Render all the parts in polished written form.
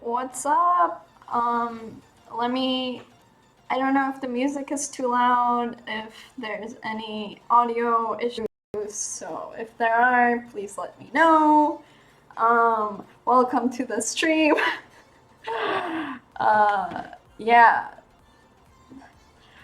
What's up? Let me, I don't know if the music is too loud, if there's any audio issues, so if there are, please let me know. Welcome to the stream. Yeah.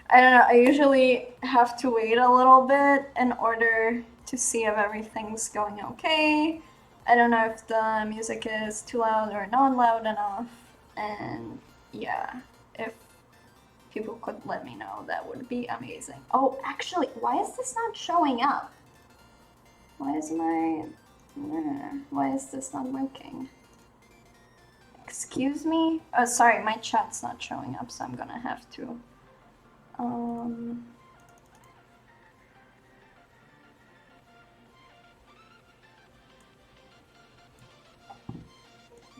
I don't know, I usually have to wait a little bit in order to see if everything's going okay. I don't know if the music is too loud or not loud enough, and yeah, if people could let me know, that would be amazing. Oh, actually, why is this not showing up? Why is this not working? Excuse me? Oh, sorry, my chat's not showing up, so I'm gonna have to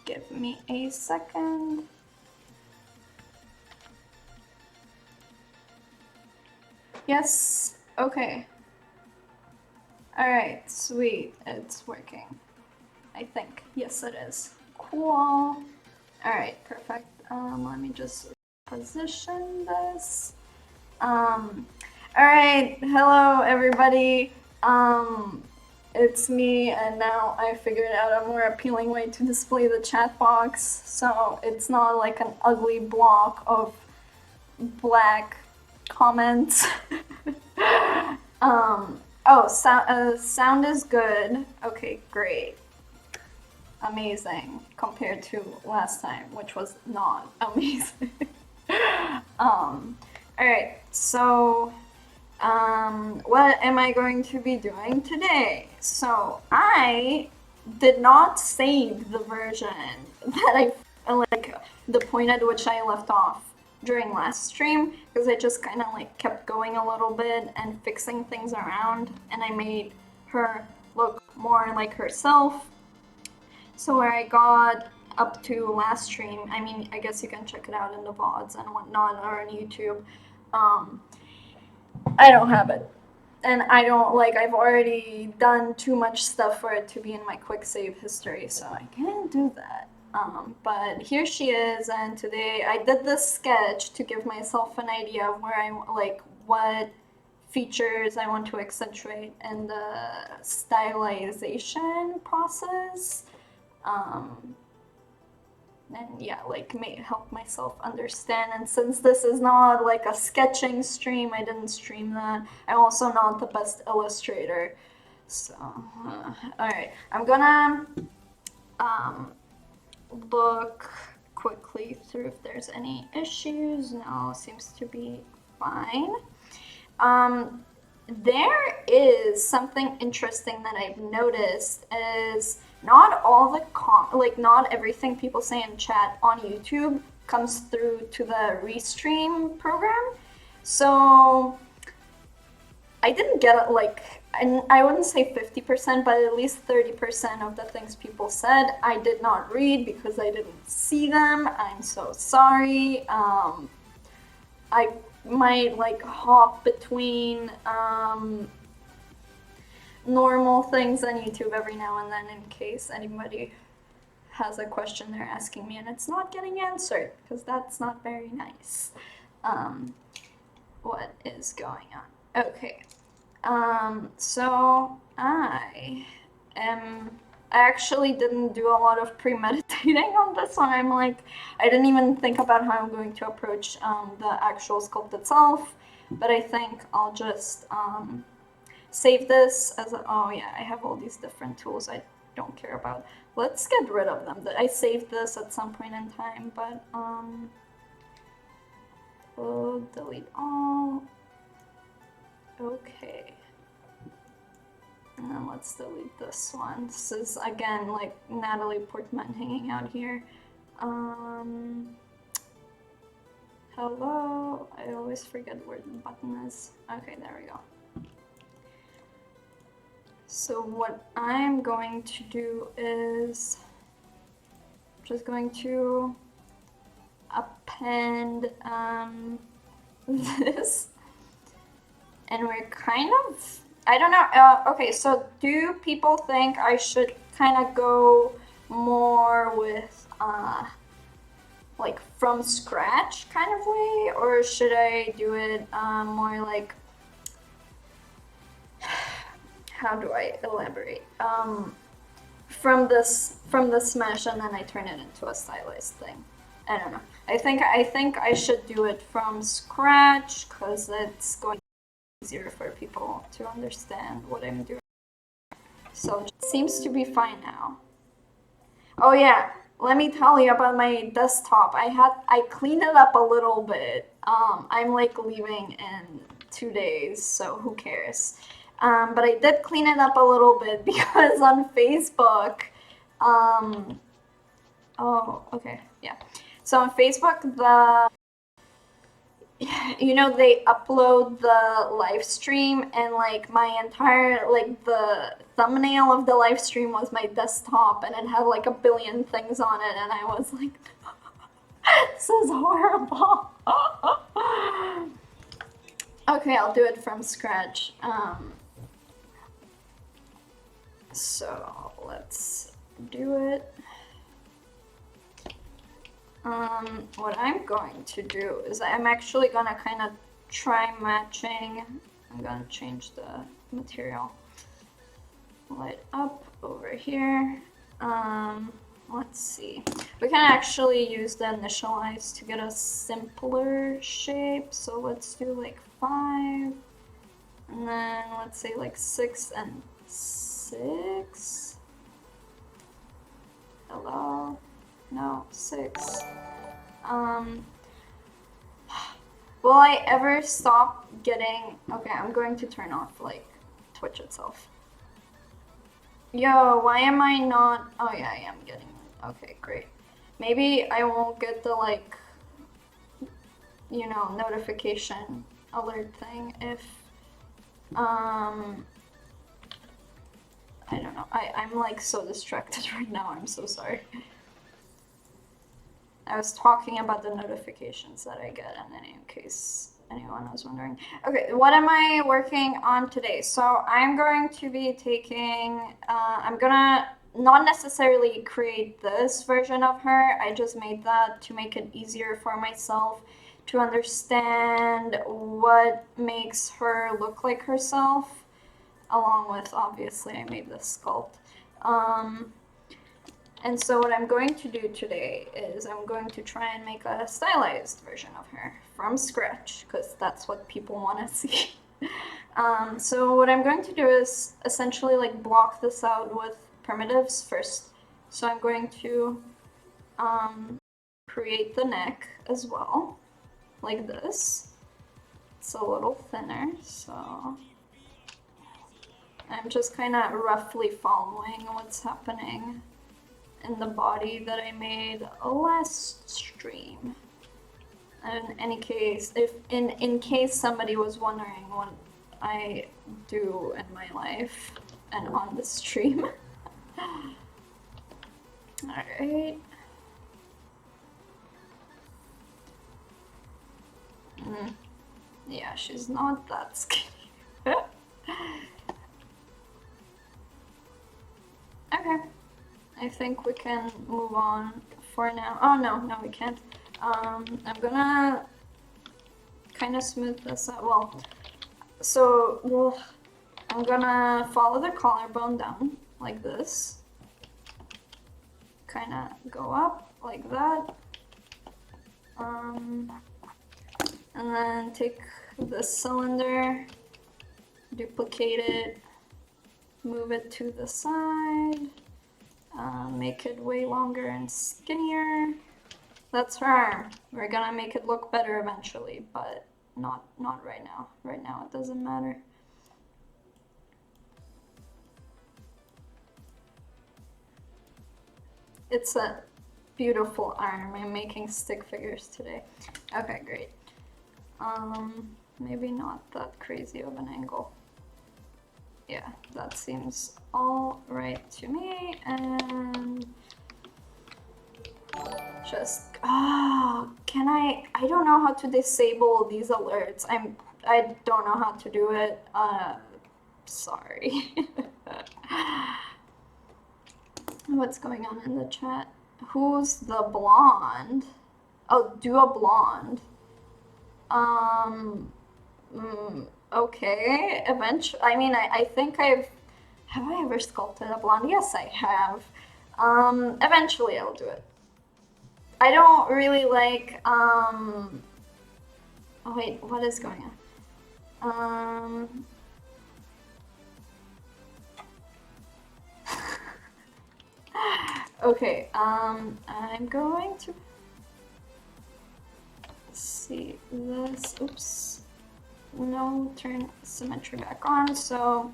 give me a second. Yes, okay. Alright, sweet, it's working. I think, yes it is. Cool. Alright, perfect. Let me just position this. Alright, hello everybody. It's me, and now I figured out a more appealing way to display the chat box, so it's not like an ugly block of black comments. Oh, sound is good. Okay, great. Amazing, compared to last time, which was not amazing. Alright, so what am I going to be doing today? So I did not save the version that like the point at which I left off during last stream, because I just kind of like kept going a little bit and fixing things around, and I made her look more like herself. So where I got up to last stream, I mean, I guess you can check it out in the VODs and whatnot, or on YouTube. I don't have it. And I don't, like, I've already done too much stuff for it to be in my quick save history, so I can't do that. But here she is, and today I did this sketch to give myself an idea of where what features I want to accentuate in the stylization process. And yeah, like help myself understand. And since this is not like a sketching stream, I didn't stream that. I'm also not the best illustrator, so all right, I'm gonna look quickly through if there's any issues. No, seems to be fine. There is something interesting that I've noticed is not all the not everything people say in chat on YouTube comes through to the restream program. So I didn't get it, like, I wouldn't say 50%, but at least 30% of the things people said I did not read because I didn't see them. I'm so sorry. I might like hop between normal things on YouTube every now and then in case anybody has a question they're asking me and it's not getting answered, because that's not very nice. What is going on? Okay. So I actually didn't do a lot of premeditating on this one. I didn't even think about how I'm going to approach the actual sculpt itself, but I think I'll just save this as oh yeah, I have all these different tools I don't care about. Let's get rid of them. I saved this at some point in time, but we'll delete all. Okay. And then let's delete this one. This is, again, like Natalie Portman hanging out here. Hello? I always forget where the button is. Okay, there we go. So what I'm going to do is just going to append this. And we're kind of, I don't know, okay, so do people think I should kind of go more with like from scratch kind of way, or should I do it more like, how do I elaborate? From the smash and then I turn it into a stylized thing. I don't know. I think I should do it from scratch because it's going to be easier for people to understand what I'm doing. So it seems to be fine now. Oh yeah, let me tell you about my desktop. I cleaned it up a little bit. I'm like leaving in 2 days, so who cares? But I did clean it up a little bit because on Facebook, oh, okay, yeah. So on Facebook, they upload the live stream and like my entire, like the thumbnail of the live stream was my desktop and it had like a billion things on it and I was like, this is horrible. Okay, I'll do it from scratch. So let's do it. What I'm going to do is I'm actually gonna kind of try matching. I'm gonna change the material. Light up over here. Let's see. We can actually use the initialize to get a simpler shape. So let's do like 5, and then let's say like 6 and 6. Hello. No, 6. Will I ever stop getting... Okay, I'm going to turn off, like, Twitch itself. Yo, why am I not... Oh, yeah, I am getting... Okay, great. Maybe I won't get the, like, notification alert thing if... I don't know. I'm, like, so distracted right now. I'm so sorry. I was talking about the notifications that I get, and in case anyone was wondering. Okay, what am I working on today? So I'm going to be taking, I'm gonna not necessarily create this version of her. I just made that to make it easier for myself to understand what makes her look like herself, along with, obviously, I made this sculpt. And so what I'm going to do today is I'm going to try and make a stylized version of her from scratch, because that's what people want to see. So what I'm going to do is essentially like block this out with primitives first. So I'm going to create the neck as well, like this. It's a little thinner, so I'm just kind of roughly following what's happening in the body that I made last stream. And in any case, if in case somebody was wondering what I do in my life and on the stream. Alright. Yeah, she's not that skinny. Okay. I think we can move on for now. Oh, no, we can't. I'm gonna kind of smooth this out. Well, so I'm gonna follow the collarbone down like this. Kind of go up like that. And then take this cylinder, duplicate it, move it to the side. Make it way longer and skinnier. That's her arm. We're gonna make it look better eventually, but not right now. Right now it doesn't matter. It's a beautiful arm. I'm making stick figures today. Okay, great. Maybe not that crazy of an angle. Yeah, that seems all right to me. And just can I don't know how to disable these alerts. I don't know how to do it. Sorry. What's going on in the chat? Who's the blonde? Oh, Dua Blonde. Okay, eventually. I mean, I think have I ever sculpted a blonde? Yes, I have. Eventually I'll do it. I don't really like, oh wait, what is going on? Okay, I'm going to see this, oops, no, turn symmetry back on, so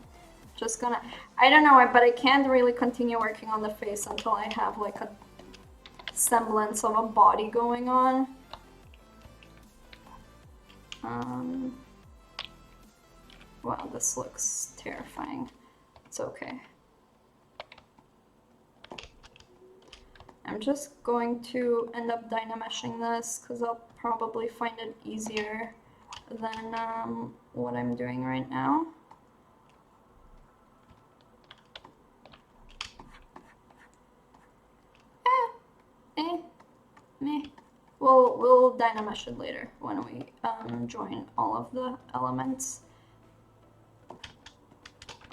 just gonna, I don't know, but I can't really continue working on the face until I have like a semblance of a body going on. Wow, this looks terrifying. It's okay. I'm just going to end up dynameshing this because I'll probably find it easier than what I'm doing right now. Meh. We'll dynamesh it later when we join all of the elements.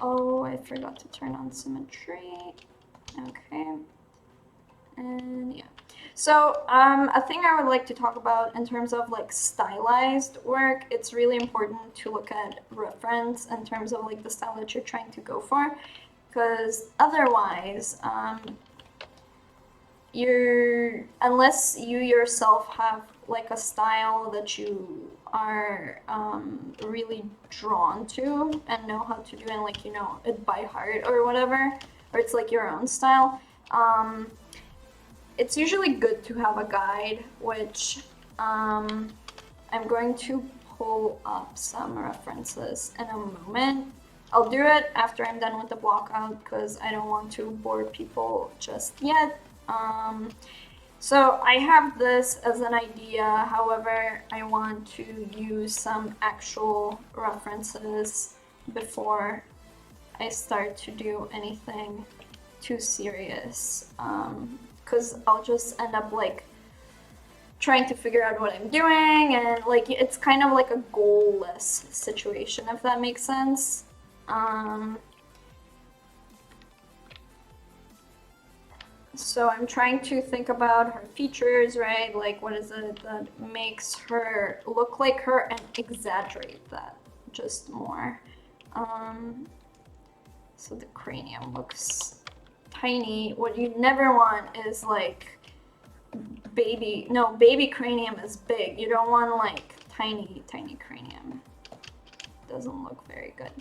Oh, I forgot to turn on symmetry. Okay. And yeah. So a thing I would like to talk about in terms of like stylized work, it's really important to look at reference in terms of like the style that you're trying to go for, because otherwise unless you yourself have like a style that you are really drawn to and know how to do and like you know it by heart or whatever, or it's like your own style, it's usually good to have a guide, which I'm going to pull up some references in a moment. I'll do it after I'm done with the block out because I don't want to bore people just yet. So I have this as an idea, however, I want to use some actual references before I start to do anything too serious, because I'll just end up like trying to figure out what I'm doing, and like it's kind of like a goal-less situation, if that makes sense. So I'm trying to think about her features, right? Like what is it that makes her look like her and exaggerate that just more. So the cranium looks tiny. What you never want is like baby cranium is big. You don't want like tiny cranium. Doesn't look very good.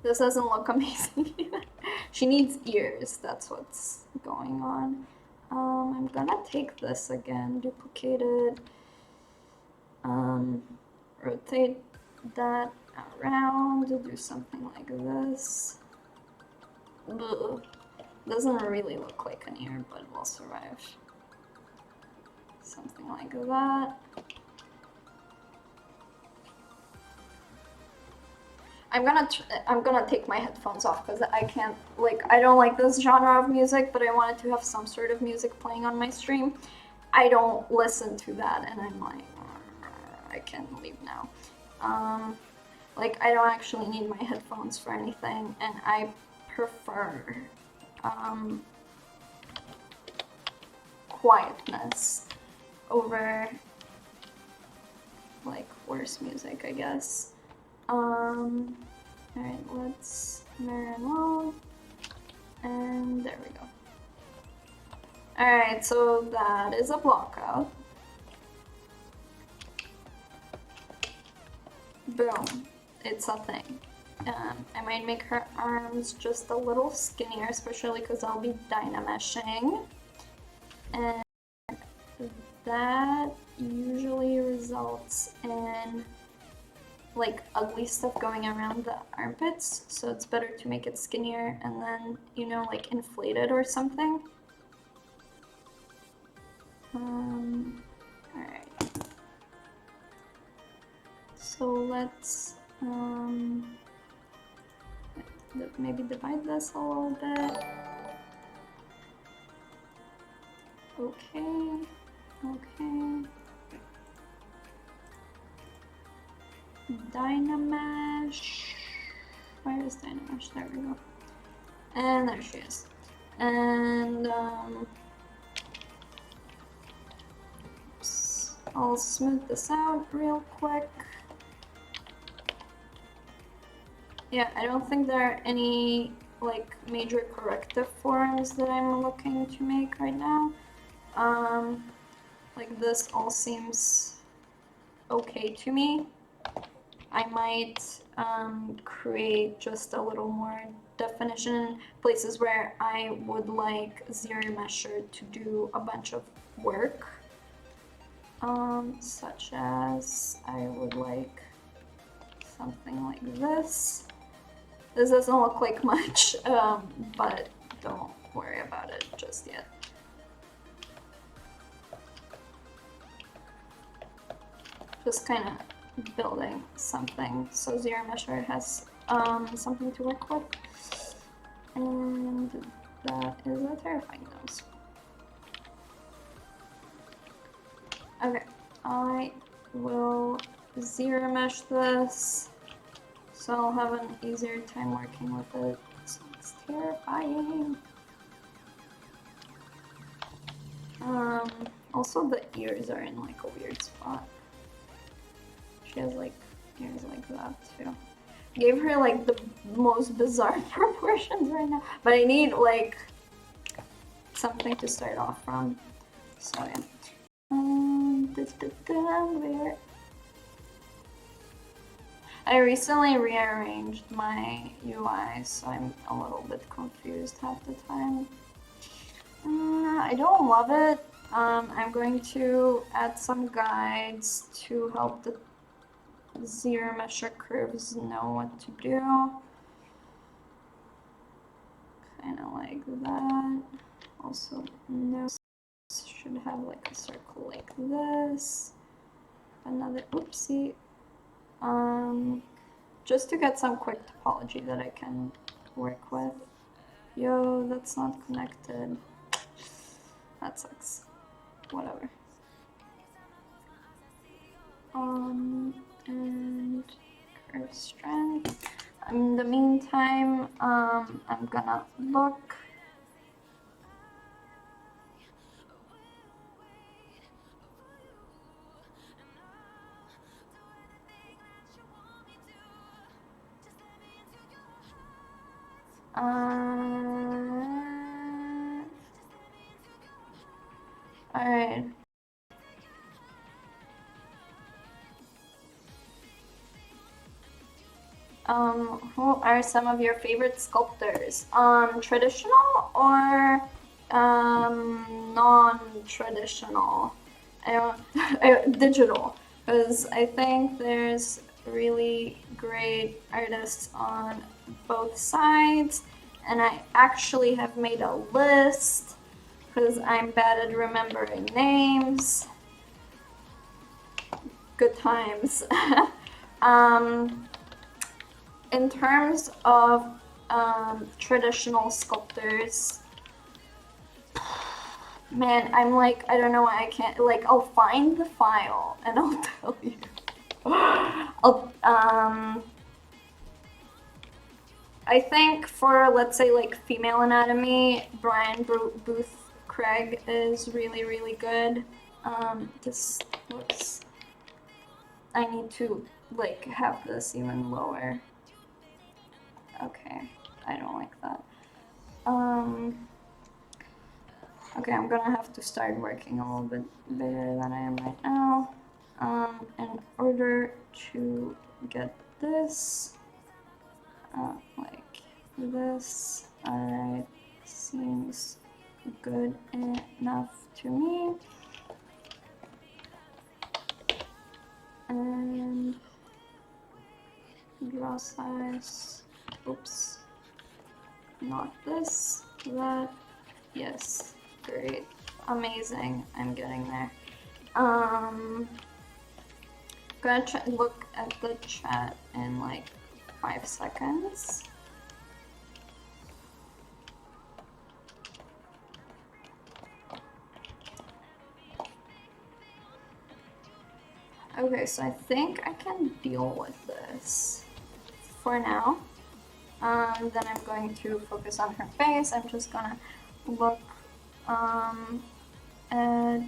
This doesn't look amazing either. She needs ears, that's what's going on. I'm gonna take this again, duplicate it, rotate that around, do something like this. Ugh. Doesn't really look like an ear, but we'll survive. Something like that. I'm gonna take my headphones off because I can't, like, I don't like this genre of music, but I wanted to have some sort of music playing on my stream. I don't listen to that, and I'm like, I can leave now. Like, I don't actually need my headphones for anything, and I prefer quietness over like worse music, I guess. Alright, let's mirror and load, and there we go. Alright, so that is a block out. Boom, it's a thing. I might make her arms just a little skinnier, especially because I'll be dynameshing. And that usually results in like ugly stuff going around the armpits, so it's better to make it skinnier and then, you know, like inflate it or something. Alright. So let's maybe divide this a little bit. Okay, okay. Dynamesh. Where is Dynamesh? There we go. And there she is. And oops. I'll smooth this out real quick. Yeah, I don't think there are any like major corrective forms that I'm looking to make right now. Like this all seems okay to me. I might create just a little more definition, places where I would like ZBrush to do a bunch of work, such as I would like something like this. This doesn't look like much, but don't worry about it just yet. Just kind of building something so ZBrush has something to work with. And that is a terrifying nose. Okay, I will ZBrush this so I'll have an easier time working with it. It's terrifying. Also the ears are in like a weird spot. She has like ears like that too. Gave her like the most bizarre proportions right now, but I need like something to start off from. So yeah. Where? I recently rearranged my UI, so I'm a little bit confused half the time. I don't love it. I'm going to add some guides to help the ZBrush curves know what to do. Kind of like that. Also, nose should have like a circle like this. Another oopsie. Just to get some quick topology that I can work with. Yo, that's not connected. That sucks. Whatever. And curve strength. In the meantime, I'm gonna look. Alright. Who are some of your favorite sculptors? Traditional or non-traditional? Digital, because I think there's really great artists on both sides, and I actually have made a list because I'm bad at remembering names. Good times. In terms of traditional sculptors, man, I'm like, I don't know why I can't, like, I'll find the file and I'll tell you. I think for, let's say, like, female anatomy, Brian Booth Craig is really, really good. This looks, I need to, like, have this even lower. Okay, I don't like that. Okay, I'm gonna have to start working a little bit better than I am right now. In order to get this, like this, alright, seems good enough to me. And draw size, oops, not this, that, yes, great, amazing, I'm getting there. Gonna try look at the chat in like 5 seconds. Okay, so I think I can deal with this for now. Then I'm going to focus on her face. I'm just gonna look at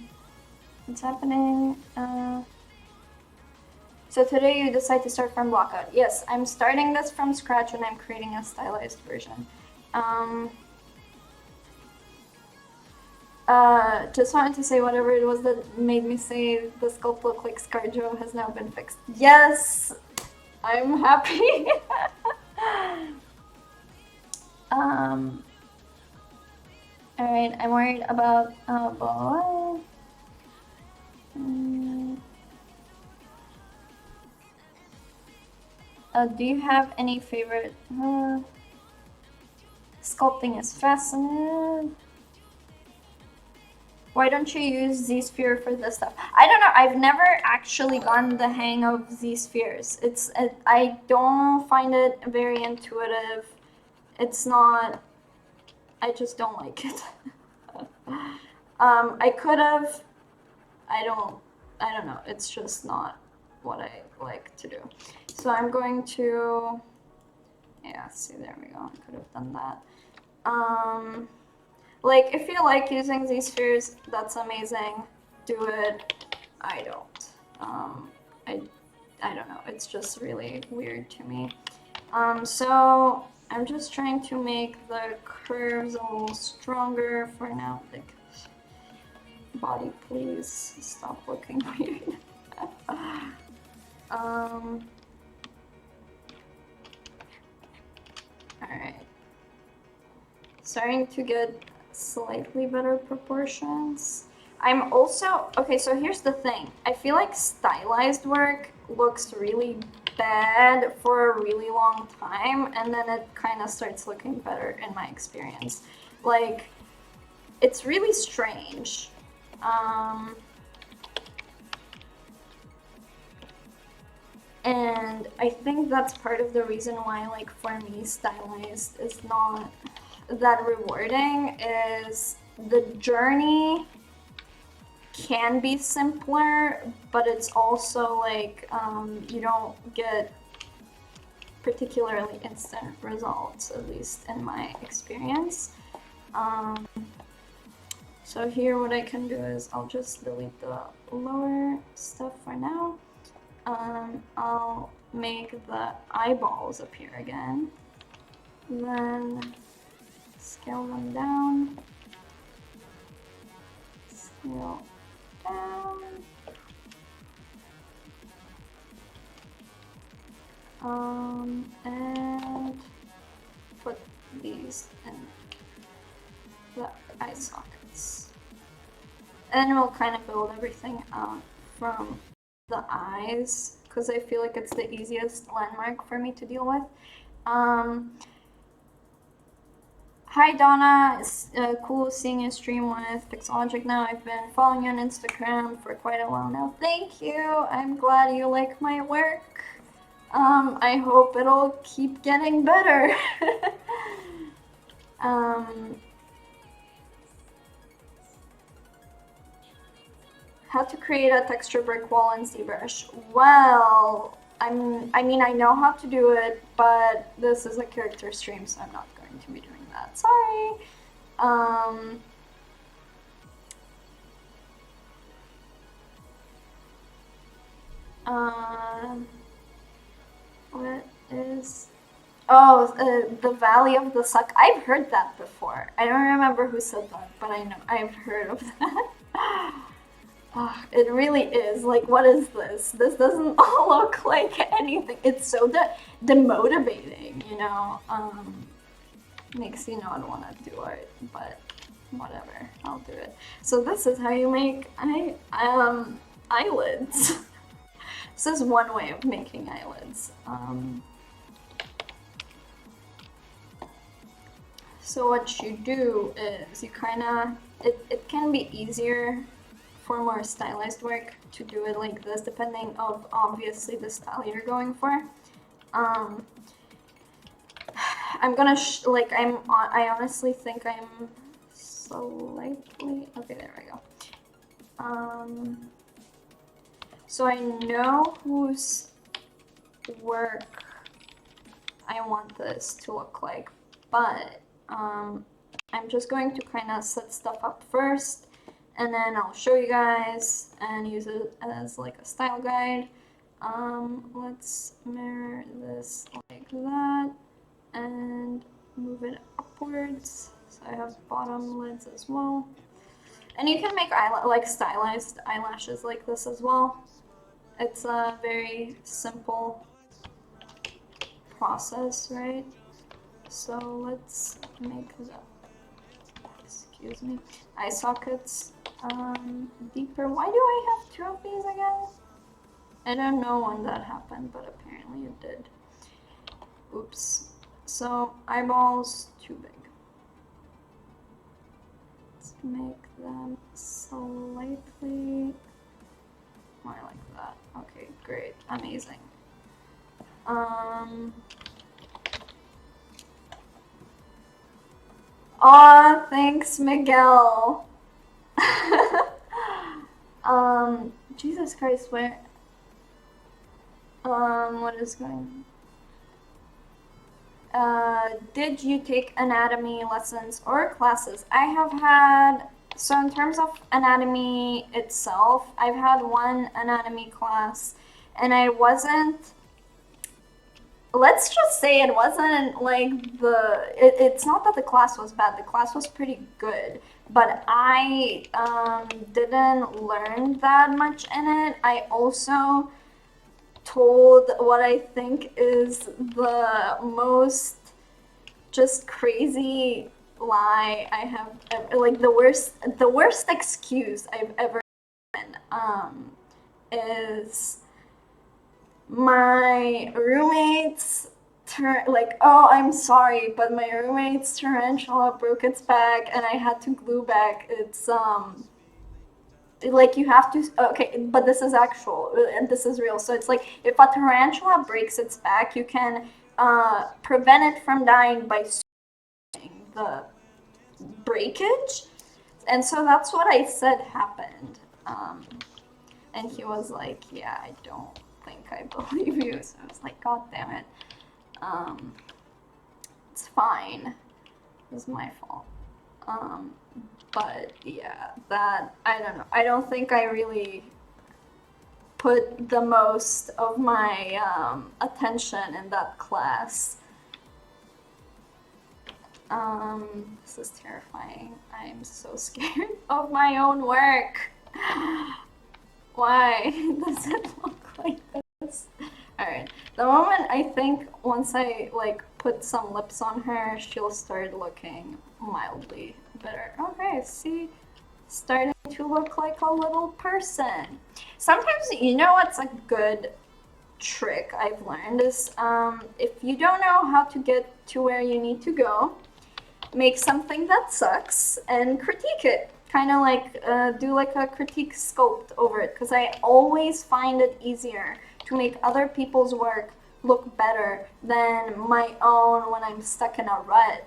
what's happening. So today you decide to start from blockout. Yes, I'm starting this from scratch and I'm creating a stylized version. Just wanted to say whatever it was that made me say the sculpt look like ScarJo has now been fixed. Yes, I'm happy. Alright, I'm worried about boy. Do you have any favorite? Sculpting is fascinating. Why don't you use Z-Sphere for this stuff? I don't know. I've never actually gotten the hang of Z-Spheres. I don't find it very intuitive. It's not. I just don't like it. I could have. I don't know. It's just not what I like to do. So I'm going to. Yeah. See, there we go. I could have done that. Like, if you like using these spheres, that's amazing. Do it. I don't. I don't know. It's just really weird to me. So I'm just trying to make the curves a little stronger for now. Like, body, please stop looking weird. Alright. Starting to get slightly better proportions. I'm also, okay, so here's the thing. I feel like stylized work looks really bad for a really long time, and then it kind of starts looking better in my experience. Like, it's really strange. And I think that's part of the reason why, like, for me, stylized is not that rewarding, is the journey can be simpler, but it's also like you don't get particularly instant results, at least in my experience. So here what I can do is I'll just delete the lower stuff for now. I'll make the eyeballs appear again, then scale them down, scale down, and put these in the eye sockets. And we'll kind of build everything out from the eyes, because I feel like it's the easiest landmark for me to deal with. Hi Donna, it's cool seeing you stream with Pixologic now. I've been following you on Instagram for quite a while now. Thank you, I'm glad you like my work. I hope it'll keep getting better. How to create a texture brick wall in ZBrush? Well, I mean, I know how to do it, but this is a character stream, so I'm not going to be doing that. Sorry. What is? Oh, the Valley of the Suck. I've heard that before. I don't remember who said that, but I know I've heard of that. Oh, it really is. Like, what is this? This doesn't look like anything. It's so demotivating, you know? Makes you not want to do it, but whatever. I'll do it. So this is how you make eyelids. This is one way of making eyelids. So what you do is you kind of, it can be easier for more stylized work to do it like this, depending of obviously the style you're going for. I'm gonna I honestly think I'm slightly, okay, there we go. So I know whose work I want this to look like, but I'm just going to kind of set stuff up first, and then I'll show you guys and use it as like a style guide. Let's mirror this like that and move it upwards. So I have bottom lids as well. And you can make like stylized eyelashes like this as well. It's a very simple process, right? So let's make the, excuse me, eye sockets deeper. Why do I have two of these again? I don't know when that happened, but apparently it did. Oops. So eyeballs too big. Let's make them slightly more like that. Okay, great, amazing. Aw, thanks, Miguel. Jesus Christ, where? What is going on? Did you take anatomy lessons or classes? I have had, so in terms of anatomy itself, I've had one anatomy class, and I wasn't, let's just say it wasn't like it's not that the class was bad, the class was pretty good, but I didn't learn that much in it. I also told what I think is the most just crazy lie I have ever, like the worst excuse I've ever given, is my roommate's like, oh, I'm sorry, but my roommate's tarantula broke its back and I had to glue back its like you have to, okay, but this is actual and this is real. So it's like if a tarantula breaks its back, you can prevent it from dying by sewing the breakage. And so that's what I said happened. And he was like, yeah, I don't think I believe you. So I was like, God damn it. It's fine. It was my fault. But yeah, that, I don't know. I don't think I really put the most of my attention in that class. This is terrifying. I'm so scared of my own work. Why does it look like this? Alright, the moment I think once I like put some lips on her, she'll start looking mildly better. Okay, see, starting to look like a little person. Sometimes, you know what's a good trick I've learned is if you don't know how to get to where you need to go, make something that sucks and critique it. Kind of like do like a critique sculpt over it, because I always find it easier to make other people's work look better than my own when I'm stuck in a rut.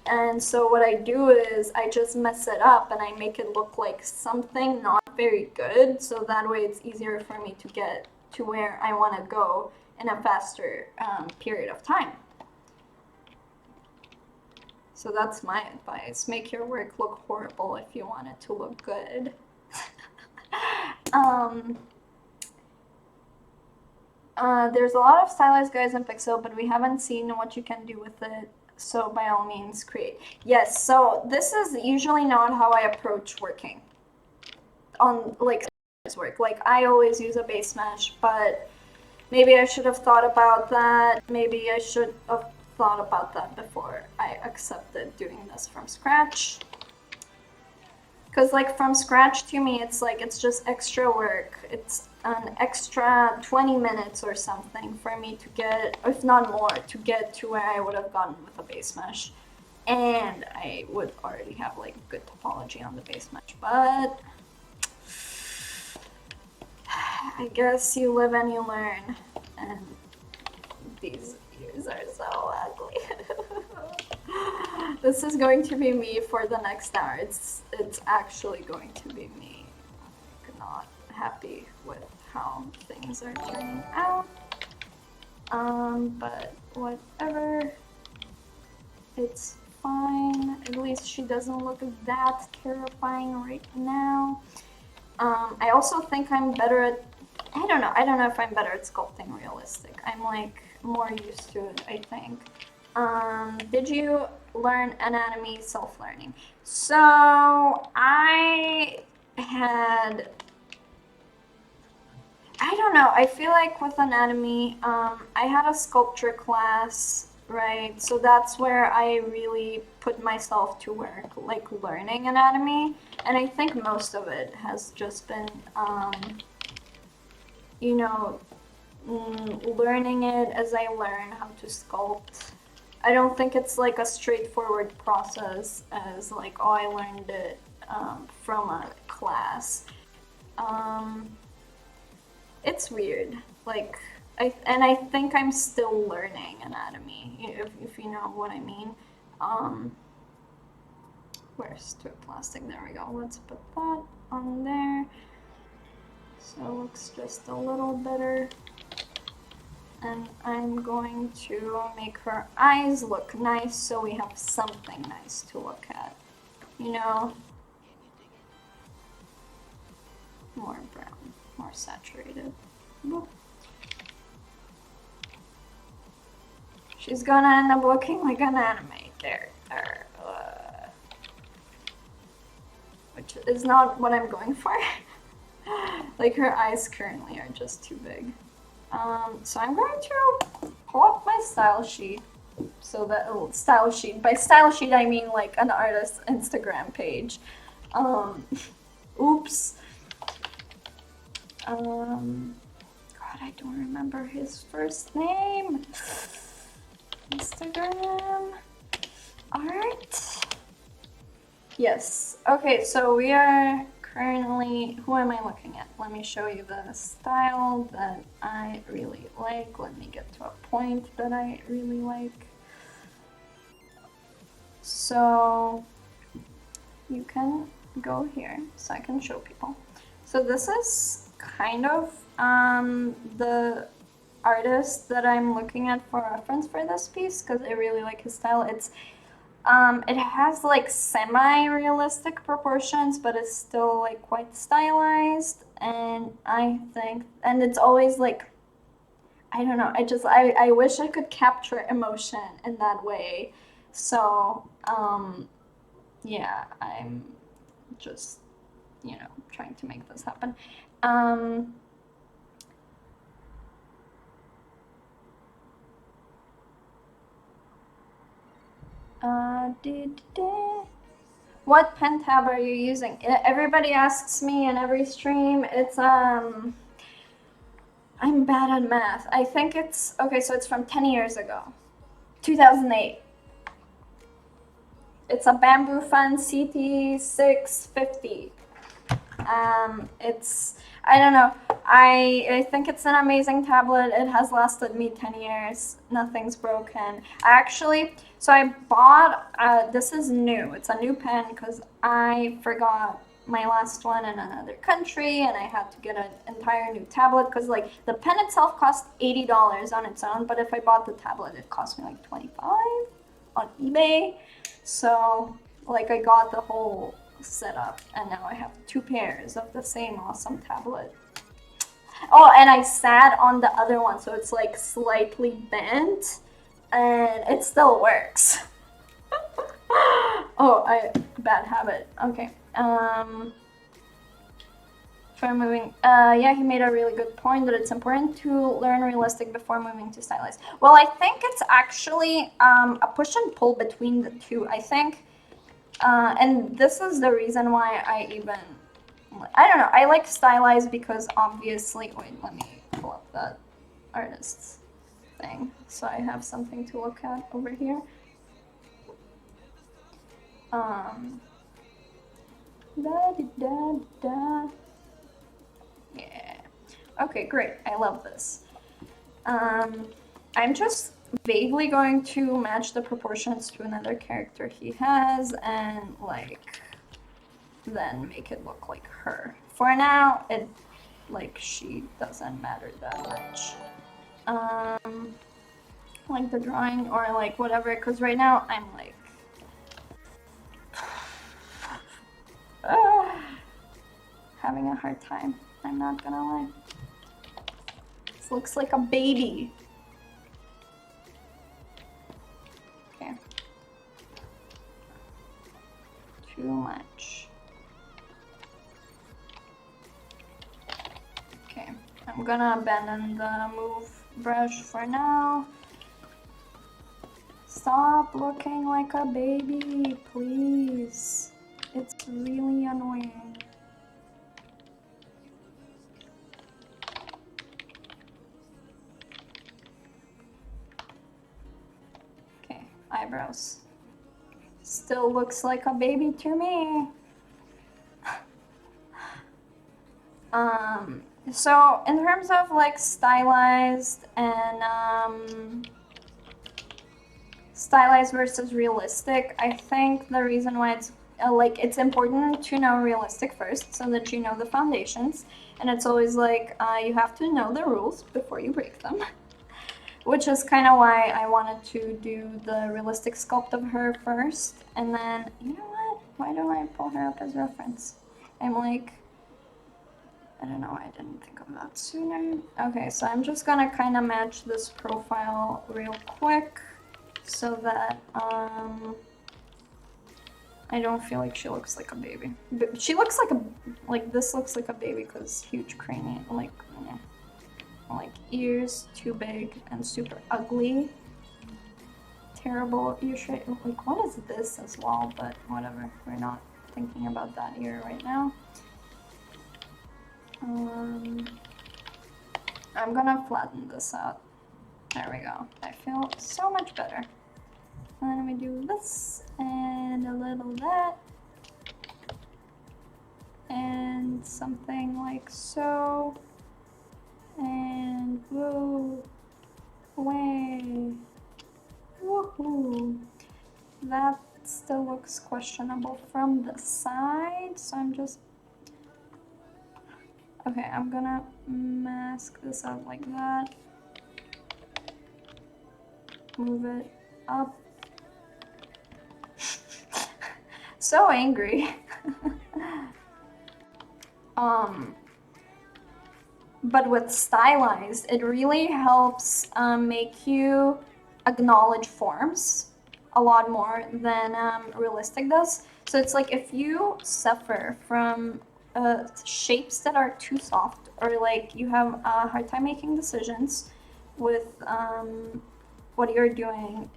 And so what I do is I just mess it up and I make it look like something not very good, so that way it's easier for me to get to where I want to go in a faster period of time. So that's my advice. Make your work look horrible if you want it to look good. There's a lot of stylized guys in Pixel, but we haven't seen what you can do with it. So by all means, create. Yes, so this is usually not how I approach working on like work. Like I always use a base mesh, but maybe I should have thought about that. Maybe I should have thought about that before I accepted doing this from scratch. Because like from scratch to me, it's like it's just extra work. It's an extra 20 minutes or something for me to get, if not more, to get to where I would have gotten with a base mesh. And I would already have like good topology on the base mesh, but I guess you live and you learn. And these views are so ugly. This is going to be me for the next hour. It's actually going to be me. I'm not happy with how things are turning out. But whatever, it's fine. At least she doesn't look that terrifying right now. I also think I'm better at, I don't know if I'm better at sculpting realistic. I'm like more used to it, I think. Did you learn anatomy self-learning? So I don't know, I feel like with anatomy, I had a sculpture class, right? So that's where I really put myself to work, like learning anatomy. And I think most of it has just been, you know, learning it as I learn how to sculpt. I don't think it's like a straightforward process as like, oh, I learned it from a class. It's weird. Like, I think I'm still learning anatomy, if you know what I mean. Where's the plastic? There we go. Let's put that on there. So it looks just a little better. And I'm going to make her eyes look nice so we have something nice to look at. You know? More brown, more saturated. Boop. She's gonna end up looking like an anime character. Which is not what I'm going for. Like her eyes currently are just too big. So I'm going to pull up my style sheet. So that style sheet. By style sheet I mean like an artist's Instagram page. Oops. God, I don't remember his first name. Instagram art. Yes. Okay, so we are currently, who am I looking at? Let me show you the style that I really like. Let me get to a point that I really like. So you can go here so I can show people. So this is kind of the artist that I'm looking at for reference for this piece because I really like his style. It's it has like semi-realistic proportions, but it's still like quite stylized, and I think, and it's always like, I don't know, I wish I could capture emotion in that way. So yeah, I'm just, you know, trying to make this happen. What pen tab are you using? Everybody asks me in every stream. It's I'm bad at math. I think it's okay, so it's from 10 years ago. 2008. It's a Bamboo Fun CT650. It's, I don't know, I think it's an amazing tablet. It has lasted me 10 years. Nothing's broken. So I bought, this is new. It's a new pen because I forgot my last one in another country and I had to get an entire new tablet because like the pen itself cost $80 on its own, but if I bought the tablet it cost me like $25 on eBay. So like I got the whole setup and now I have 2 pairs of the same awesome tablet. Oh, and I sat on the other one so it's like slightly bent and it still works. Oh, bad habit. Okay. For moving, yeah, he made a really good point that it's important to learn realistic before moving to stylized. Well, I think it's actually a push and pull between the two. I think, and this is the reason why I don't know, I like stylized because obviously, wait, let me pull up that artist's thing so I have something to look at over here. Yeah. Okay, great. I love this. I'm just vaguely going to match the proportions to another character he has and like then make it look like her. For now, like she doesn't matter that much. Like the drawing or like whatever, because right now I'm like having a hard time. I'm not gonna lie. This looks like a baby. Okay. Too much. Okay, I'm gonna abandon the move brush for now. Stop looking like a baby, please. It's really annoying. Okay, eyebrows. Still looks like a baby to me. So in terms of like stylized and stylized versus realistic, I think the reason why it's like it's important to know realistic first so that you know the foundations, and it's always like you have to know the rules before you break them. Which is kind of why I wanted to do the realistic sculpt of her first, and then, you know what, why don't I pull her up as reference? I'm like, I don't know, I didn't think of that sooner. Okay, so I'm just gonna kind of match this profile real quick so that I don't feel like she looks like a baby. But she looks like this looks like a baby because huge cranium, like ears too big and super ugly. Terrible ear shape. Like, what is this as well? But whatever, we're not thinking about that ear right now. I'm gonna flatten this out. There we go. I feel so much better. And then we do this and a little that. And something like so. And woo, way, woohoo. That still looks questionable from the side, so I'm just, okay, I'm gonna mask this out like that. Move it up. So angry. But with stylized, it really helps make you acknowledge forms a lot more than realistic does. So it's like if you suffer from shapes that are too soft, or like you have a hard time making decisions with what you're doing,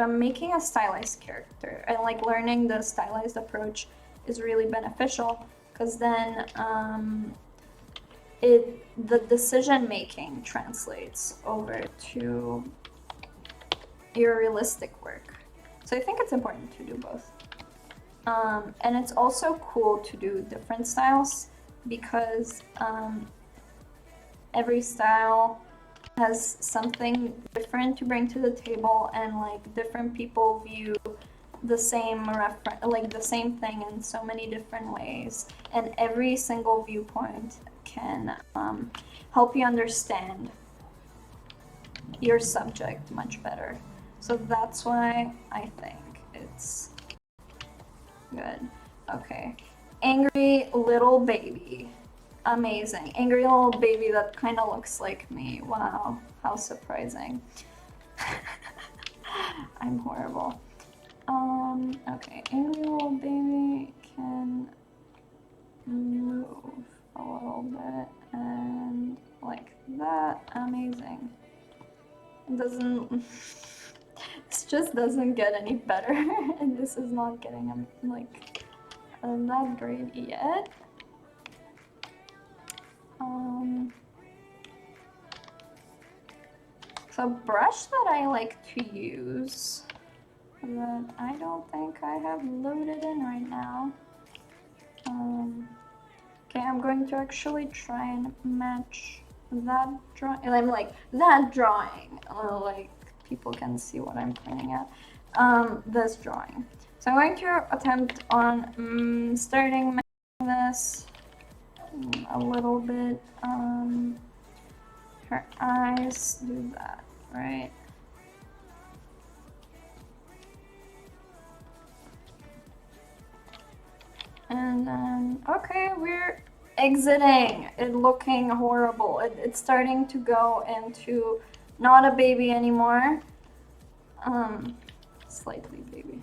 making a stylized character and like learning the stylized approach is really beneficial, because then the decision making translates over to your realistic work. So I think it's important to do both. And it's also cool to do different styles, because every style has something different to bring to the table, and like different people view the same like the same thing in so many different ways, and every single viewpoint can help you understand your subject much better. So that's why I think it's good. Okay, angry little baby. Amazing. Angry little baby that kind of looks like me. Wow, how surprising. I'm horrible. Okay, angry little baby can move a little bit and like that. Amazing. It doesn't, this just doesn't get any better, and this is not getting like that great yet. So a brush that I like to use that I don't think I have loaded in right now. Okay, I'm going to actually try and match that drawing. And I'm like, that drawing, like people can see what I'm pointing at. This drawing. So I'm going to attempt on starting matching this a little bit, her eyes, do that, right? And then, okay, we're exiting it looking horrible. It's starting to go into not a baby anymore. Slightly baby.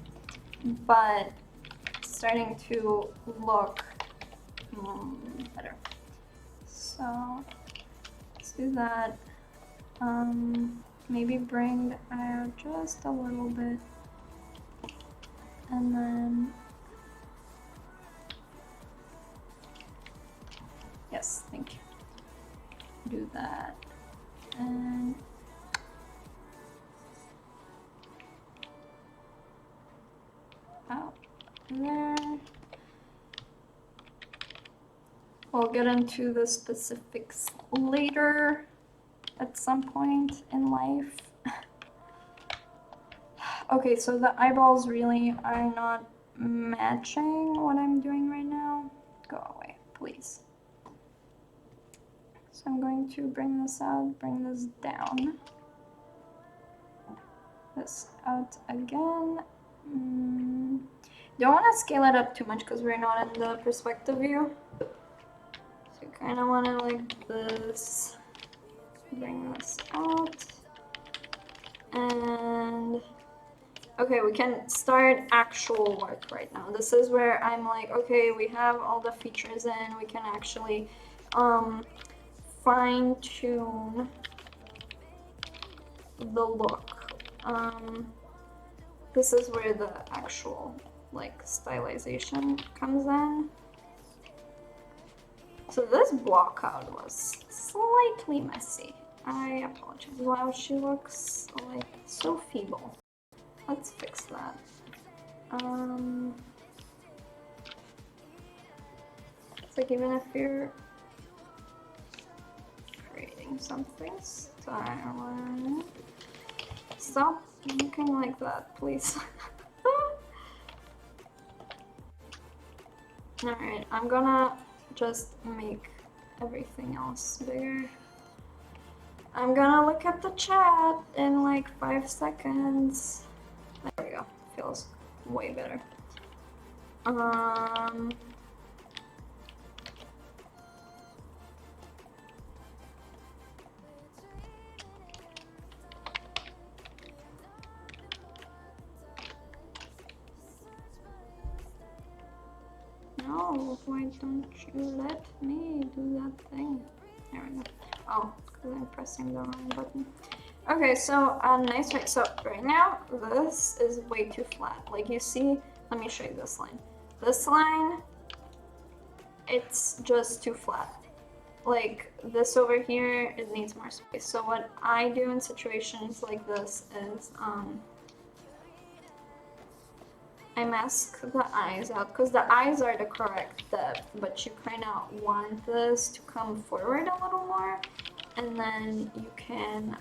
But it's starting to look better. So let's do that. Maybe bring the eye out just a little bit. And then yes, thank you. Do that. And out there. We'll get into the specifics later at some point in life. Okay, so the eyeballs really are not matching what I'm doing right now. Go away, please. So I'm going to bring this out, bring this down. This out again. Don't want to scale it up too much because we're not in the perspective view. So you kind of want to like this. Bring this out. And okay, we can start actual work right now. This is where I'm like, okay, we have all the features in, we can actually fine tune the look. This is where the actual like stylization comes in. So this block out was slightly messy. I apologize. Wow, she looks like so feeble. Let's fix that. It's like even if you're creating something, stop looking like that, please. Alright, I'm gonna just make everything else bigger. I'm gonna look at the chat in like 5 seconds. There we go. Feels way better. No, why don't you let me do that thing? There we go. Oh, because I'm pressing the wrong button. Okay, so nice, right? So right now, this is way too flat. Like you see, let me show you this line. This line, it's just too flat. Like this over here, it needs more space. So what I do in situations like this is, I mask the eyes out because the eyes are the correct depth, but you kind of want this to come forward a little more, and then you can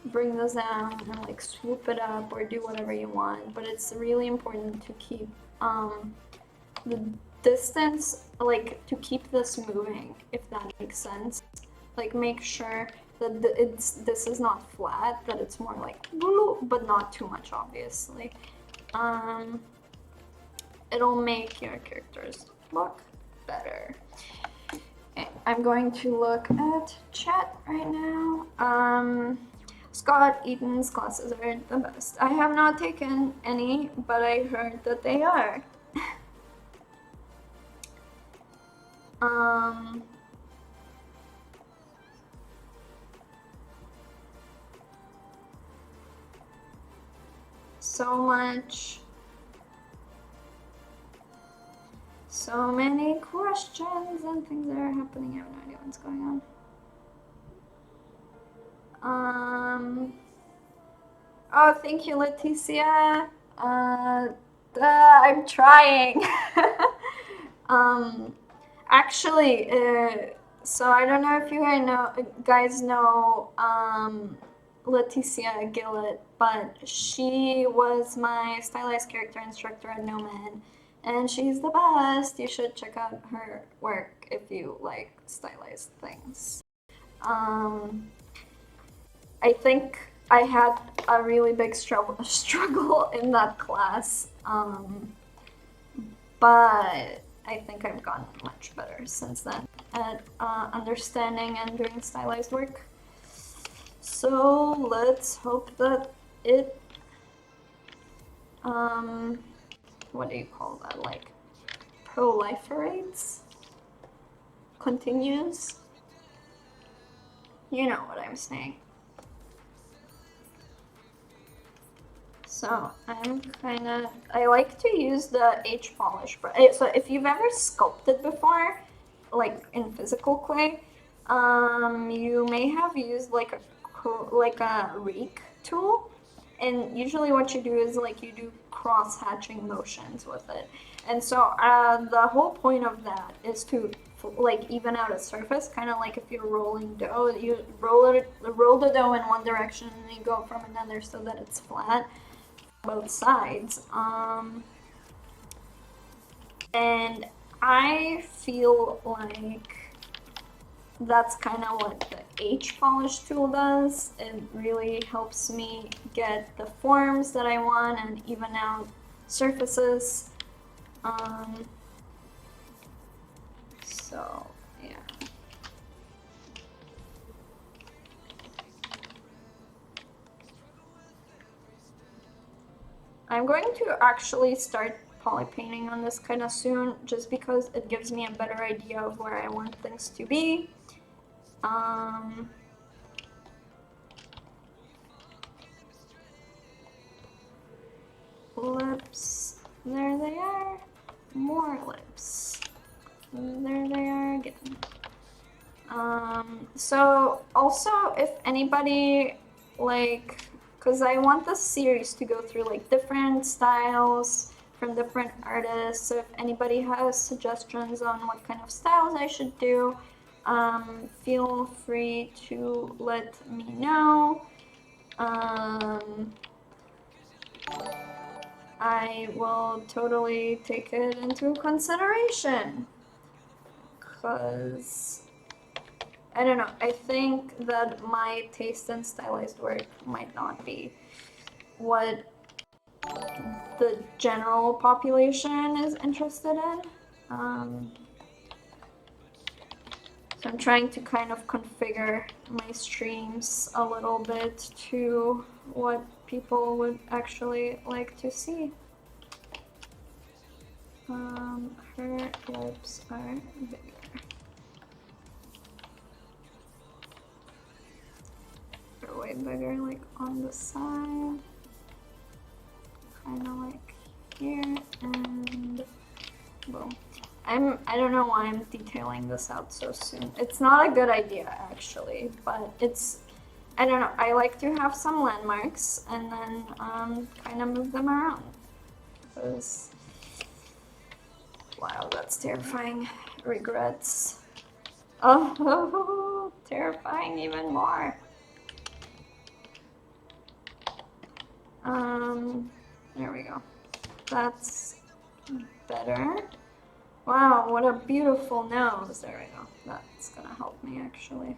bring this down and like swoop it up or do whatever you want. But it's really important to keep the distance, like to keep this moving, if that makes sense. Like make sure that this is not flat, that it's more like but not too much, obviously. It'll make your characters look better. Okay, I'm going to look at chat right now. Scott Eaton's classes are the best. I have not taken any, but I heard that they are. So many questions and things that are happening. I have no idea what's going on. Oh, thank you, Leticia. I'm trying. Actually, so I don't know if you guys know Leticia Gillett, but she was my stylized character instructor at Nomad, and she's the best. You should check out her work if you like stylized things. I think I had a really big struggle in that class, but I think I've gotten much better since then at understanding and doing stylized work. So let's hope that it, what do you call that, like proliferates? Continues? You know what I'm saying. So I like to use the H polish brush. So if you've ever sculpted before, like in physical clay, you may have used like a rake tool, and usually what you do is like you do cross-hatching motions with it. And so the whole point of that is to like even out a surface, kind of like if you're rolling dough, you roll the dough in one direction and you go from another so that it's flat both sides. And I feel like that's kind of what the H polish tool does. It really helps me get the forms that I want and even out surfaces. So yeah. I'm going to actually start poly painting on this kind of soon, just because it gives me a better idea of where I want things to be. Lips, there they are. More lips, there they are again. So also, if anybody like, because I want this series to go through like different styles from different artists, so if anybody has suggestions on what kind of styles I should do, feel free to let me know. I will totally take it into consideration, because I don't know, I think that my taste in stylized work might not be what the general population is interested in. So I'm trying to kind of configure my streams a little bit to what people would actually like to see. Her lips are bigger. They're way bigger, like on the side. Kind of like here, and boom. I don't know why I'm detailing this out so soon. It's not a good idea actually, but it's, I don't know, I like to have some landmarks and then kind of move them around. Because, wow, that's terrifying. Regrets. Oh, terrifying even more. There we go. That's better. Wow, what a beautiful nose. There we go. That's gonna help me actually.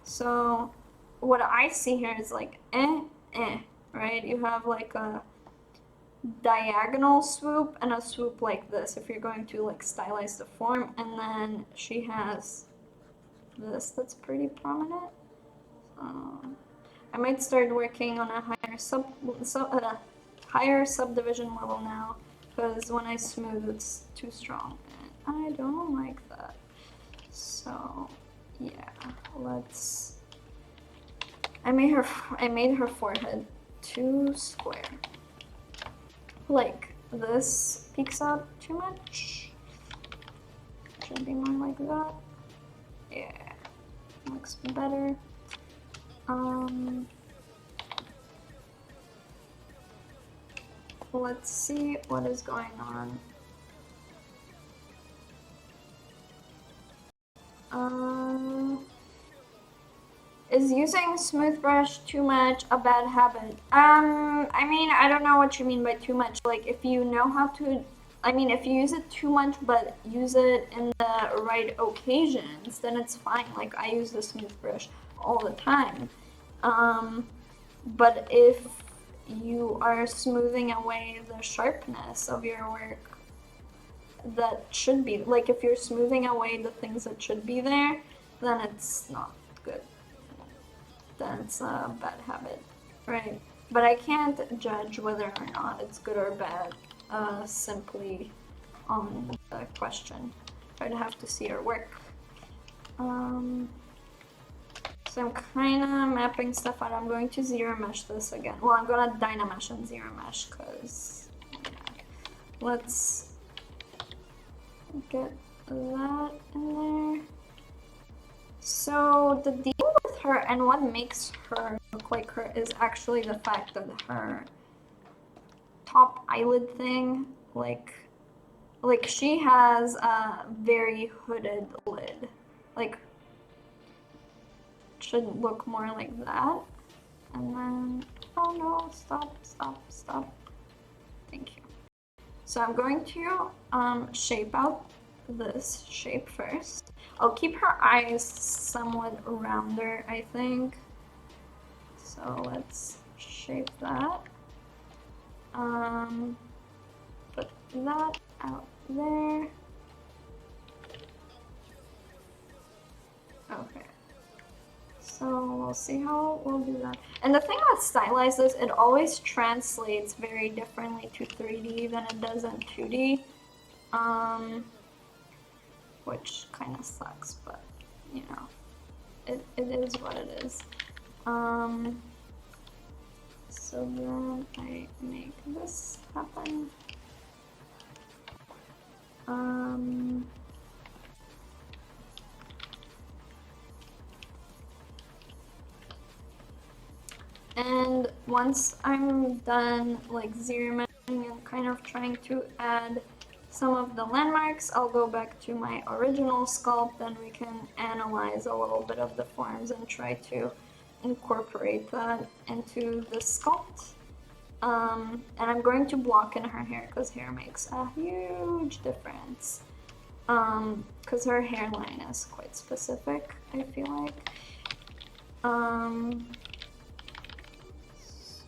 So what I see here is like right? You have like a diagonal swoop and a swoop like this if you're going to like stylize the form, and then she has this that's pretty prominent. I might start working on a higher subdivision level now, because when I smooth it's too strong and I don't like that. So yeah, let's, I made her forehead too square. Like this peeks out too much. Should be more like that. Yeah, looks better. Let's see what is going on. Is using smooth brush too much a bad habit? I mean, I don't know what you mean by too much. Like, if you know how to I mean, if you use it too much, but use it in the right occasions, then it's fine. Like, I use the smooth brush all the time. But if you are smoothing away the sharpness of your work that should be, like if you're smoothing away the things that should be there, then it's not good. Then it's a bad habit, right? But I can't judge whether or not it's good or bad simply on the question. I'd have to see your work. So I'm kind of mapping stuff out. I'm going to zero mesh this again. Well, I'm going to Dynamesh and zero mesh because, yeah. Let's get that in there. So the deal with her and what makes her look like her is actually the fact that her top eyelid thing, like she has a very hooded lid. Like, should look more like that. And then, oh no, stop. Thank you. So I'm going to shape out this shape first. I'll keep her eyes somewhat rounder, I think. So let's shape that. Put that out there. Okay. So we'll see how we'll do that. And the thing with Stylized is it always translates very differently to 3D than it does in 2D. Which kind of sucks, but you know, it is what it is. So then I make this happen. And once I'm done like zero meshing and kind of trying to add some of the landmarks, I'll go back to my original sculpt and we can analyze a little bit of the forms and try to incorporate that into the sculpt. And I'm going to block in her hair because hair makes a huge difference. Because her hairline is quite specific, I feel like.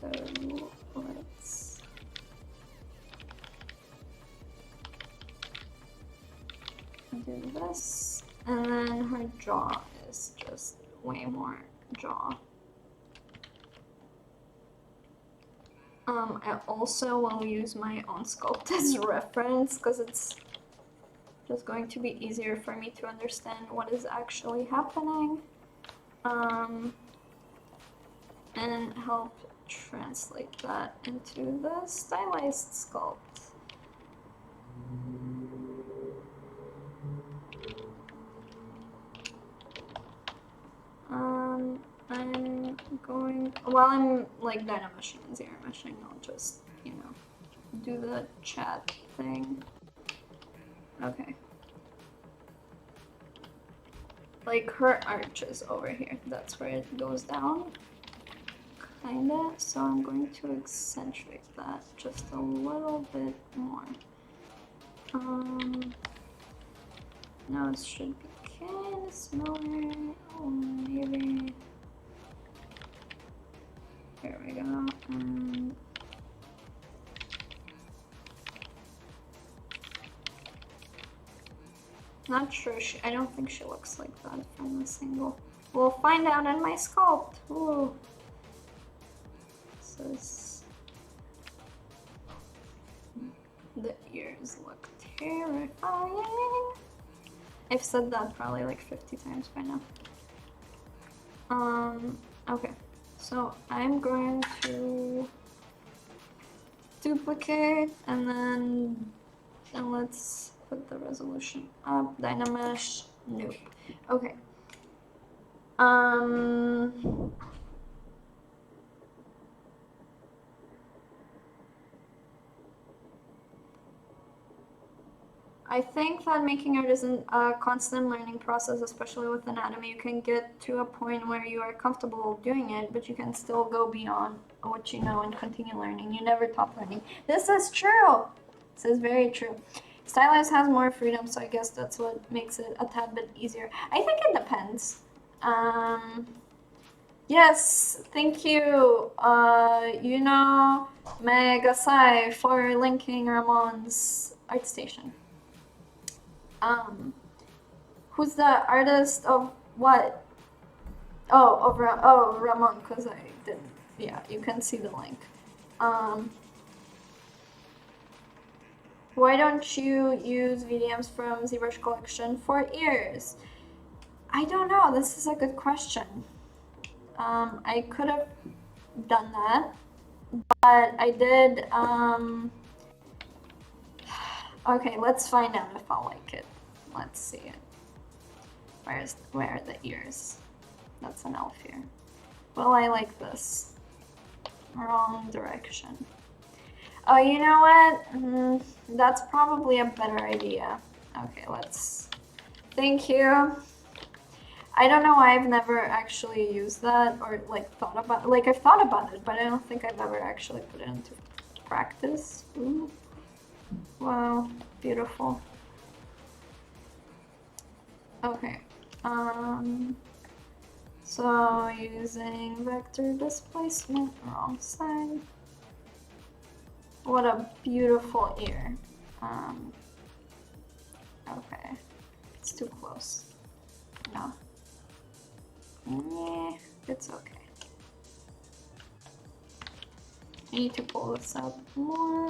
So let's do this, and then her jaw is just way more jaw. I also will use my own sculpt as reference because it's just going to be easier for me to understand what is actually happening, and help translate that into the stylized sculpt. I'm going, while I'm like Dynameshing and zero meshing, I'll just, you know, do the chat thing. Okay. Like her arch is over here, that's where it goes down. Kinda, so I'm going to accentuate that just a little bit more. Now it should be kind of smaller. Oh, maybe. There we go. And not sure. I don't think she looks like that from this angle. We'll find out in my sculpt. Ooh. The ears look terrifying. I've said that probably like 50 times by now. Okay, so I'm going to duplicate and let's put the resolution up. Dynamesh, nope. Okay. I think that making art is a constant learning process, especially with anatomy. You can get to a point where you are comfortable doing it, but you can still go beyond what you know and continue learning. You never stop learning. This is true. This is very true. Stylized has more freedom, so I guess that's what makes it a tad bit easier. I think it depends. Yes, thank you, you know, Megasai, for linking Ramon's ArtStation. Who's the artist of what? Oh, Ramon, because I did. Yeah, you can see the link. Why don't you use VDMs from ZBrush collection for ears? I don't know. This is a good question. I could have done that, but I did. Okay, let's find out if I'll like it. Let's see it. Where are the ears? That's an elf here. Well, I like this. Wrong direction. Oh, you know what? That's probably a better idea. Okay, let's... Thank you. I don't know why I've never actually used that or like thought about it. Like I've thought about it, but I don't think I've ever actually put it into practice. Ooh. Wow, beautiful. Okay. So using vector displacement, wrong side. What a beautiful ear. Okay, it's too close. No. Yeah, it's okay. I need to pull this up more.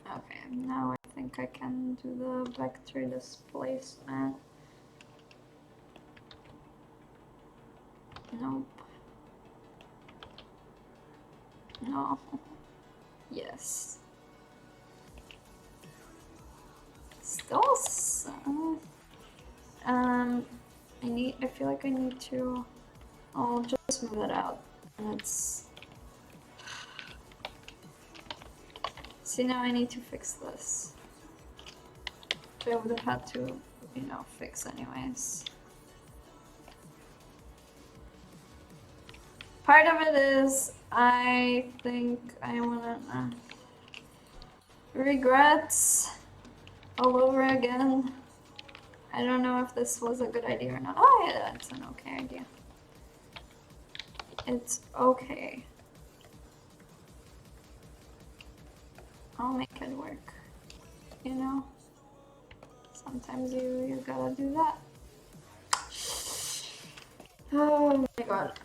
Okay, now I think I can do the vector displacement. Nope. No. Yes. Still some. I feel like I need to. I'll just move it out. And it's. See, now I need to fix this. Which I would have had to, you know, fix anyways. Part of it is, I think I wanna regrets all over again. I don't know if this was a good idea or not. Oh yeah, it's an okay idea. It's okay. I'll make it work. You know? Sometimes you gotta do that. Oh my god.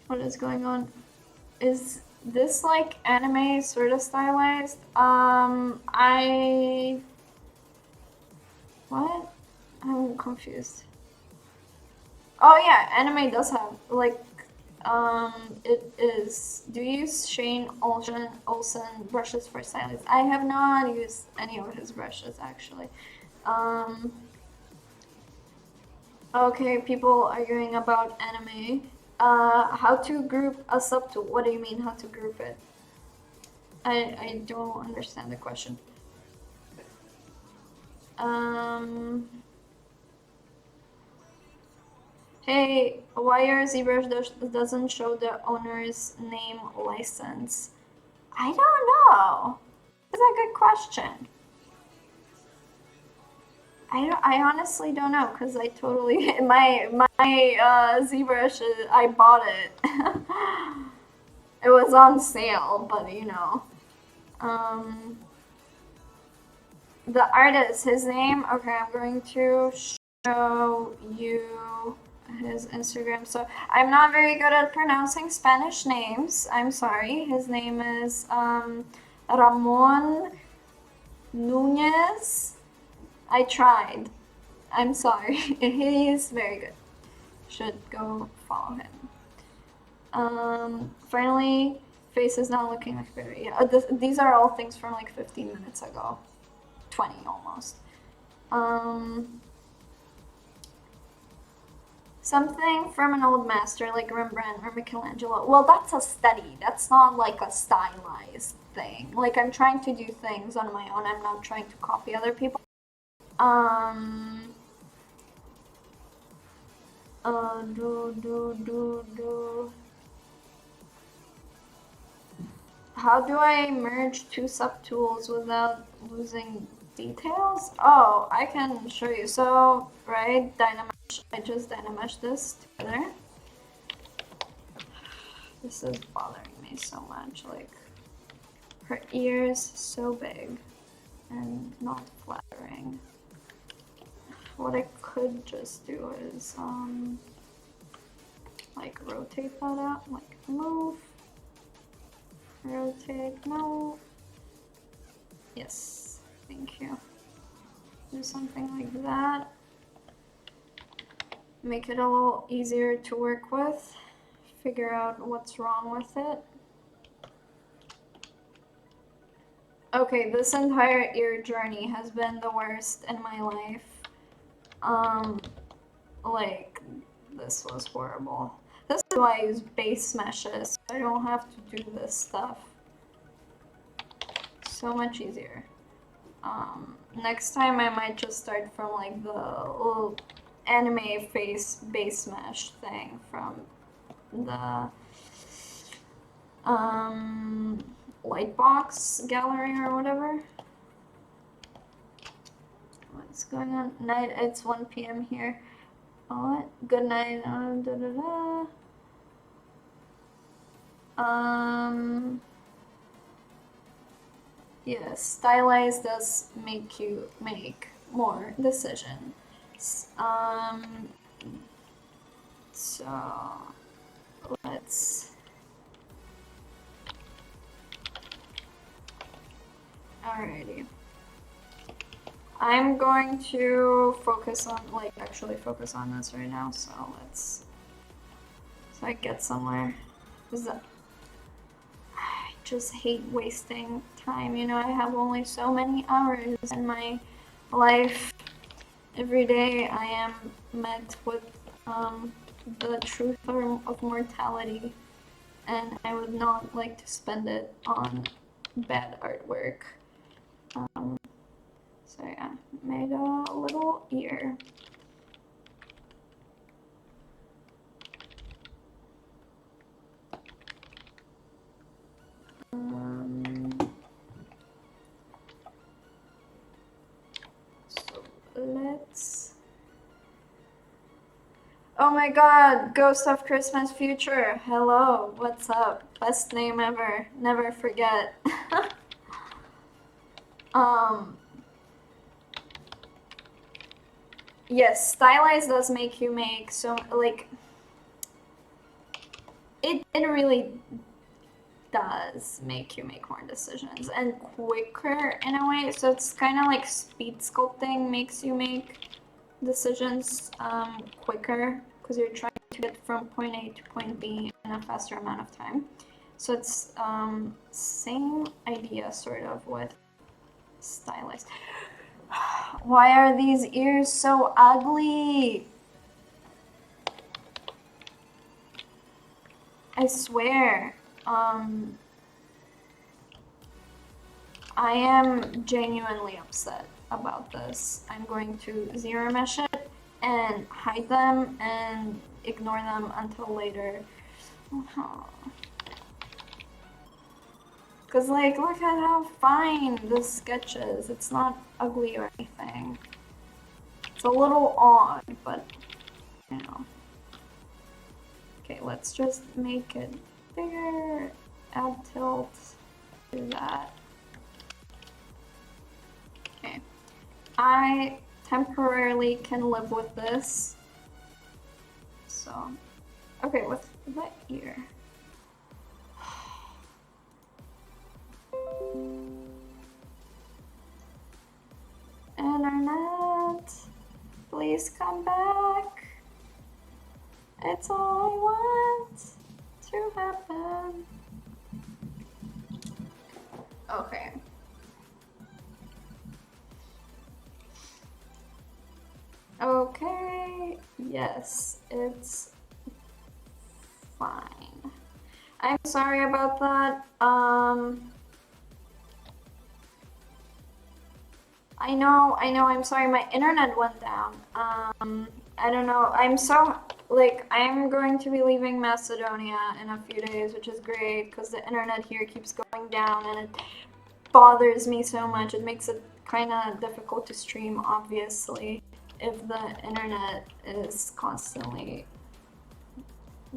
What is going on? Is this like anime sort of stylized? What? I'm confused. Oh yeah, anime does have like it is. Do you use Shane Olsen brushes for stylized? I have not used any of his brushes actually. Okay, people arguing about anime. How to group a subtool? What do you mean how to group it? I don't understand the question. Hey, why your ZBrush doesn't show the owner's name license? I don't know. That's a good question. I honestly don't know because I totally my ZBrush I bought it. It was on sale, but you know. The artist, his name. Okay, I'm going to show you his Instagram. So I'm not very good at pronouncing Spanish names. I'm sorry. His name is Ramon Nunez. I tried. I'm sorry. He's very good. Should go follow him. Finally, face is not looking like very. Yeah, these are all things from like 15 minutes ago. 20 almost. Something from an old master like Rembrandt or Michelangelo. Well, that's a study. That's not like a stylized thing. Like I'm trying to do things on my own. I'm not trying to copy other people. How do I merge two subtools without losing details? Oh, I can show you. So, right, Dynamesh, I just Dynamesh this together. This is bothering me so much, like, her ears so big and not flattering. What I could just do is, like, rotate that out, like, move. Rotate, no. Yes, thank you. Do something like that. Make it a little easier to work with. Figure out what's wrong with it. Okay, this entire ear journey has been the worst in my life. Like, this was horrible. This is why I use base meshes, so I don't have to do this stuff. So much easier. Next time I might just start from like the little anime face base mesh thing from the Lightbox gallery or whatever. What's going on? Night, it's 1 p.m. here. Oh, good night. Yes, Stylized does make you make more decisions. So let's. Alrighty. I'm going to focus on, like, actually focus on this right now, so let's, so I get somewhere. I just hate wasting time, you know, I have only so many hours in my life. Every day I am met with the truth of mortality, and I would not like to spend it on bad artwork. So yeah, made a little ear. So let's. Oh my god, Ghost of Christmas Future. Hello, what's up? Best name ever. Never forget. Yes, Stylized does make you make so, like, it really does make you make more decisions and quicker in a way. So it's kind of like speed sculpting makes you make decisions quicker because you're trying to get from point A to point B in a faster amount of time. So it's same idea sort of with Stylized. Why are these ears so ugly? I swear. I am genuinely upset about this. I'm going to zero mesh it and hide them and ignore them until later. Because, like, look at how fine this sketch is. It's not ugly or anything. It's a little odd, but, you know. Okay, let's just make it bigger, add tilt, do that. Okay, I temporarily can live with this. So, okay, with the ear. Internet, please come back. It's all I want to happen. Okay. Okay, yes, it's fine. I'm sorry about that. I know, I'm sorry, my internet went down. I don't know, I'm so like, I'm going to be leaving Macedonia in a few days, which is great because the internet here keeps going down and it bothers me so much. It makes it kind of difficult to stream, obviously, if the internet is constantly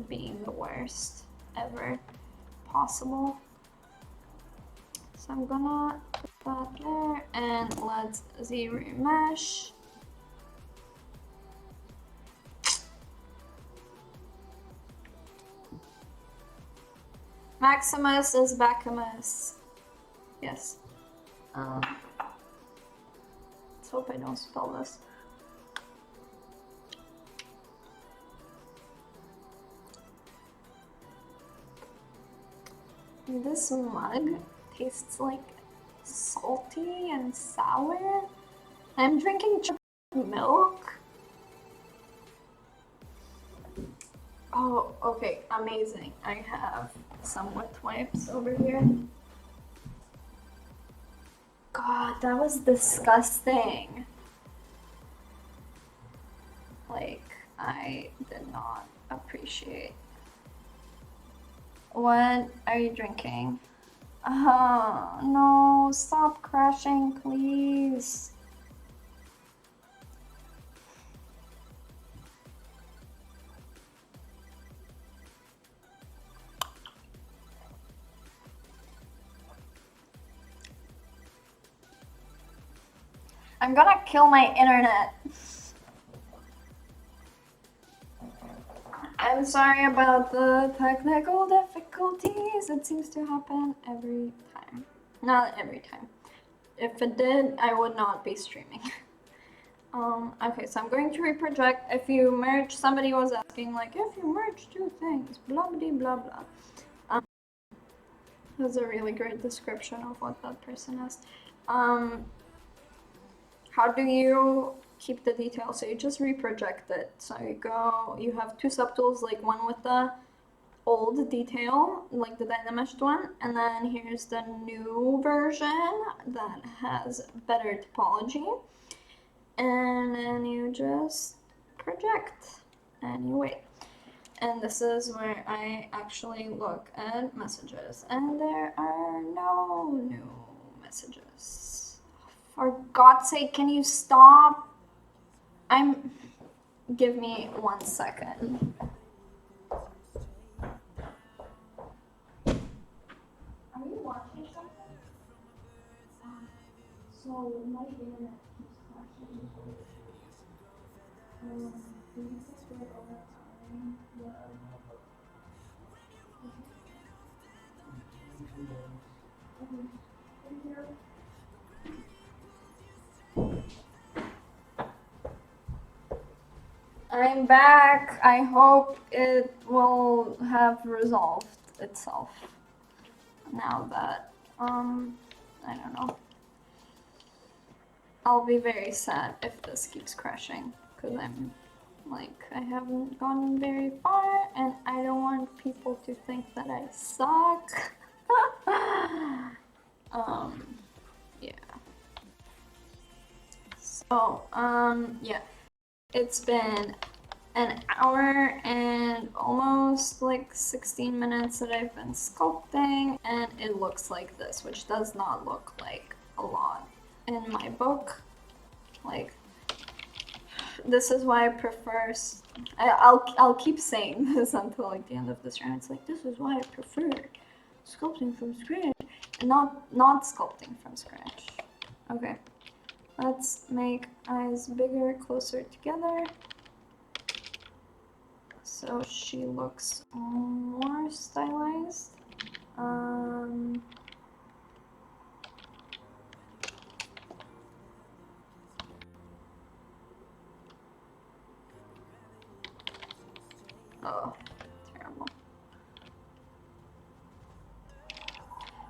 being the worst ever possible. So I'm gonna put that there and let's ZBrush. Maximus is Bacchamus. Yes. Let's hope I don't spell this. This mug tastes like salty and sour. I'm drinking chocolate milk. Oh, okay, amazing. I have some wet wipes over here. God, that was disgusting. Like, I did not appreciate. What are you drinking? Oh, no, stop crashing, please. I'm gonna kill my internet. I'm sorry about the technical difficulties. It seems to happen every time. Not every time. If it did, I would not be streaming. Okay, so I'm going to reproject. If you merge, somebody was asking, like, if you merge two things, blah, blah, blah, blah. That's a really great description of what that person asked. How do you keep the detail? So you just reproject it. So you have two subtools, like one with the old detail, like the dynameshed one, and then here's the new version that has better topology. And then you just project and you wait. And this is where I actually look at messages, and there are no new messages. For God's sake, can you stop? Give me 1 second. Are you watching something? So my internet keeps crashing. Do you think we're over time? I'm back. I hope it will have resolved itself now that, I don't know. I'll be very sad if this keeps crashing, because I'm, like, I haven't gone very far, and I don't want people to think that I suck. Yeah. So, yeah. It's been an hour and almost like 16 minutes that I've been sculpting, and it looks like this, which does not look like a lot in my book. Like, this is why I prefer, I'll keep saying this until like the end of this round. It's like, this is why I prefer sculpting from scratch and not sculpting from scratch. Okay. Let's make eyes bigger, closer together, so she looks more stylized. Oh, terrible.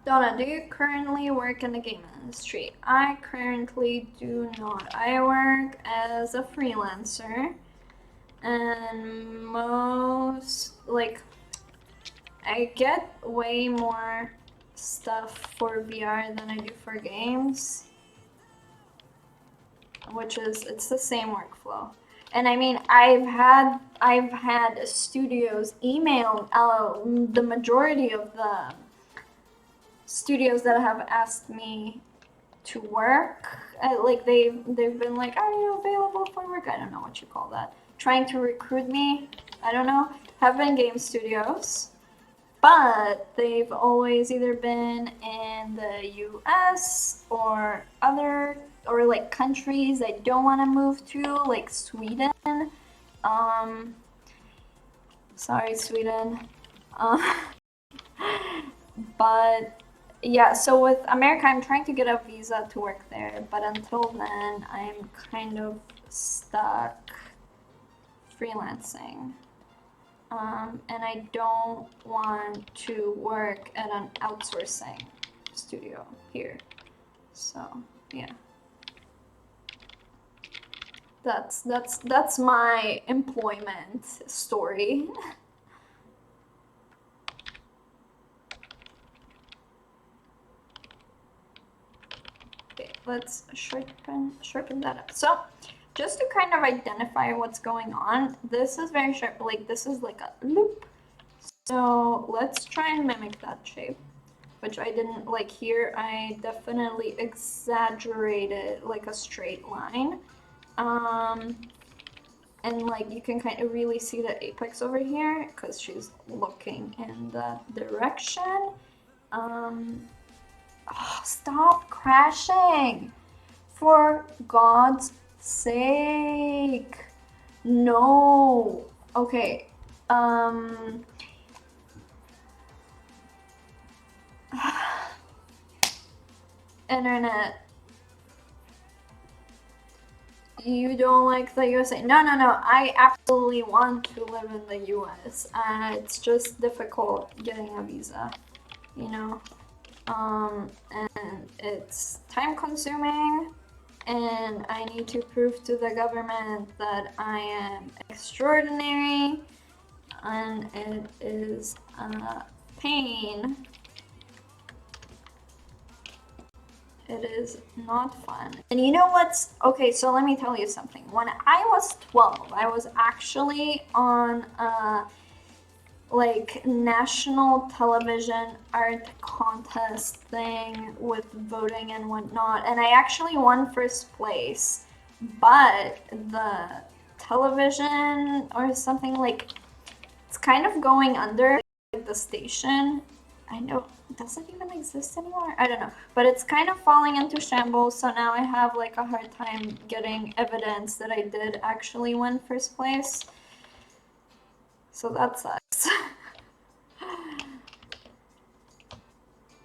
Donna, do you currently work in the game industry? I currently do not. I work as a freelancer, and I get way more stuff for VR than I do for games, it's the same workflow. And I mean, I've had studios email the majority of the studios that have asked me to work. Like they've been like, are you available for work? I don't know what you call that. Trying to recruit me. I don't know. Have been game studios, but they've always either been in the US or like countries I don't want to move to, like Sweden. Um, sorry, Sweden. Uh, but yeah, so with America, I'm trying to get a visa to work there, but until then, I'm kind of stuck freelancing. And I don't want to work at an outsourcing studio here. So yeah, that's my employment story. Okay, let's sharpen that up. So just to kind of identify what's going on, this is very sharp, like this is like a loop. So let's try and mimic that shape, which I didn't like here. I definitely exaggerated like a straight line. And like you can kind of really see the apex over here because she's looking in that direction. Oh, stop crashing! For God's sake. No. Okay. Internet. You don't like the USA? No, no, no. I absolutely want to live in the US. It's just difficult getting a visa, you know? And it's time consuming, and I need to prove to the government that I am extraordinary, and it is a pain. It is not fun. And you know what's okay? So let me tell you something. When I was 12, I was actually on like national television art contest thing with voting and whatnot, and I actually won first place, but the television or something, like it's kind of going under, like the station. I know, does it even exist anymore? I don't know, but it's kind of falling into shambles, so now I have like a hard time getting evidence that I did actually win first place. So that sucks.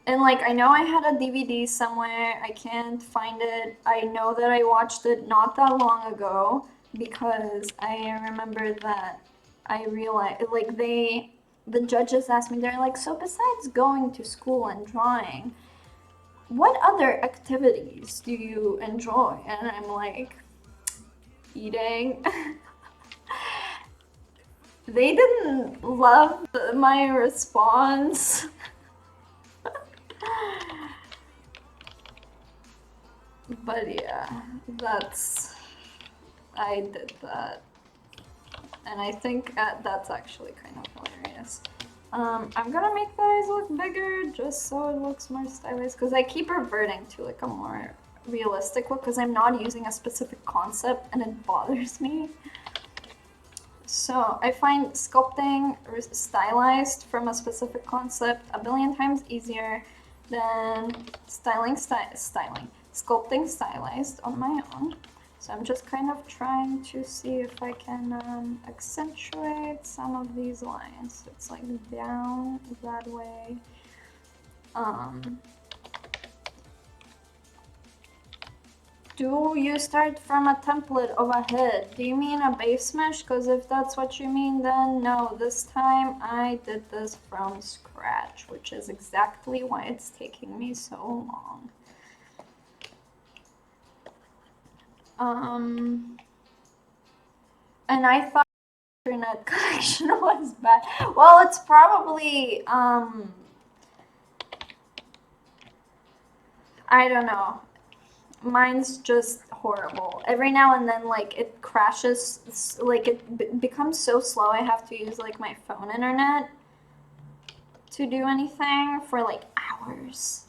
And like, I know I had a DVD somewhere, I can't find it. I know that I watched it not that long ago because I remember that I realized, like, the judges asked me, they're like, so besides going to school and drawing, what other activities do you enjoy? And I'm like, eating. They didn't love my response. But yeah, I did that. And I think that's actually kind of hilarious. I'm gonna make the eyes look bigger just so it looks more stylized, because I keep reverting to like a more realistic look because I'm not using a specific concept and it bothers me. So I find sculpting or stylized from a specific concept a billion times easier than sculpting stylized on my own. So I'm just kind of trying to see if I can accentuate some of these lines. It's like down that way. Do you start from a template of a head? Do you mean a base mesh? Because if that's what you mean, then no. This time I did this from scratch, which is exactly why it's taking me so long. And I thought internet connection was bad. Well, it's probably, I don't know. Mine's just horrible. Every now and then, like, it crashes, like, it becomes so slow I have to use, like, my phone internet to do anything for, like, hours.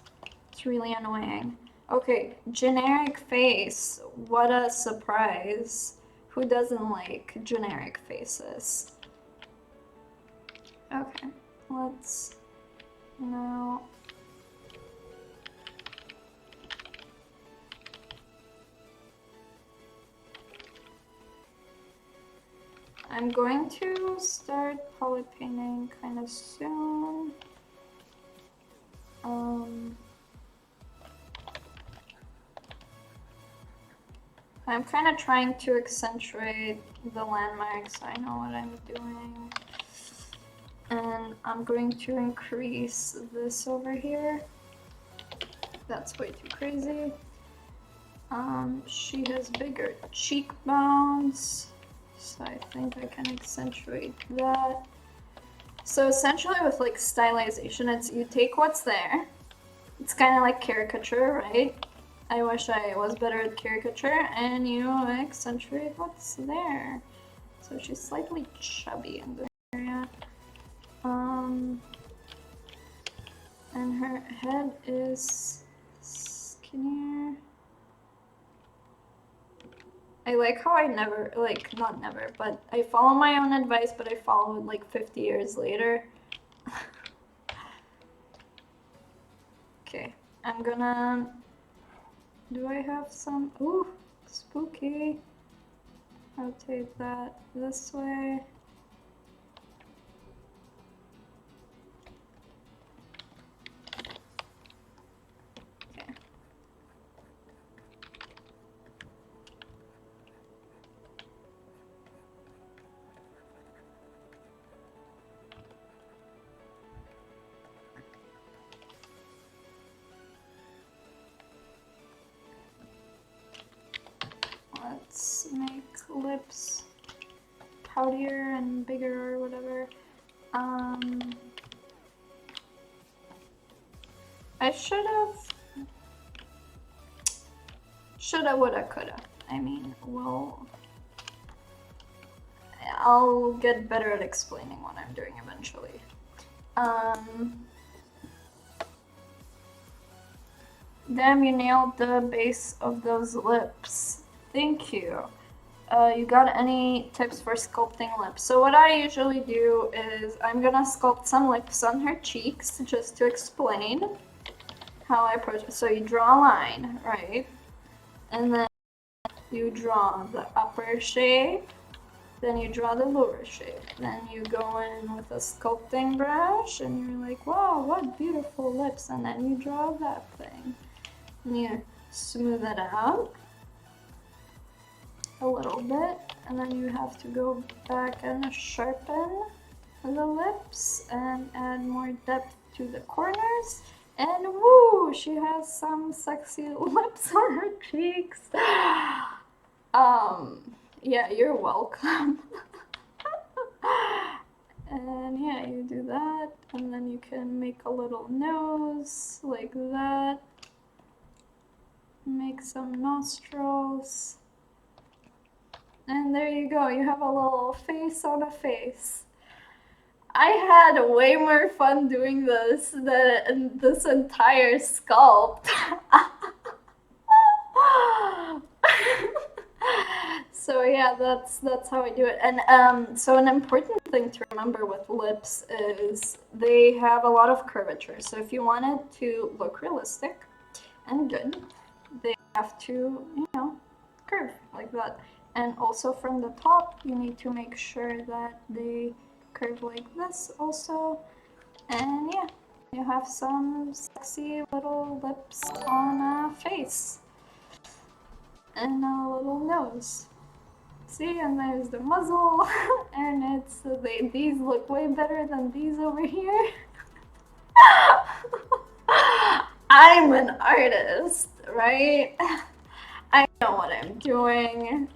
It's really annoying. Okay, generic face. What a surprise. Who doesn't like generic faces? Okay, let's now... I'm going to start poly painting kind of soon. I'm kind of trying to accentuate the landmarks so I know what I'm doing. And I'm going to increase this over here. That's way too crazy. She has bigger cheekbones, so I think I can accentuate that. So essentially with like stylization, it's you take what's there. It's kind of like caricature, right? I wish I was better at caricature, and you accentuate what's there. So she's slightly chubby in this area. And her head is skinnier. I like how I never, like, not never, but I follow my own advice, but I follow it like 50 years later. Okay, I'm gonna, do I have some, ooh, spooky. Rotate that this way. Let's make lips poutier and bigger or whatever. I shoulda, woulda, coulda. I mean, well, I'll get better at explaining what I'm doing eventually. Damn, you nailed the base of those lips. Thank you. You got any tips for sculpting lips? So what I usually do is I'm gonna sculpt some lips on her cheeks just to explain how I approach it. So you draw a line, right? And then you draw the upper shape, then you draw the lower shape. Then you go in with a sculpting brush and you're like, wow, what beautiful lips. And then you draw that thing. And you smooth it out a little bit, and then you have to go back and sharpen the lips and add more depth to the corners, and woo, she has some sexy lips on her cheeks. Yeah, you're welcome. And yeah, you do that, and then you can make a little nose like that, make some nostrils. And there you go, you have a little face on a face. I had way more fun doing this than this entire sculpt. So yeah, that's how I do it. And so an important thing to remember with lips is they have a lot of curvature. So if you want it to look realistic and good, they have to, you know, curve like that. And also from the top, you need to make sure that they curve like this also. And yeah, you have some sexy little lips on a face. And a little nose. See, and there's the muzzle. And it's, these look way better than these over here. I'm an artist, right? I know what I'm doing.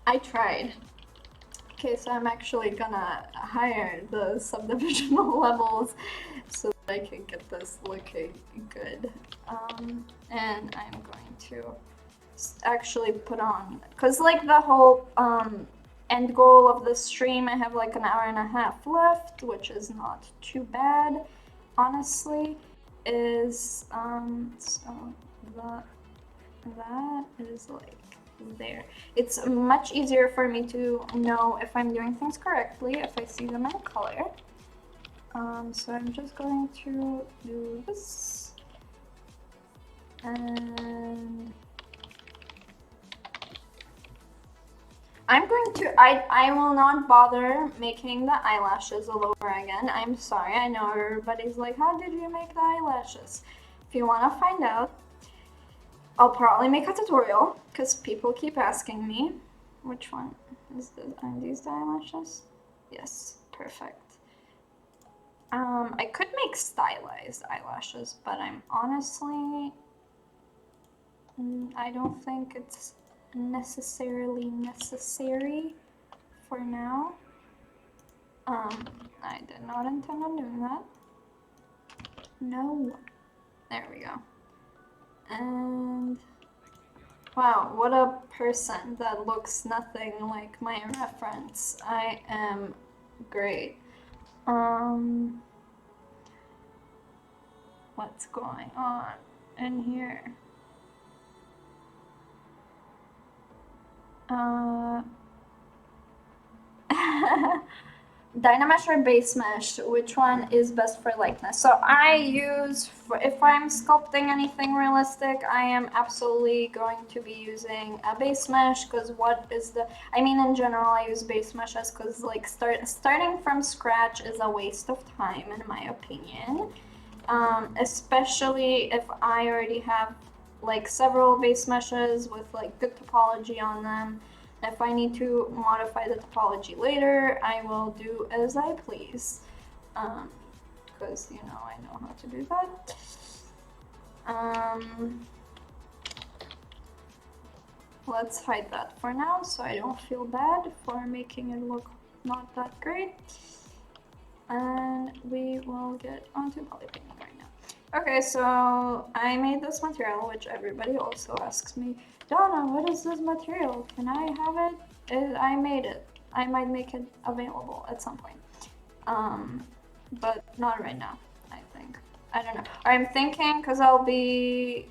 I tried. Okay, so I'm actually gonna hire the subdivisional levels so that I can get this looking good. And I'm going to actually put on, because like the whole end goal of the stream, I have like an hour and a half left, which is not too bad, honestly, is so that is like there. It's much easier for me to know if I'm doing things correctly if I see them in color. So I'm just going to do this, and I'm going to, I will not bother making the eyelashes all over again. I'm sorry, I know everybody's like, how did you make the eyelashes? If you want to find out, I'll probably make a tutorial, because people keep asking me. Which one is this? Are these the eyelashes? Yes, perfect. I could make stylized eyelashes, but I'm honestly, I don't think it's necessarily necessary for now. I did not intend on doing that. No. There we go. And wow, what a person that looks nothing like my reference. I am great. What's going on in here? Dynamesh or base mesh, which one is best for likeness? So I use, if I'm sculpting anything realistic, I am absolutely going to be using a base mesh, because what is the, I mean in general I use base meshes because like starting from scratch is a waste of time in my opinion, especially if I already have like several base meshes with like good topology on them. If I need to modify the topology later, I will do as I please, because, you know, I know how to do that. Let's hide that for now, so I don't feel bad for making it look not that great. And we will get onto polypainting right now. Okay, so I made this material, which everybody also asks me, Donna, what is this material? Can I have it? I made it. I might make it available at some point. But not right now, I think. I don't know. I'm thinking, because I'll be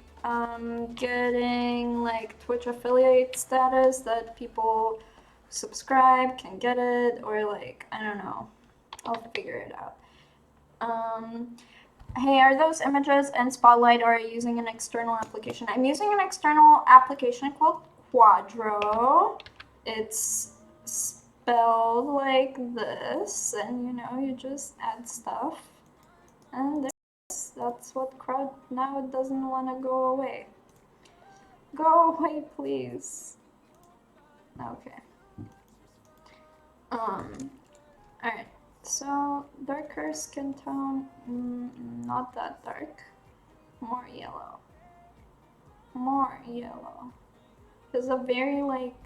getting like Twitch affiliate status that people subscribe can get it, or like, I don't know. I'll figure it out. Hey, are those images in Spotlight, or are you using an external application? I'm using an external application called Quadro. It's spelled like this, and you know, you just add stuff. And that's what crowd, now it doesn't want to go away. Go away, please. Okay. Alright. So, darker skin tone, not that dark. More yellow. More yellow. There's a very like,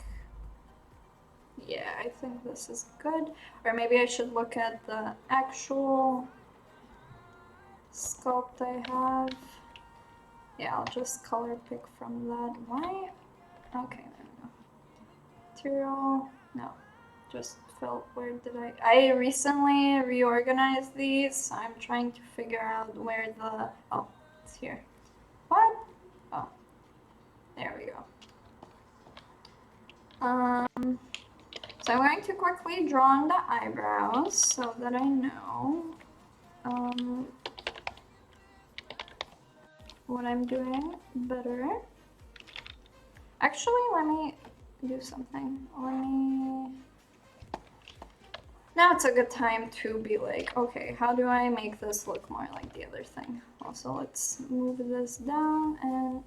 yeah, I think this is good. Or maybe I should look at the actual sculpt I have. Yeah, I'll just color pick from that. Why? Okay, there we go. Material, no. Just felt, where did I recently reorganized these, so I'm trying to figure out where the, oh, it's here. What? Oh, there we go. So I'm going to quickly draw on the eyebrows so that I know what I'm doing better. Actually, let me do something. Now it's a good time to be like, okay, how do I make this look more like the other thing? Also, let's move this down and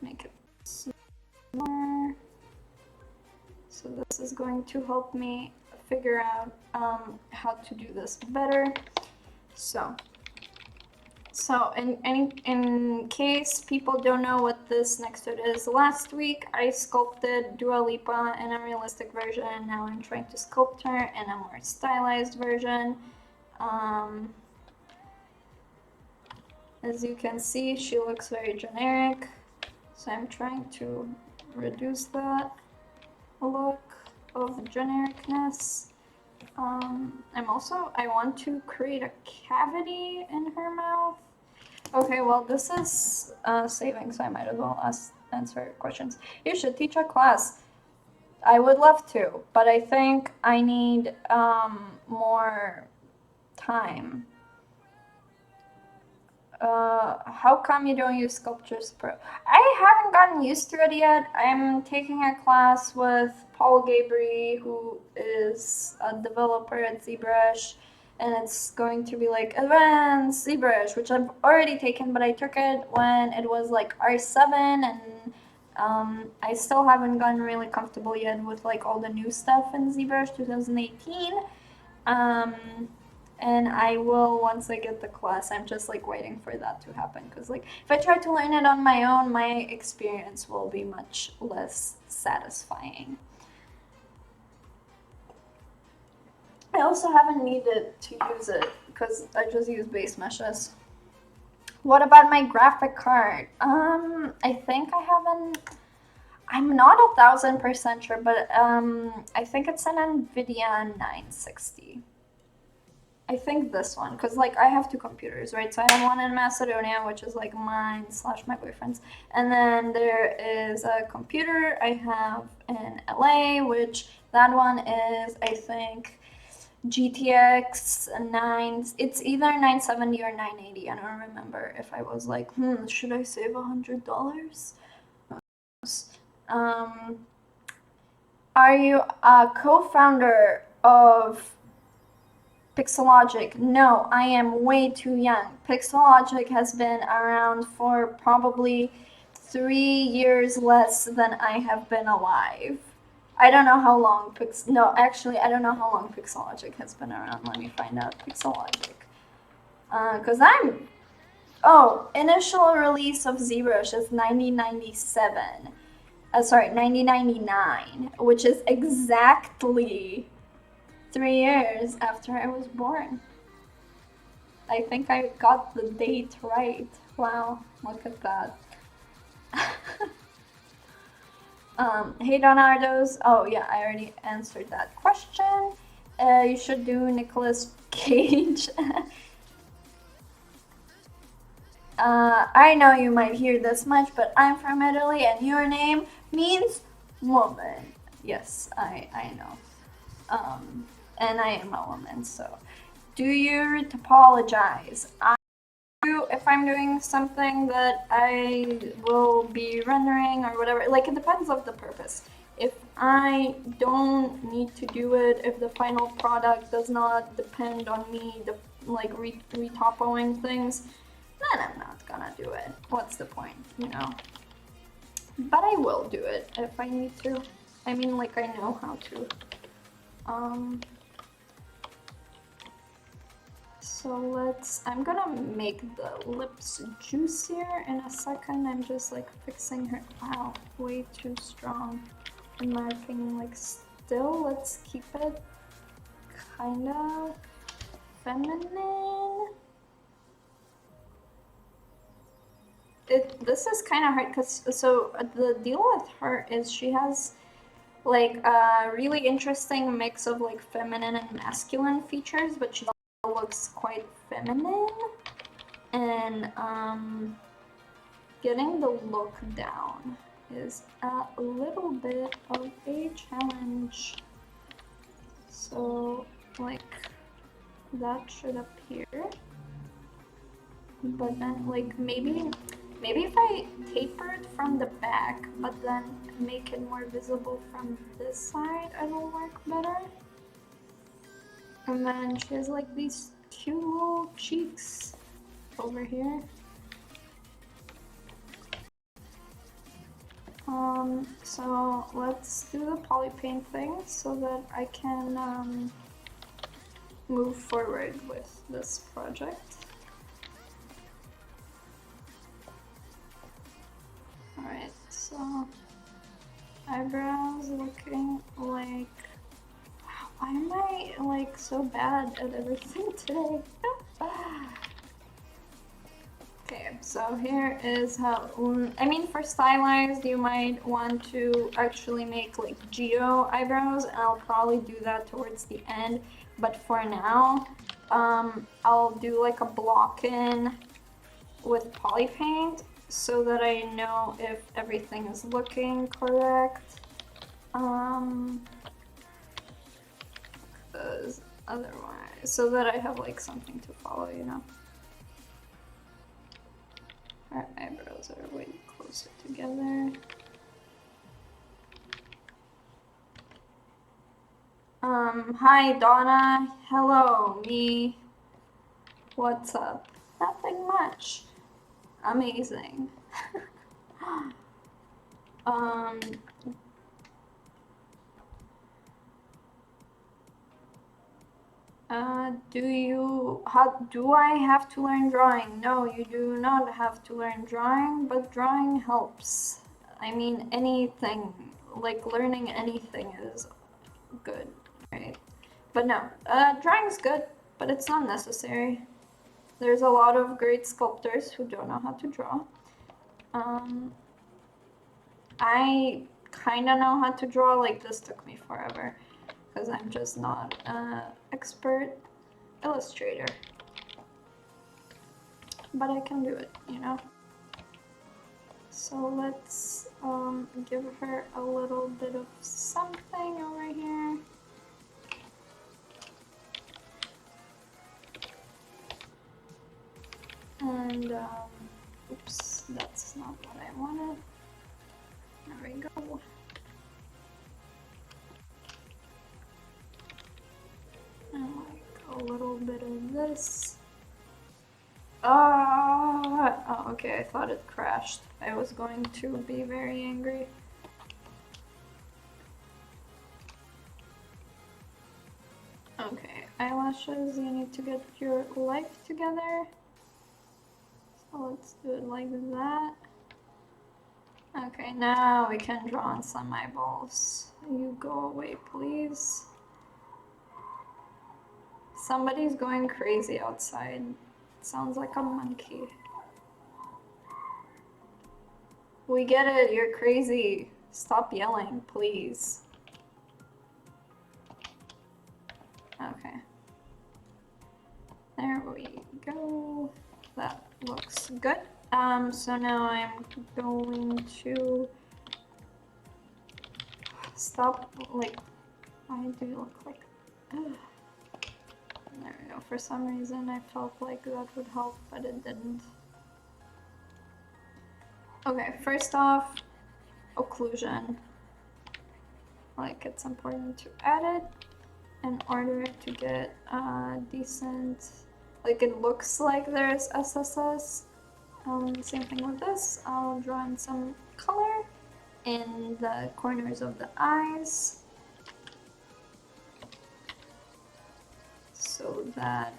make it smaller. So this is going to help me figure out how to do this better. So in case people don't know what this next to it is last week I sculpted Dua Lipa in a realistic version, and now I'm trying to sculpt her in a more stylized version. As you can see, she looks very generic, so I'm trying to reduce that look of genericness. I want to create a cavity in her mouth. Okay, well, this is saving, so I might as well answer questions. You should teach a class. I would love to, but I think I need more time. How come you don't use Sculptures Pro? I haven't gotten used to it yet. I'm taking a class with Paul Gabry, who is a developer at ZBrush, and it's going to be like advanced ZBrush, which I've already taken, but I took it when it was like R7, and I still haven't gotten really comfortable yet with like all the new stuff in ZBrush 2018. And I will once I get the class. I'm just like waiting for that to happen, because like if I try to learn it on my own, my experience will be much less satisfying. I also haven't needed to use it because I just use base meshes. What about my graphic card? I think I haven't. I'm not 1000% sure, but I think it's an NVIDIA 960. I think this one, because like I have two computers, right? So I have one in Macedonia, which is like mine / my boyfriend's, and then there is a computer I have in LA, which that one is, I think, GTX 9. It's either 970 or 980. I don't remember if I was like, should I save $100? Are you a co-founder of Pixelogic? No, I am way too young. Pixelogic has been around for probably 3 years less than I have been alive. I don't know how long I don't know how long Pixelogic has been around. Let me find out. Pixelogic. Because initial release of ZBrush is 1997. 1999, which is exactly 3 years after I was born. I think I got the date right. Wow, look at that. Hey Donardos. Oh yeah, I already answered that question. You should do Nicolas Cage. I know you might hear this much, but I'm from Italy and your name means woman. Yes, I know. And I am a woman, so. Do you apologize? If I'm doing something that I will be rendering or whatever, like it depends on the purpose. If I don't need to do it, if the final product does not depend on me, like retopoing things, then I'm not gonna do it. What's the point, you know? But I will do it if I need to. I mean, like I know how to. So I'm gonna make the lips juicier in a second. I'm just like fixing her. Wow, way too strong. I'm marking like still. Let's keep it kind of feminine. This is kind of hard because the deal with her is she has like a really interesting mix of like feminine and masculine features, but she looks quite feminine, and getting the look down is a little bit of a challenge. So like that should appear, but then like maybe if I taper it from the back but then make it more visible from this side, it'll work better. And then she has like these cute little cheeks over here. So let's do the poly paint thing so that I can move forward with this project. is looking like... Why am I like so bad at everything today? Okay, so here is how, I mean, for stylized, you might want to actually make like geo eyebrows, and I'll probably do that towards the end. But for now, I'll do like a block-in with poly paint so that I know if everything is looking correct. Because otherwise, so that I have like something to follow, you know. Our eyebrows are way closer together. Hi Donna. Hello, me. What's up? Nothing much. Amazing. Do I have to learn drawing? No, you do not have to learn drawing, but drawing helps. I mean, anything, like learning anything is good, right? But no, drawing's good, but it's not necessary. There's a lot of great sculptors who don't know how to draw. I kind of know how to draw, like this took me forever, because I'm just not an expert illustrator. But I can do it, you know? So let's give her a little bit of something over here. And, oops, that's not what I wanted. There we go. And like a little bit of this. Oh, okay, I thought it crashed. I was going to be very angry. Okay, eyelashes, you need to get your life together. So let's do it like that. Okay, now we can draw on some eyeballs. You go away, please. Somebody's going crazy outside. It sounds like a monkey. We get it, you're crazy. Stop yelling, please. Okay. There we go. That looks good. So now I'm going to stop, like, why do you look like, ugh. There we go. For some reason I felt like that would help, but it didn't. Okay, first off, occlusion. Like, it's important to add it in order to get decent, like it looks like there's SSS. Same thing with this. I'll draw in some color in the corners of the eyes so that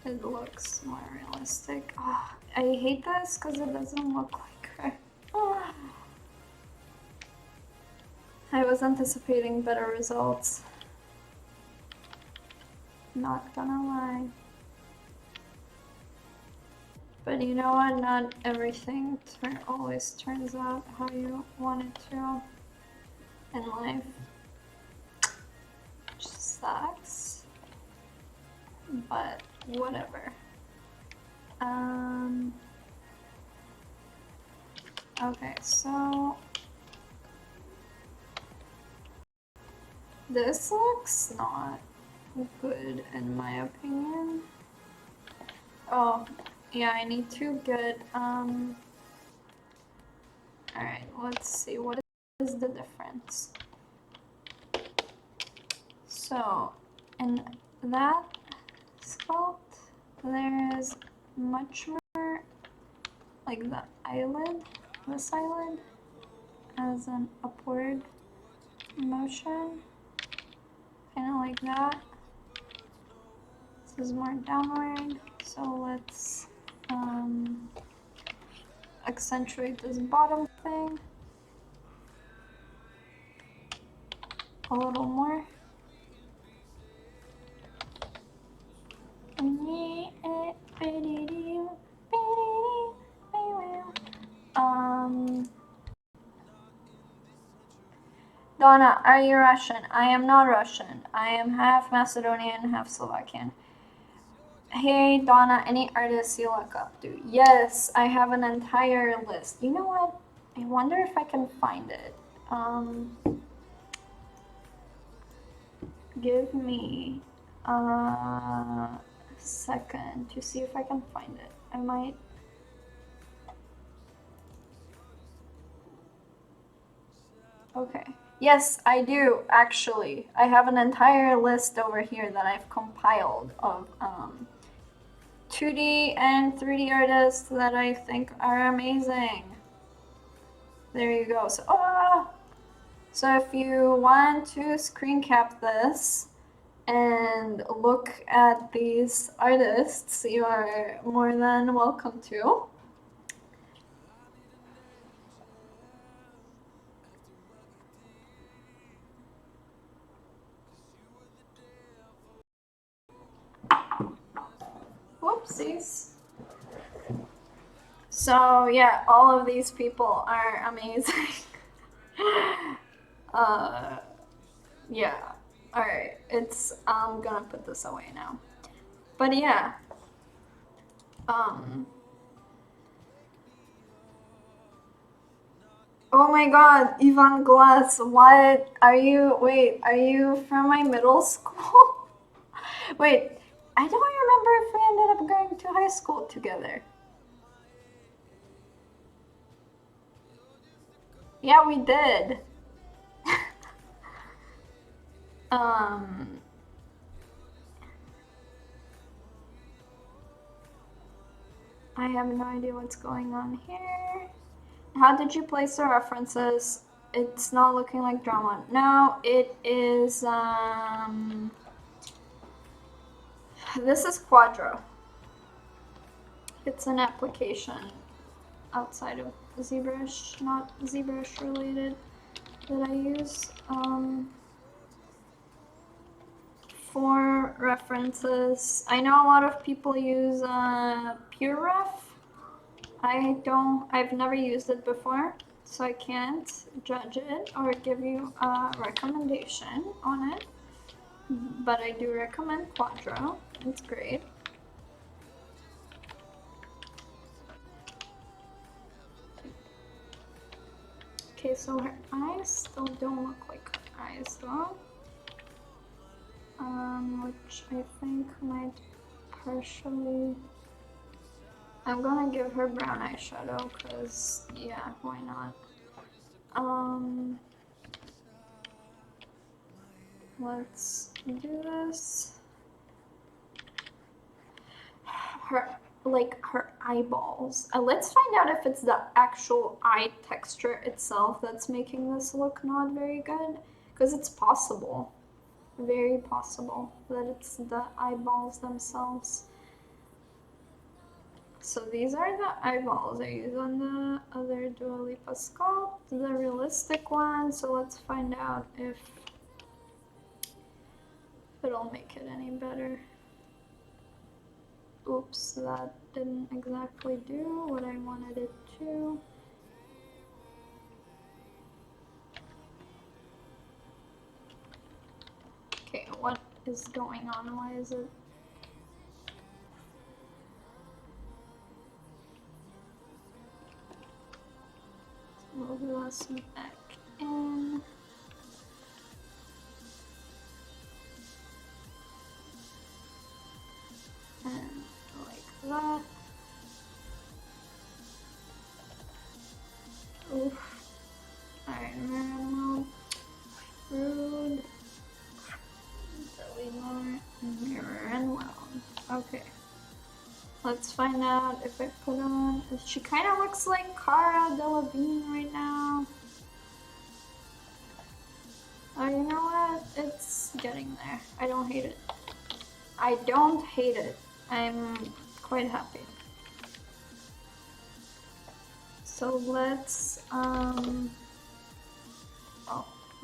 it looks more realistic. Oh, I hate this because it doesn't look like her. Oh. I was anticipating better results. Not gonna lie. But you know what? Not everything always turns out how you want it to in life. Which sucks. But whatever. Okay, so this looks not good in my opinion. Oh, yeah, I need to get, alright, let's see, what is the difference? So, in that sculpt, there is much more, like the eyelid, this eyelid has an upward motion, kind of like that. This is more downward, so let's accentuate this bottom thing a little more. Donna, are you Russian? I am not Russian. I am half Macedonian, half Slovakian. Hey Donna, any artists you look up to? Yes, I have an entire list. You know what? I wonder if I can find it. Give me a second to see if I can find it. I might. Okay. Yes, I do actually. I have an entire list over here that I've compiled of 2D and 3D artists that I think are amazing. There you go. So if you want to screen cap this and look at these artists, you are more than welcome to. Whoopsies. So yeah, all of these people are amazing. Yeah. Alright, I'm gonna put this away now. But yeah. Oh my god, Ivan Glass, what? Are you from my middle school? Wait, I don't remember if we ended up going to high school together. Yeah, we did. I have no idea what's going on here. How did you place the references? It's not looking like drama. No, it is, this is Quadro. It's an application outside of ZBrush, not ZBrush related, that I use for references. I know a lot of people use PureRef. I've never used it before, so I can't judge it or give you a recommendation on it. But I do recommend Quadro. It's great. Okay, so her eyes still don't look like her eyes though. Which I think might partially... I'm gonna give her brown eyeshadow because, yeah, why not? Let's do this. Her eyeballs. Let's find out if it's the actual eye texture itself that's making this look not very good, because it's possible, very possible, that it's the eyeballs themselves. So these are the eyeballs I use on the other Dua Lipa sculpt, the realistic one. So let's find out if it'll make it any better. Oops, that didn't exactly do what I wanted it to. Okay, what is going on? Why is it? Move this back in. And like that. Oof. Alright, normal. Rude. Delete more. Mirror and round. Okay. Let's find out if I put on. She kind of looks like Cara Delevingne right now. Oh, you know what? It's getting there. I don't hate it. I don't hate it. I'm quite happy. So let's, oh,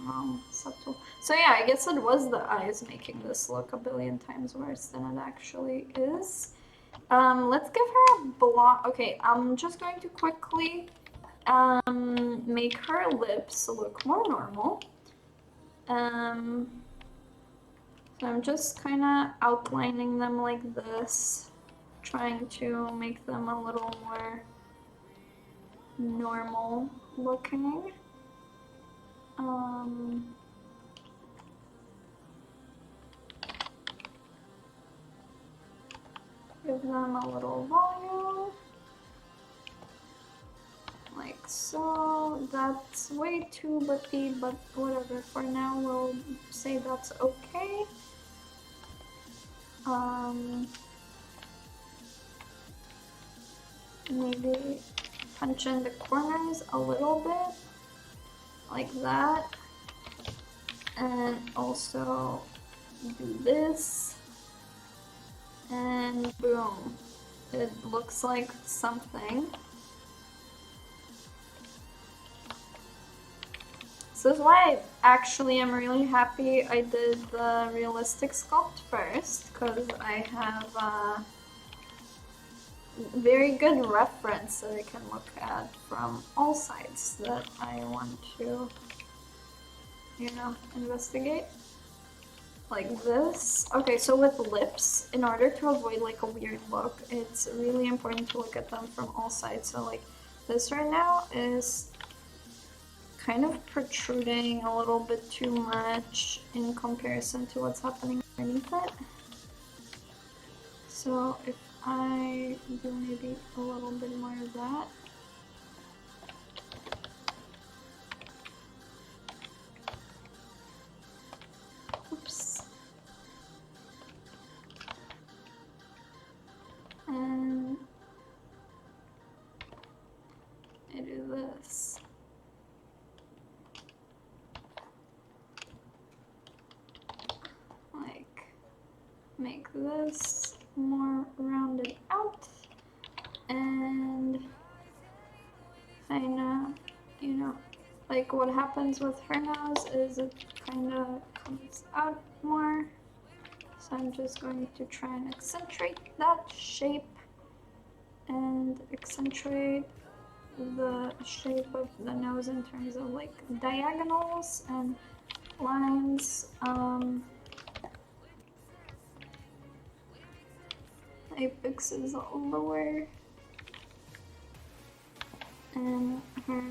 no, subtle. So yeah, I guess it was the eyes making this look a billion times worse than it actually is. Let's give her a block. Okay, I'm just going to quickly make her lips look more normal. So I'm just kind of outlining them like this, trying to make them a little more normal looking. Give them a little volume, like so. That's way too butty, but whatever. For now, we'll say that's okay. Maybe punch in the corners a little bit, like that. And also do this. And boom. It looks like something. So this is why I actually am really happy I did the realistic sculpt first, because I have a very good reference that I can look at from all sides that I want to, you know, investigate. Like this. Okay, so with lips, in order to avoid like a weird look, it's really important to look at them from all sides. So like this right now is kind of protruding a little bit too much in comparison to what's happening underneath it. So if I do maybe a little bit more of that. Oops. And I do this. Like, make this more rounded out, and kinda, you know, like what happens with her nose is it kinda comes out more. So I'm just going to try and accentuate that shape and accentuate the shape of the nose in terms of like diagonals and lines. Apex is lower, and her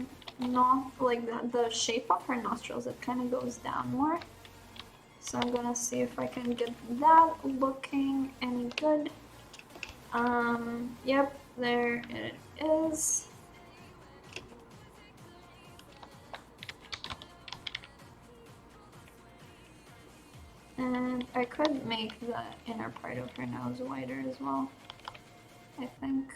like the shape of her nostrils, it kind of goes down more. So I'm gonna see if I can get that looking any good. Yep, there it is. And I could make the inner part of her nose wider as well, I think.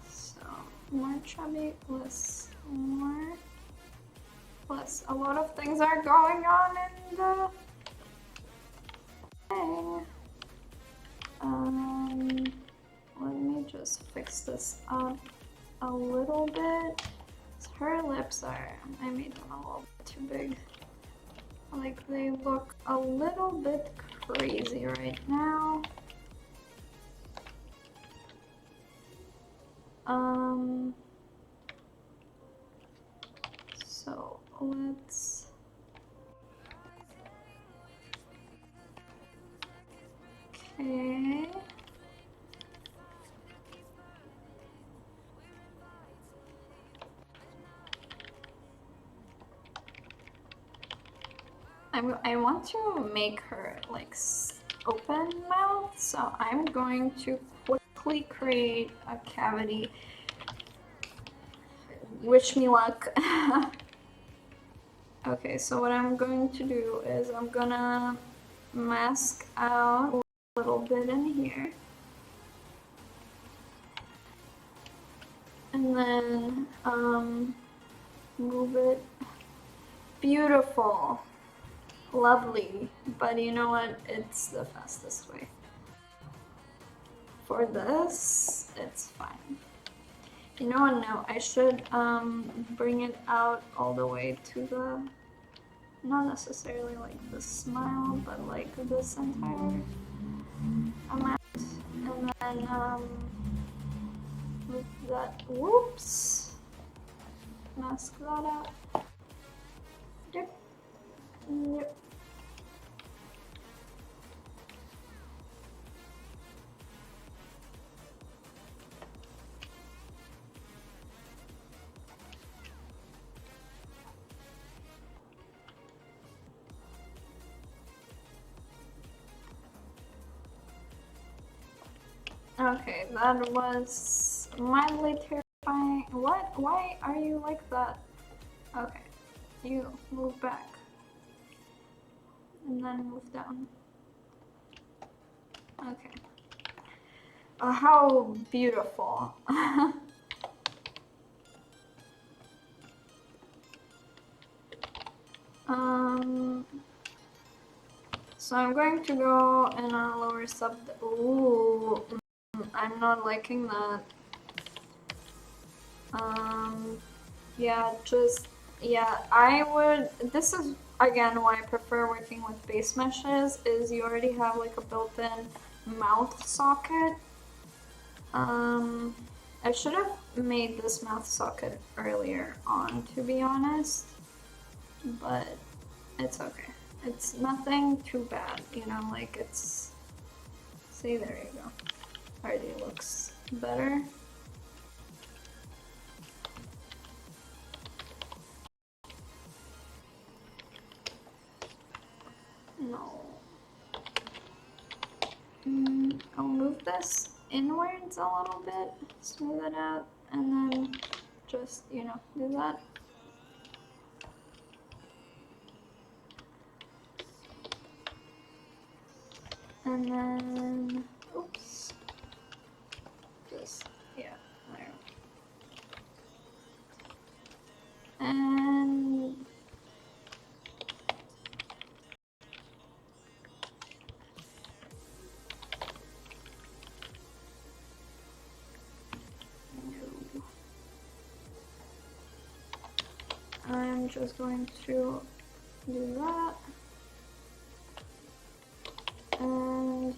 So, more chubby, less, more. Plus, a lot of things are going on in the thing. Let me just fix this up a little bit. Her lips are, I made them a little bit too big. Like, they look a little bit crazy right now. So let's okay. I want to make her like open mouth, so I'm going to quickly create a cavity. Wish me luck. Okay, so what I'm going to do is I'm gonna mask out a little bit in here. And then move it. Beautiful. Lovely. But you know what? It's the fastest way. For this, it's fine. You know what? No, I should bring it out all the way to the, not necessarily like the smile, but like this entire amount. And then move that, whoops, mask that out. Yep. Yep. Okay, that was mildly terrifying. What? Why are you like that? Okay, you move back. And then move down. Okay. Oh, how beautiful. So I'm going to go in a lower sub. Ooh, I'm not liking that. Yeah, I would, this is again why I prefer working with base meshes, is you already have like a built-in mouth socket. I should have made this mouth socket earlier on, to be honest, but it's okay. It's nothing too bad, you know, like it's, see, there you go. Already looks better. No. I'll move this inwards a little bit, smooth it out, and then just, you know, do that. And then, oops, just, yeah, there. And I'm just going to do that. And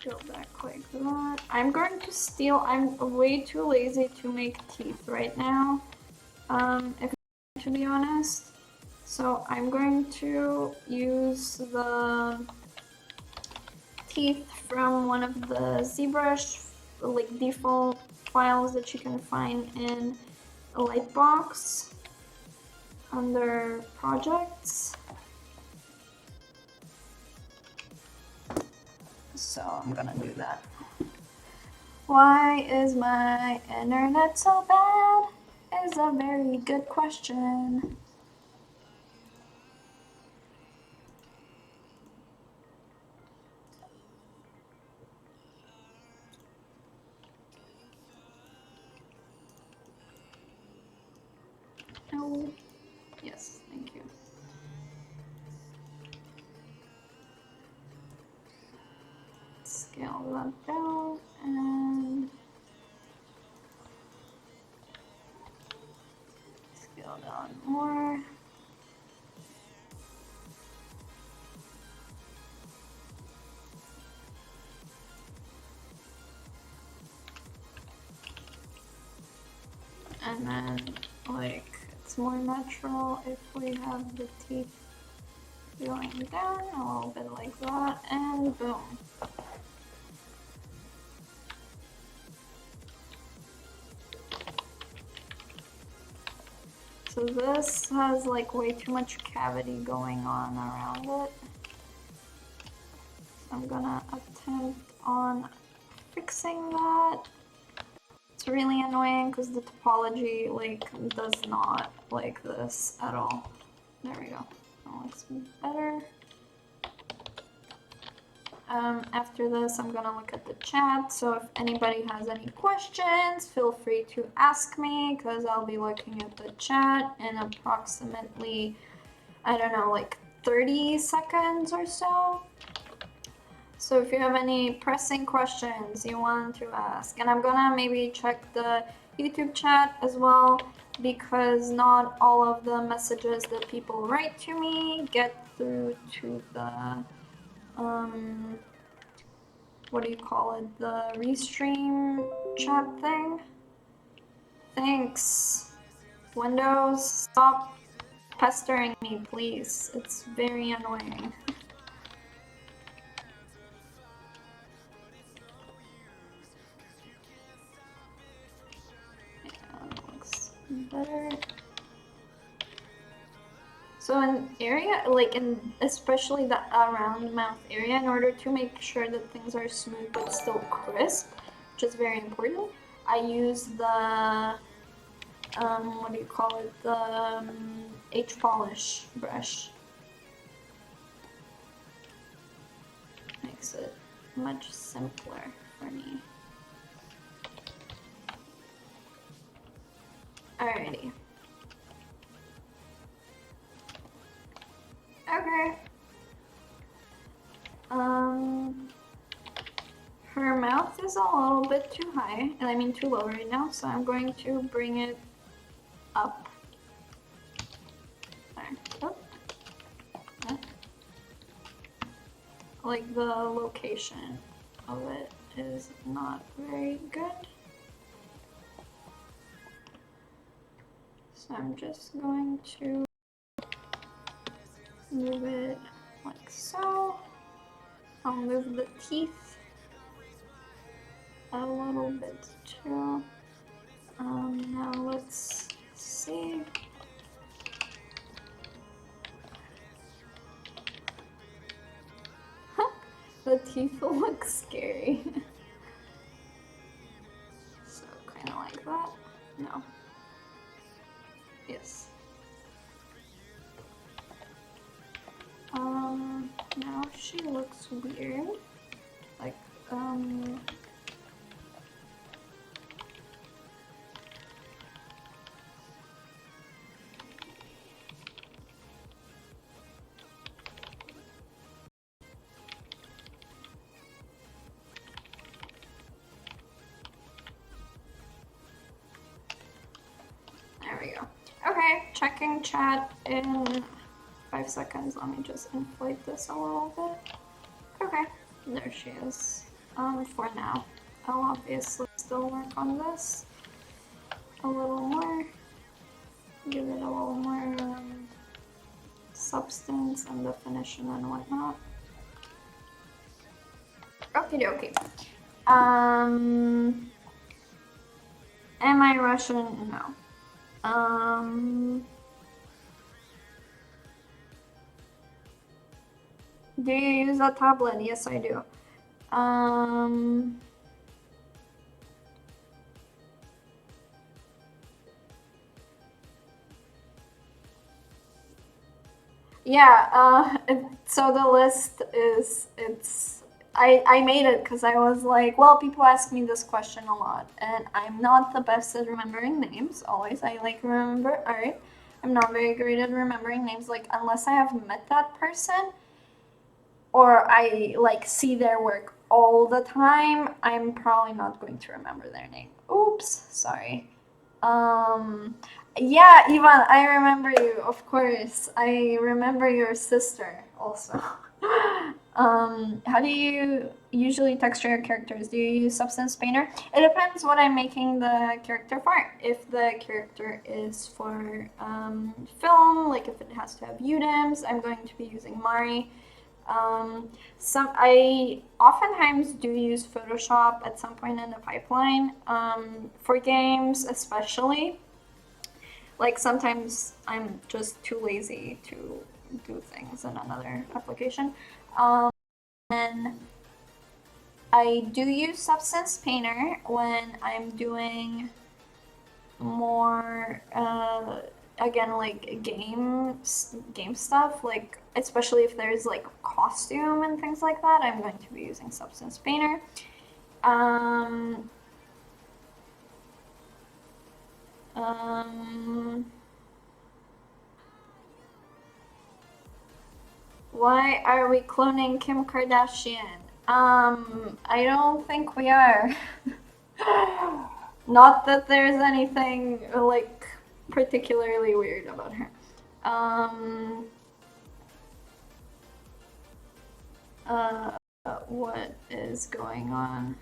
go back like that. I'm going to steal, I'm way too lazy to make teeth right now, if to be honest. So I'm going to use the teeth from one of the ZBrush like default files that you can find in a Lightbox under projects. So I'm gonna do that. Why is my internet so bad? Is a very good question. Oh, yes, thank you. Scale that down and scale down more. And then, like, it's more natural if we have the teeth going down a little bit like that, and boom. So this has like way too much cavity going on around it. So I'm gonna attempt on fixing that. It's really annoying because the topology like does not like this at all. There we go. That looks better. After this, I'm gonna look at the chat. So if anybody has any questions, feel free to ask me because I'll be looking at the chat in approximately, I don't know, like 30 seconds or so. So if you have any pressing questions you want to ask, and I'm gonna maybe check the YouTube chat as well, because not all of the messages that people write to me get through to the what do you call it, the restream chat thing. Thanks. Windows, stop pestering me, please. It's very annoying. Looks better. So in area, like in especially the around mouth area, in order to make sure that things are smooth but still crisp, which is very important, I use the, what do you call it, the H polish brush. Makes it much simpler for me. Alrighty. Okay. Her mouth is a little bit too high, and I mean too low right now, so I'm going to bring it up. There. Oh. Like the location of it is not very good. So I'm just going to move it like so. I'll move the teeth a little bit too. Now let's see. The teeth look scary. So kind of like that. No. Yes. Now she looks weird. Like, there we go. Okay, checking chat in 5 seconds. Let me just inflate this a little bit. Okay, there she is. For now. I'll obviously still work on this a little more. Give it a little more substance and definition and whatnot. Okie dokie. Am I Russian? No. Do you use a tablet? Yes, I do. Yeah, so the list is, I made it because I was like, well, people ask me this question a lot, and I'm not the best at remembering names, always. I like remember art. I'm not very great at remembering names, like, unless I have met that person, or I, like, see their work all the time, I'm probably not going to remember their name. Oops, sorry. Yeah, Ivan, I remember you, of course. I remember your sister also. How do you usually texture your characters? Do you use Substance Painter? It depends what I'm making the character for. If the character is for film, like if it has to have UDIMs, I'm going to be using Mari. I oftentimes do use Photoshop at some point in the pipeline, for games especially. Like sometimes I'm just too lazy to do things in another application. And I do use Substance Painter when I'm doing more again, like game stuff, like especially if there's like costume and things like that, I'm going to be using Substance Painter. Why are we cloning Kim Kardashian? I don't think we are. Not that there's anything like particularly weird about her. What is going on?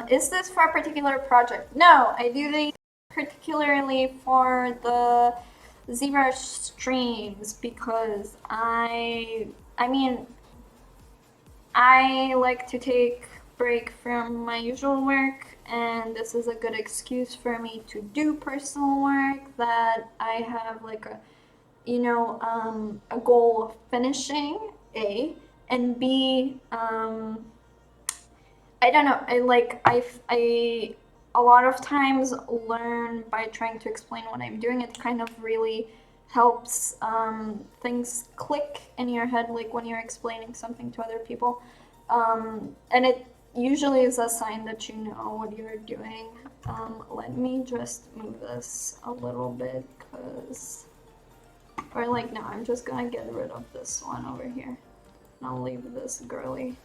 Is this for a particular project? No, I do these particularly for the ZBrush streams because I mean, I like to take break from my usual work, and this is a good excuse for me to do personal work that I have like a, you know, a goal of finishing, A, and B, I don't know, I a lot of times learn by trying to explain what I'm doing. It kind of really helps things click in your head, like when you're explaining something to other people. And it usually is a sign that you know what you're doing. Let me just move this a little bit, because, or like, no, I'm just gonna get rid of this one over here. And I'll leave this girly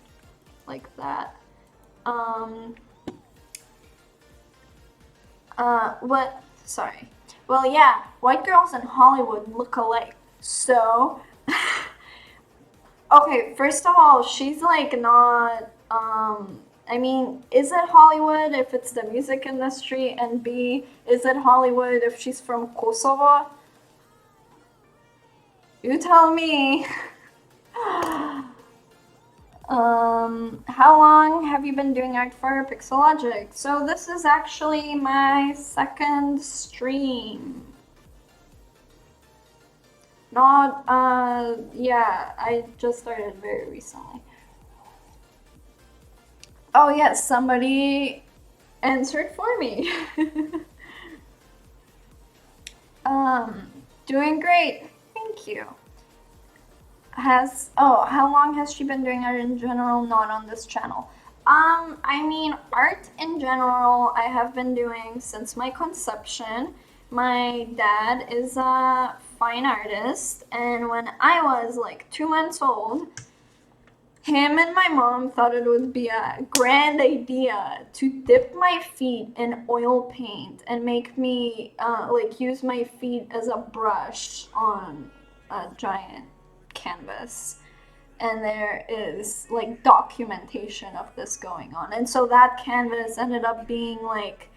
like that. What? Sorry. Well, yeah, white girls in Hollywood look alike. So, okay, first of all, she's like not, I mean, is it Hollywood if it's the music industry? And B, is it Hollywood if she's from Kosovo? You tell me. How long have you been doing art for Pixelogic? So this is actually my second stream. Not, yeah, I just started very recently. Oh yes, somebody answered for me. Doing great, thank you. How long has she been doing art in general, not on this channel? I mean, art in general, I have been doing since my conception. My dad is a fine artist, and when I was like 2 months old, him and my mom thought it would be a grand idea to dip my feet in oil paint and make me like use my feet as a brush on a giant canvas. And there is like documentation of this going on. And so that canvas ended up being like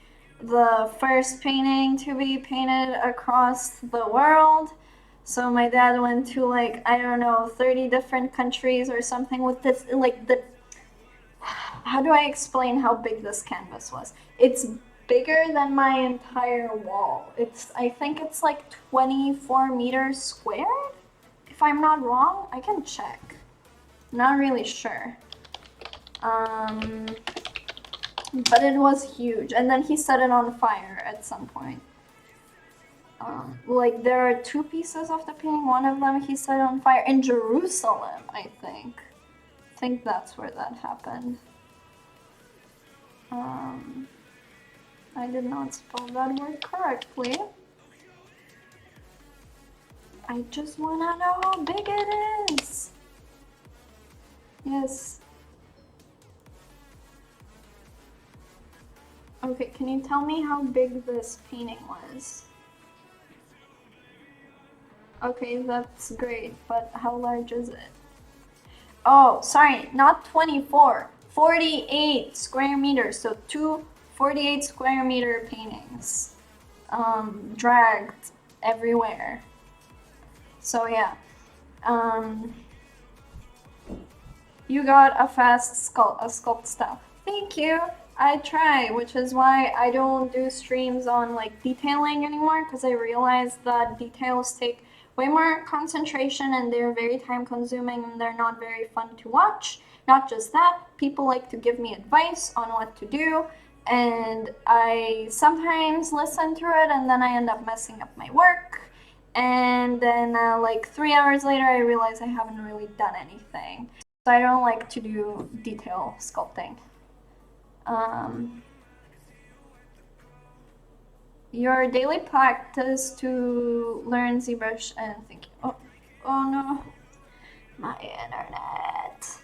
the first painting to be painted across the world. So my dad went to like, I don't know, 30 different countries or something with this, like the, how do I explain how big this canvas was? It's bigger than my entire wall. I think it's like 24 meters squared, if I'm not wrong. I can check. Not really sure. But it was huge. And then he set it on fire at some point. Like there are 2 pieces of the painting. One of them he set on fire in Jerusalem, I think. I think that's where that happened. I did not spell that word correctly. I just wanna know how big it is. Yes. Okay, can you tell me how big this painting was? Okay, that's great, but how large is it? Oh, sorry, not 24, 48 square meters. So 2 48 square meter paintings dragged everywhere. So yeah, you got a fast sculpt stuff. Thank you. I try, which is why I don't do streams on like detailing anymore, because I realized that details take way more concentration and they're very time consuming and they're not very fun to watch. Not just that, people like to give me advice on what to do, and I sometimes listen to it and then I end up messing up my work. And then like 3 hours later, I realize I haven't really done anything. So I don't like to do detail sculpting. Your daily practice to learn ZBrush and thank you. Oh, oh no, my internet.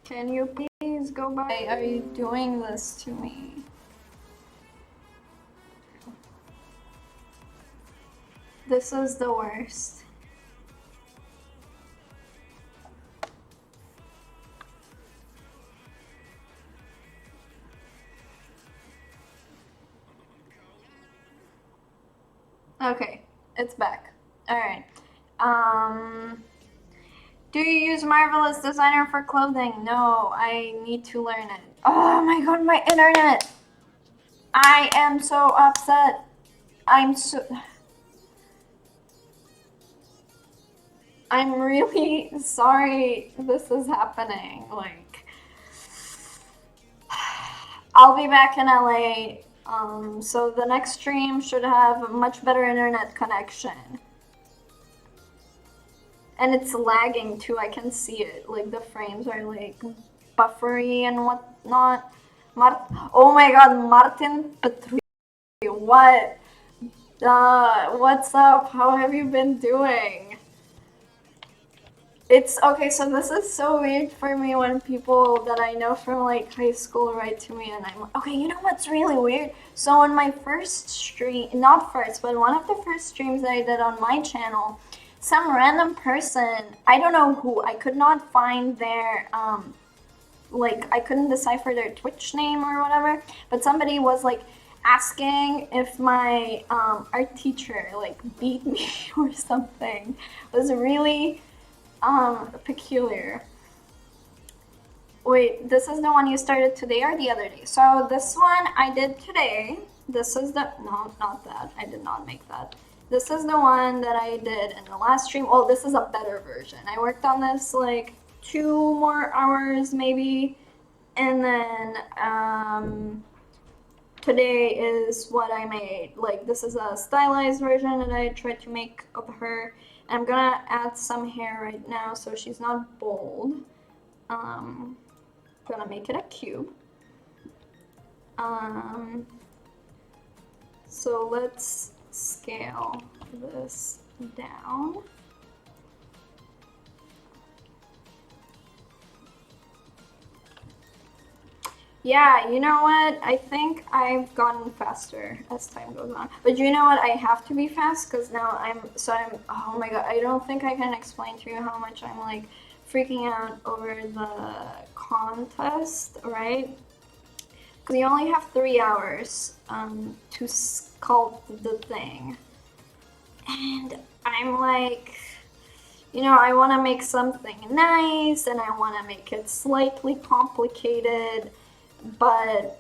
Can you please go by? Why are you doing this to me? This is the worst. Okay, it's back. Alright. Do you use Marvelous Designer for clothing? No, I need to learn it. Oh my god, my internet! I am so upset. I'm really sorry this is happening. Like, I'll be back in LA, so the next stream should have a much better internet connection. And it's lagging too, I can see it. Like, the frames are like buffery and whatnot. Oh my god, Martin Petru. What? What's up? How have you been doing? It's okay, so this is so weird for me when people that I know from like high school write to me and I'm like, okay, you know what's really weird? So on my first stream, not first, but one of the first streams that I did on my channel, some random person, I don't know who, I could not find their, like, I couldn't decipher their Twitch name or whatever, but somebody was like asking if my art teacher like beat me or something. It was really peculiar. Wait, this is the one you started today or the other day? So this one I did today. This is the, no, not that. I did not make that. This is the one that I did in the last stream. Oh, this is a better version. I worked on this like 2 more hours maybe. And then today is what I made. Like, this is a stylized version that I tried to make of her. I'm gonna add some hair right now so she's not bold. Gonna make it a cube. So let's scale this down. Yeah, you know what? I think I've gotten faster as time goes on. But you know what? I have to be fast because now oh my god, I don't think I can explain to you how much I'm like freaking out over the contest, right? Because you only have 3 hours to sculpt the thing. And I'm like, you know, I want to make something nice and I want to make it slightly complicated. But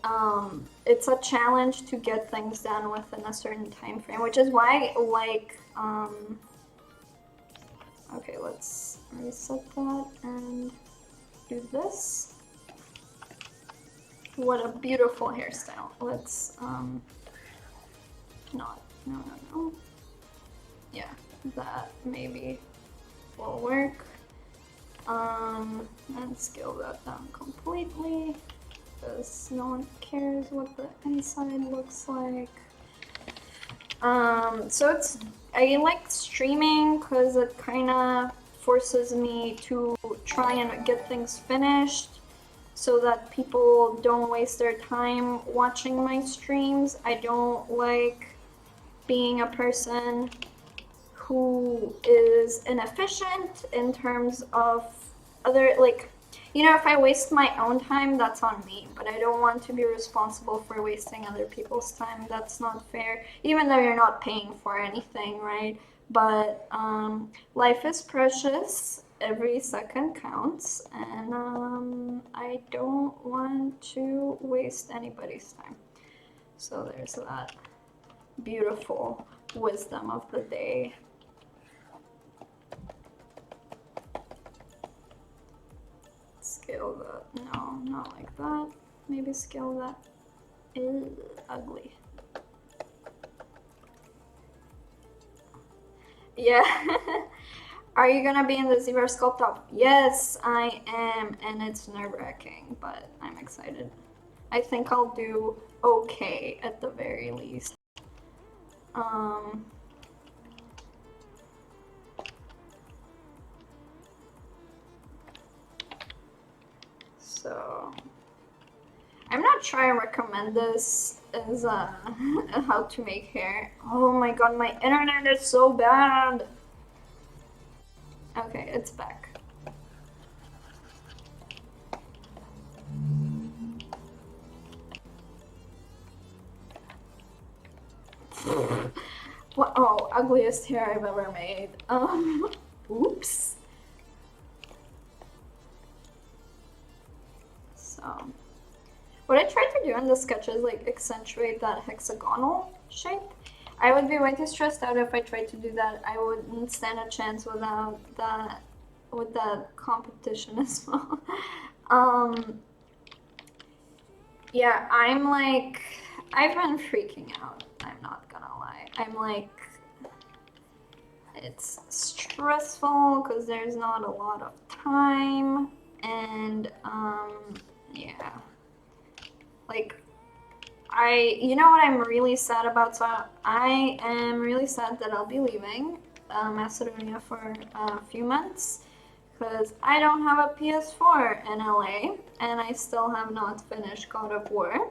it's a challenge to get things done within a certain time frame, which is why, like, okay, let's reset that and do this. What a beautiful hairstyle. Let's, no. Yeah, that maybe will work. And scale that down completely. Because no one cares what the inside looks like. So I like streaming because it kind of forces me to try and get things finished so that people don't waste their time watching my streams. I don't like being a person who is inefficient in terms of other, like, you know, if I waste my own time, that's on me, but I don't want to be responsible for wasting other people's time. That's not fair, even though you're not paying for anything, right? But life is precious. Every second counts, and I don't want to waste anybody's time. So there's that beautiful wisdom of the day. scale that. No, not like that. Maybe scale that. Ew, ugly. Yeah. Are you gonna be in the ZBrush Sculpt Up? Yes, I am, and it's nerve-wracking, but I'm excited. I think I'll do okay at the very least. So I'm not sure I recommend this as how to make hair. Oh my god, my internet is so bad. Okay, it's back. What? Oh, ugliest hair I've ever made. Oops. So, what I tried to do in the sketch is like accentuate that hexagonal shape. I would be way too stressed out if I tried to do that. I wouldn't stand a chance without that, with that competition as well. Yeah, I'm like, I've been freaking out. I'm not gonna lie. I'm like, it's stressful because there's not a lot of time, and yeah, like, you know what I'm really sad about? So I am really sad that I'll be leaving Macedonia for a few months because I don't have a PS4 in LA and I still have not finished God of War.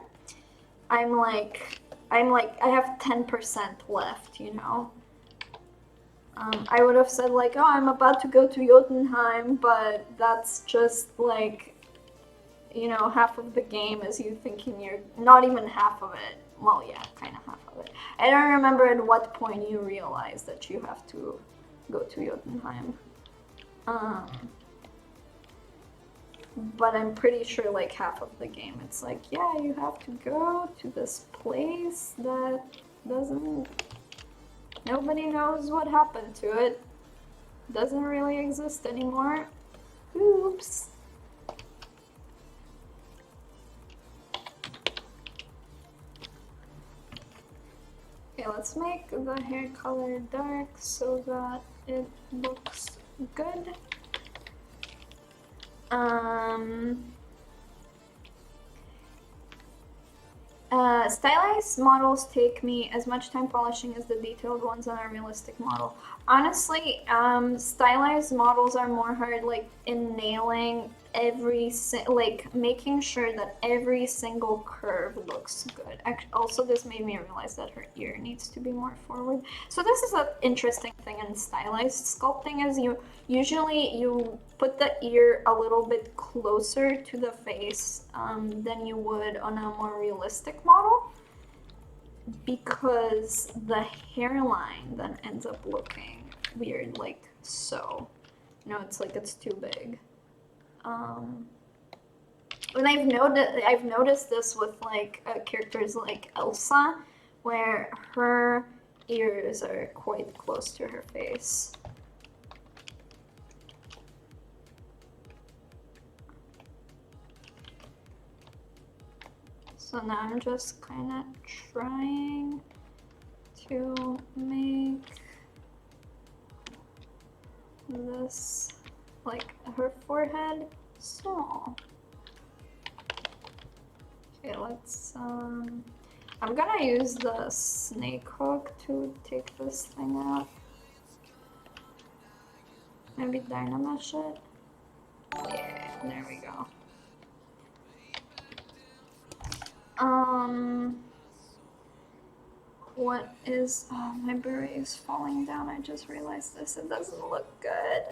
I'm like, I have 10% left, you know? I would have said like, oh, I'm about to go to Jotunheim, but that's just like, you know, half of the game is you thinking you're, not even half of it. Well, yeah, kind of half of it. I don't remember at what point you realize that you have to go to Jotunheim. But I'm pretty sure like half of the game, it's like, yeah, you have to go to this place that doesn't, nobody knows what happened to it. Doesn't really exist anymore. Oops. Okay, let's make the hair color dark so that it looks good. Stylized models take me as much time polishing as the detailed ones on a realistic model. Honestly, stylized models are more hard, like in nailing like making sure that every single curve looks good. Also, this made me realize that her ear needs to be more forward. So this is an interesting thing in stylized sculpting, is you usually you put the ear a little bit closer to the face than you would on a more realistic model, because the hairline then ends up looking weird, like so. You know, it's like it's too big. And I've noticed this with like characters like Elsa, where her ears are quite close to her face. So now I'm just kind of trying to make this, like, her forehead small. Okay, let's, I'm gonna use the snake hook to take this thing out. Maybe Dynamesh it. Yeah, there we go. What is, oh, my beret is falling down. I just realized this. It doesn't look good.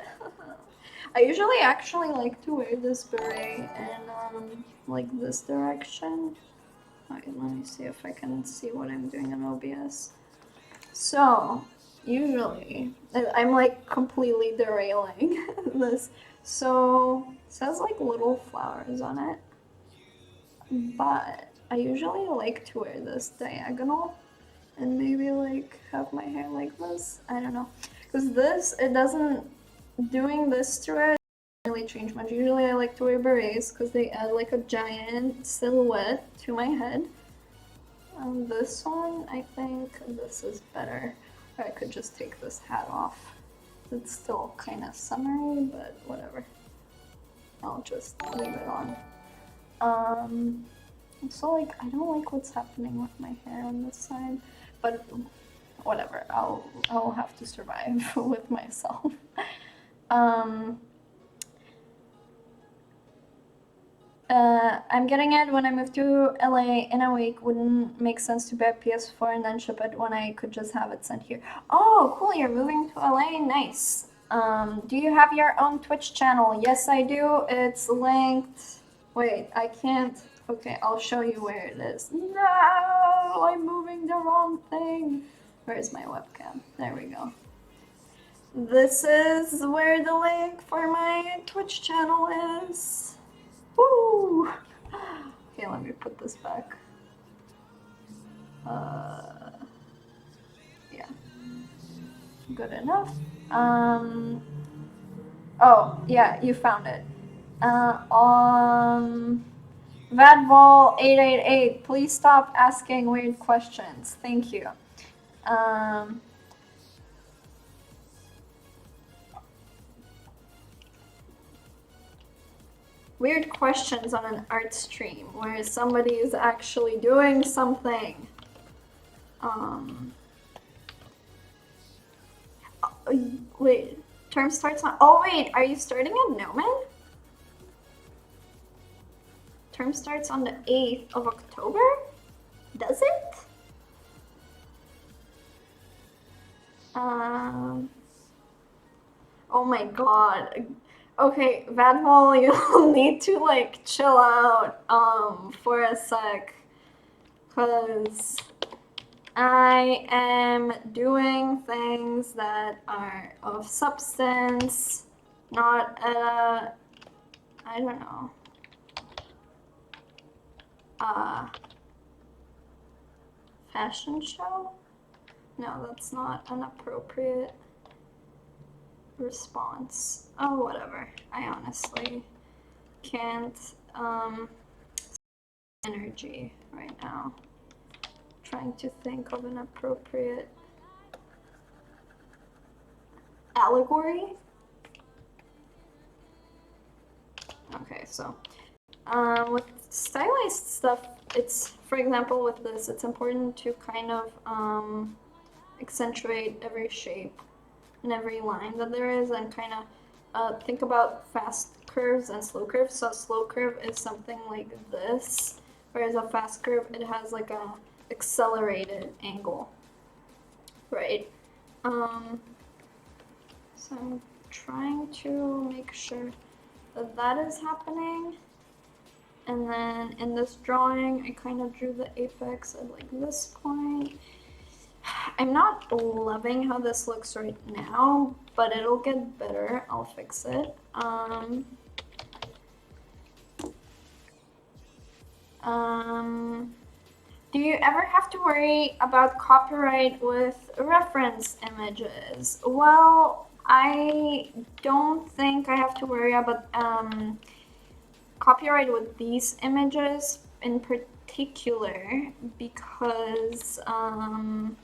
I usually actually like to wear this beret in like this direction. Okay, let me see if I can see what I'm doing in OBS. So, usually, I'm like completely derailing this. So, it says like little flowers on it, but I usually like to wear this diagonal and maybe like have my hair like this. I don't know, because this, it doesn't, doing this to it really change much. Usually I like to wear berets because they add like a giant silhouette to my head. This one, I think this is better. Or I could just take this hat off. It's still kind of summery, but whatever. I'll just leave it on. So like, I don't like what's happening with my hair on this side, but whatever, I'll have to survive with myself. I'm getting it when I move to LA in a week. Wouldn't make sense to buy a PS4 and then ship it when I could just have it sent here. Oh, cool, you're moving to LA, nice. Do you have your own Twitch channel? Yes, I do. It's linked. Wait, I can't. Okay, I'll show you where it is. No, I'm moving the wrong thing. Where's my webcam? There we go. This is where the link for my Twitch channel is. Woo! Okay, let me put this back. Yeah. Good enough. Oh, yeah, you found it. Vadvol888, please stop asking weird questions. Thank you. Weird questions on an art stream where somebody is actually doing something. Wait, term starts on. Oh wait, are you starting at Nomen? Term starts on the 8th of October? Does it? Oh my god. Okay, Vadmol, you'll need to like chill out for a sec, cause I am doing things that are of substance, not I don't know, fashion show? No, that's not an appropriate response. Oh, whatever. I honestly can't energy right now. Trying to think of an appropriate allegory. Okay, so with stylized stuff, it's, for example, with this, it's important to kind of accentuate every shape and every line that there is, and kind of think about fast curves and slow curves. So a slow curve is something like this, whereas a fast curve, it has like a accelerated angle, right? So I'm trying to make sure that that is happening. And then in this drawing, I kind of drew the apex at like this point. I'm not loving how this looks right now, but it'll get better. I'll fix it. Do you ever have to worry about copyright with reference images? Well, I don't think I have to worry about copyright with these images in particular, because I'm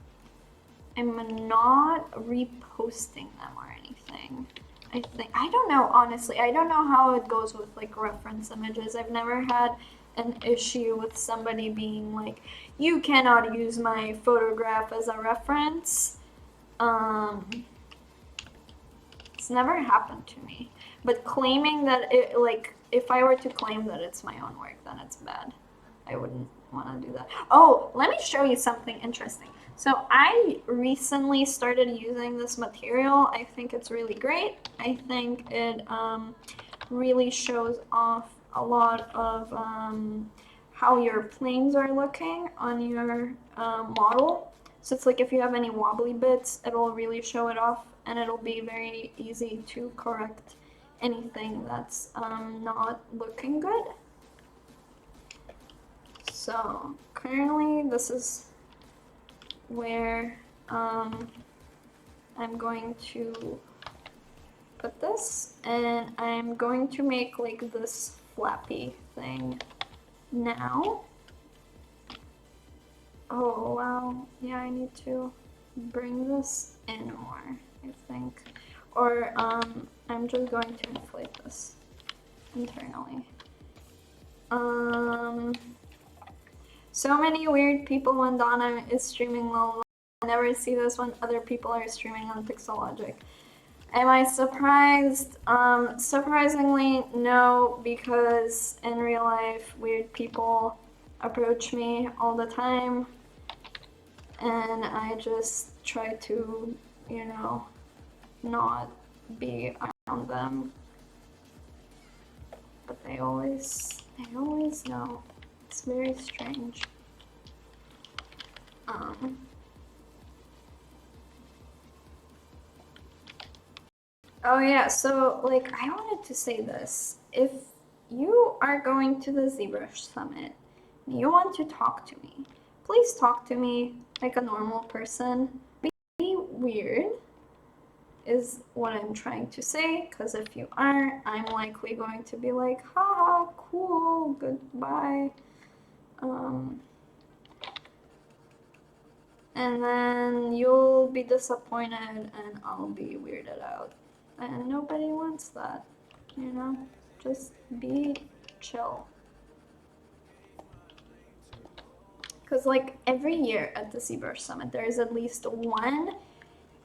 not reposting them or anything. I don't know, honestly. I don't know how it goes with like reference images. I've never had an issue with somebody being like, you cannot use my photograph as a reference. It's never happened to me. But claiming that it, like, if I were to claim that it's my own work, then it's bad. I wouldn't want to do that. Oh, let me show you something interesting. So I recently started using this material. I think it's really great. I think it really shows off a lot of how your planes are looking on your model. So it's like if you have any wobbly bits, it'll really show it off, and it'll be very easy to correct anything that's not looking good. So currently this is where I'm going to put this, and I'm going to make like this flappy thing now. Oh wow, yeah, I need to bring this in more, I think. Or I'm just going to inflate this internally. So many weird people when Donna is streaming low. I never see this when other people are streaming on Pixelogic. Am I surprised? Surprisingly, no, because in real life, weird people approach me all the time, and I just try to, you know, not be around them. But they always know. It's very strange. Oh yeah, so like I wanted to say this. If you are going to the ZBrush Summit and you want to talk to me, please talk to me like a normal person. Be weird is what I'm trying to say, because if you aren't, I'm likely going to be like, haha, cool, goodbye. And then you'll be disappointed and I'll be weirded out. And nobody wants that, you know? Just be chill. Because like every year at the ZBrush Summit, there is at least one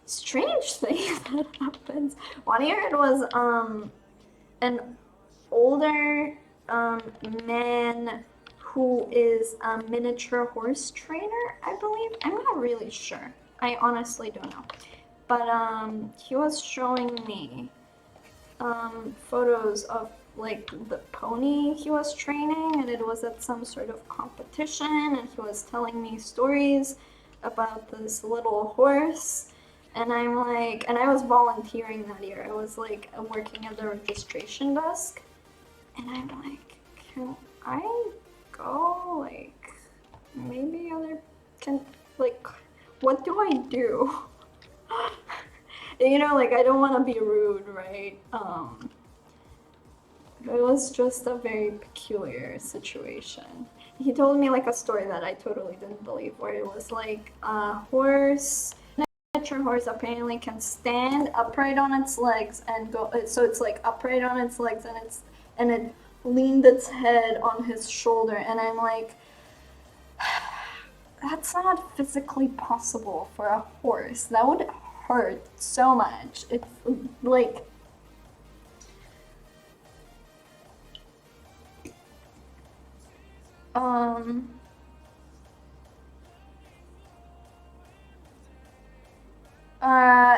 strange thing that happens. One year it was an older man who is a miniature horse trainer, I believe. I'm not really sure. I honestly don't know. But he was showing me photos of like the pony he was training, and it was at some sort of competition, and he was telling me stories about this little horse. And I'm like, and I was volunteering that year. I was like working at the registration desk. And I'm like, can I go? Like, maybe other can, like, what do I do? You know, like, I don't want to be rude, right? It was just a very peculiar situation. He told me like a story that I totally didn't believe, where it was like a horse, miniature horse apparently can stand upright on its legs and go, so it's like upright on its legs, and it leaned its head on his shoulder, and I'm like, that's not physically possible for a horse. That would hurt so much. It's like,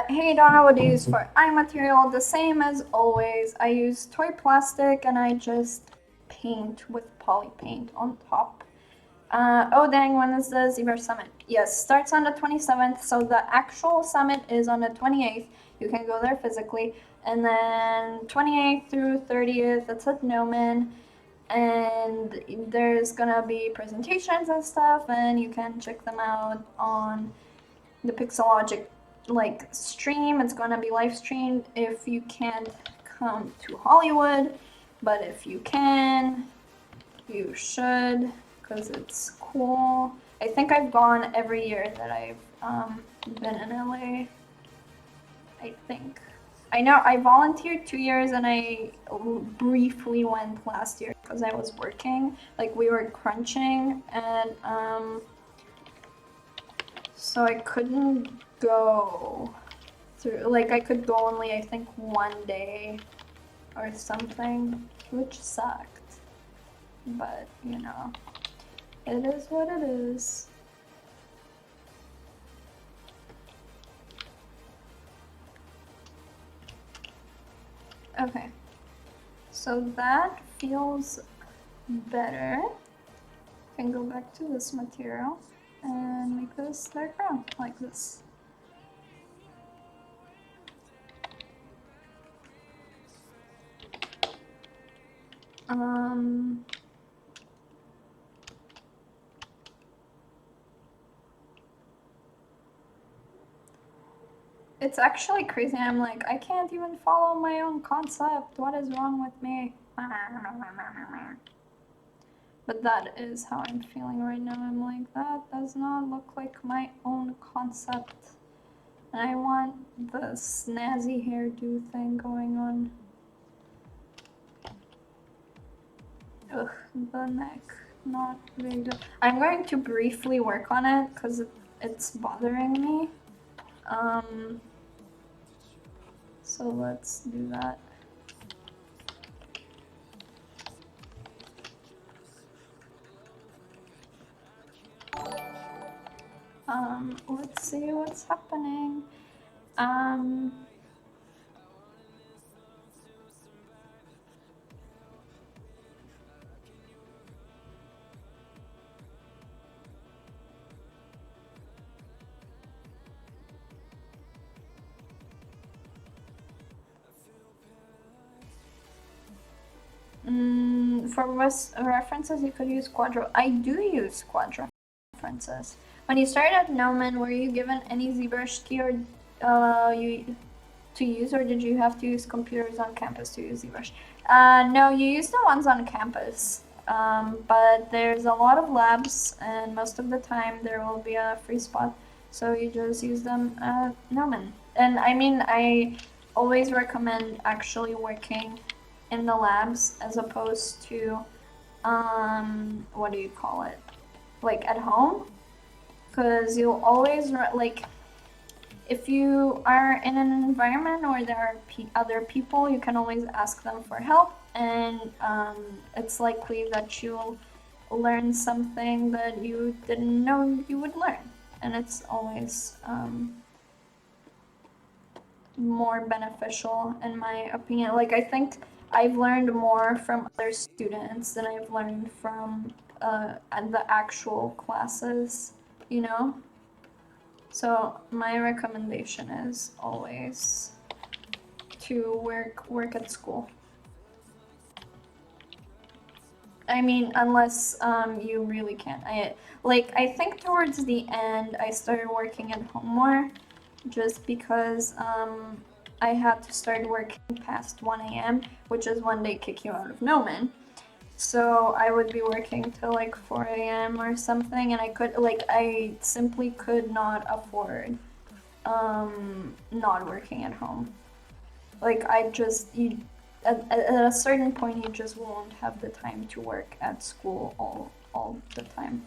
hey Donna, what do you use for eye material? The same as always. I use toy plastic and I just paint with poly paint on top. Oh dang, when is the ZBrush Summit? Yes, starts on the 27th, so the actual summit is on the 28th. You can go there physically. And then 28th through 30th, it's at Noman. And there's gonna be presentations and stuff, and you can check them out on the Pixelogic like stream. It's gonna be live streamed if you can't come to Hollywood, but if you can, you should, because it's cool. I think I've gone every year that I've been in LA. I think. I know I volunteered 2 years and I briefly went last year because I was working. Like we were crunching, and so I couldn't go through. Like I could go only I think 1 day or something, which sucked. But you know, it is what it is. Okay, so that feels better. I can go back to this material and make this background like this. It's actually crazy. I'm like, I can't even follow my own concept. What is wrong with me? But that is how I'm feeling right now. I'm like, that does not look like my own concept. And I want the snazzy hairdo thing going on. Ugh, the neck, not very good. I'm going to briefly work on it because it's bothering me. So let's do that. Let's see what's happening. For references, you could use Quadro. I do use Quadro references. When you started at Nomen, were you given any ZBrush key or to use, or did you have to use computers on campus to use ZBrush? No, you use the ones on campus, but there's a lot of labs, and most of the time there will be a free spot, so you just use them at Nomen. And I mean, I always recommend actually working in the labs as opposed to, what do you call it? Like at home, because you'll always, like, if you are in an environment where there are other people, you can always ask them for help, and it's likely that you'll learn something that you didn't know you would learn, and it's always more beneficial, in my opinion. Like, I think I've learned more from other students than I've learned from the actual classes, you know? So my recommendation is always to work at school. I mean, unless you really can't. I think towards the end I started working at home more, just because I had to start working past 1 a.m., which is when they kick you out of Nomen. So I would be working till like 4 a.m. or something, and I simply could not afford not working at home. Like, at a certain point you just won't have the time to work at school all the time.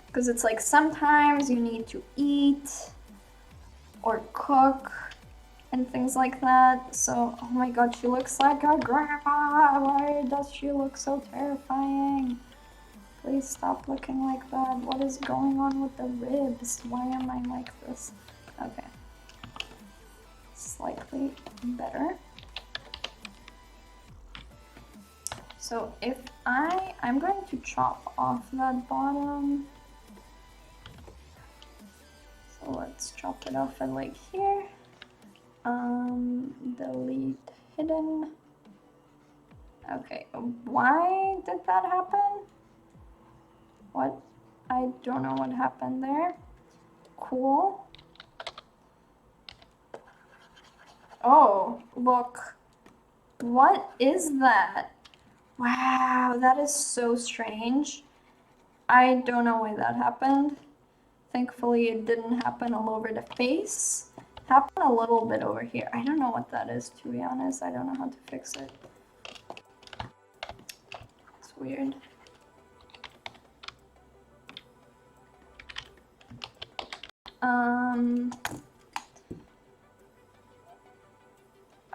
Because it's like sometimes you need to eat or cook and things like that. So, oh my god, she looks like a grandma. Why does she look so terrifying? Please stop looking like that. What is going on with the ribs? Why am I like this? Okay. Slightly better. So if I'm going to chop off that bottom. So let's chop it off at like here. Delete hidden. Okay, why did that happen? What? I don't know what happened there. Cool. Oh, look. What is that? Wow, that is so strange. I don't know why that happened. Thankfully, it didn't happen all over the face. It happened a little bit over here. I don't know what that is, to be honest. I don't know how to fix it. It's weird.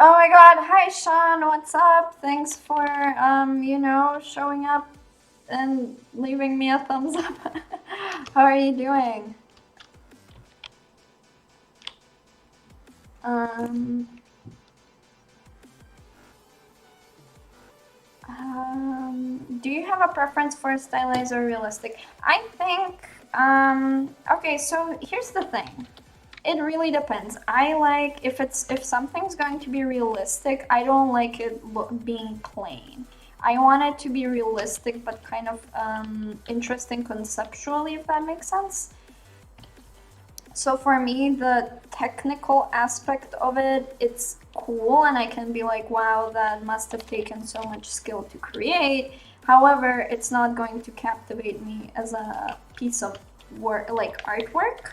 Oh my god, hi Sean, what's up? Thanks for, you know, showing up and leaving me a thumbs up. How are you doing? Do you have a preference for stylized or realistic? I think, okay, so here's the thing. It really depends. I like, if something's going to be realistic, I don't like it being plain. I want it to be realistic, but kind of interesting conceptually, if that makes sense. So for me, the technical aspect of it, it's cool, and I can be like, wow, that must have taken so much skill to create. However, it's not going to captivate me as a piece of work, like artwork.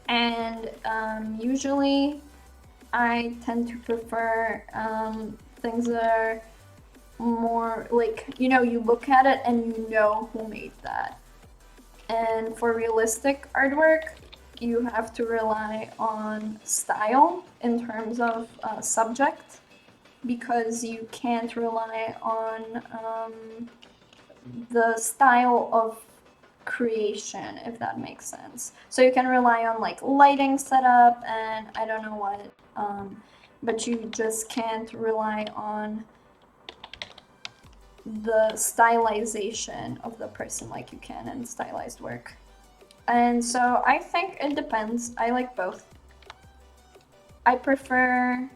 And usually I tend to prefer things that are more like, you know, you look at it and you know who made that. And for realistic artwork, you have to rely on style in terms of subject, because you can't rely on the style of creation, if that makes sense. So you can rely on like lighting setup and I don't know what, but you just can't rely on the stylization of the person like you can in stylized work. And so I think it depends. I like both. I prefer,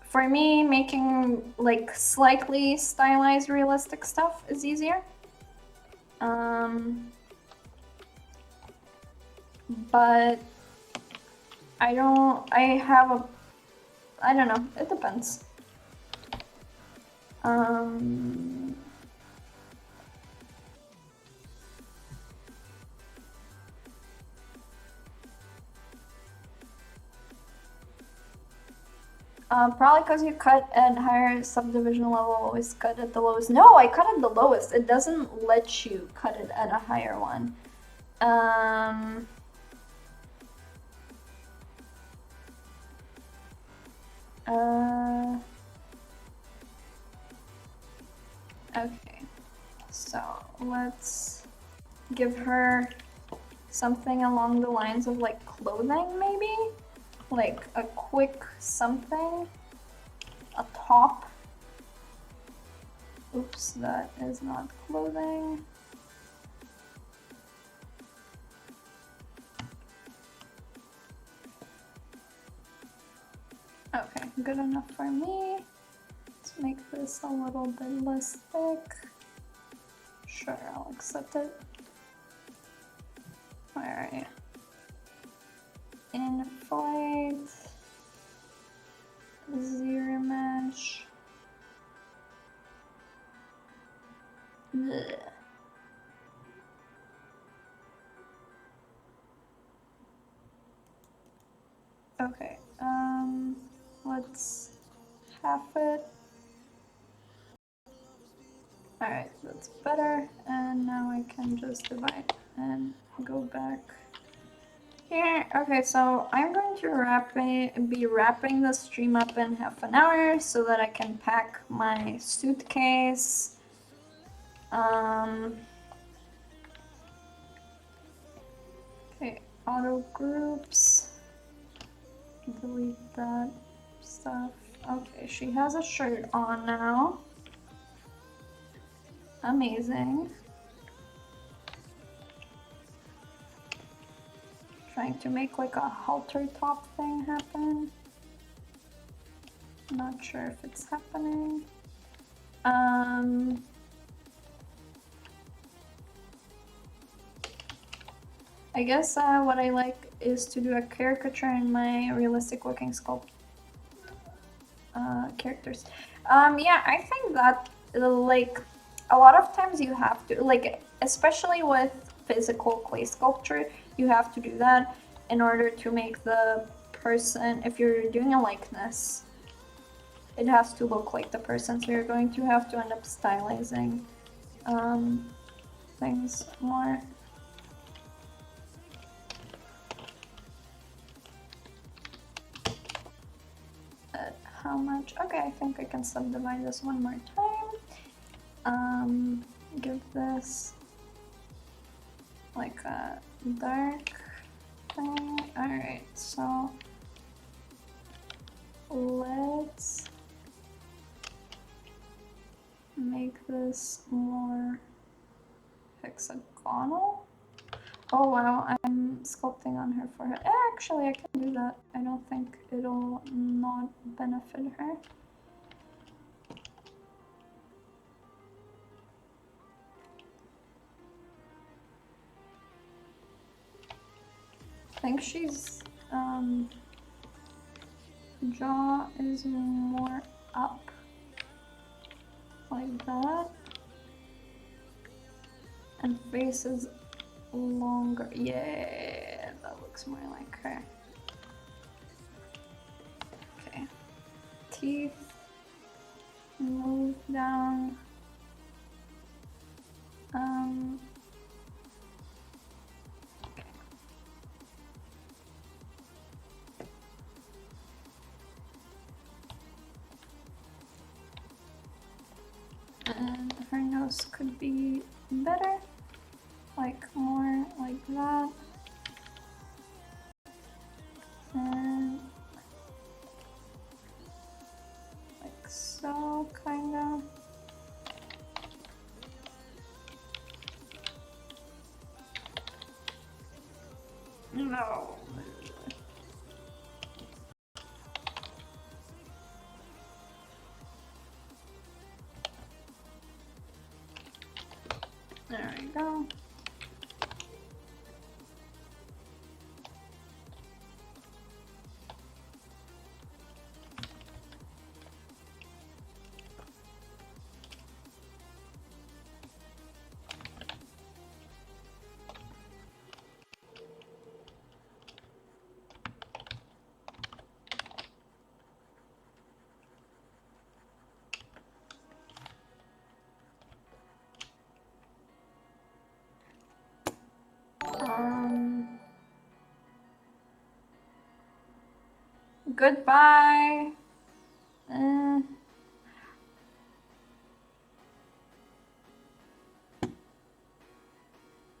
for me, making like slightly stylized realistic stuff is easier. But I don't know, it depends. Probably because you cut at higher subdivision level, always cut at the lowest. No, I cut at the lowest. It doesn't let you cut it at a higher one. Okay, so let's give her something along the lines of like clothing, maybe? Like a quick something, a top. Oops, that is not clothing. Okay, good enough for me. Let's make this a little bit less thick. Sure, I'll accept it. Alright. Inflate. Zero mesh. Blech. Okay, let's half it. Alright, that's better. And now I can just divide and go back here. Okay, so I'm going to be wrapping the stream up in half an hour so that I can pack my suitcase. Okay, auto groups. Delete that stuff. Okay, she has a shirt on now. Amazing. Trying to make like a halter top thing happen. Not sure if it's happening. I guess what I like is to do a caricature in my realistic looking sculpt characters. Yeah, I think that like a lot of times you have to, like, especially with physical clay sculpture, you have to do that in order to make the person, if you're doing a likeness, it has to look like the person, so you're going to have to end up stylizing things more. How much? Okay, I think I can subdivide this one more time. Give this like a dark thing. Alright, so let's make this more hexagonal. Oh wow, I'm sculpting on her forehead. Actually, I can do that. I don't think it'll not benefit her. think she's jaw is more up like that, and face is longer. Yeah, that looks more like her. Okay, teeth move down. And her nose could be better, like more like that. And like so, kind of. No. There we go. Goodbye.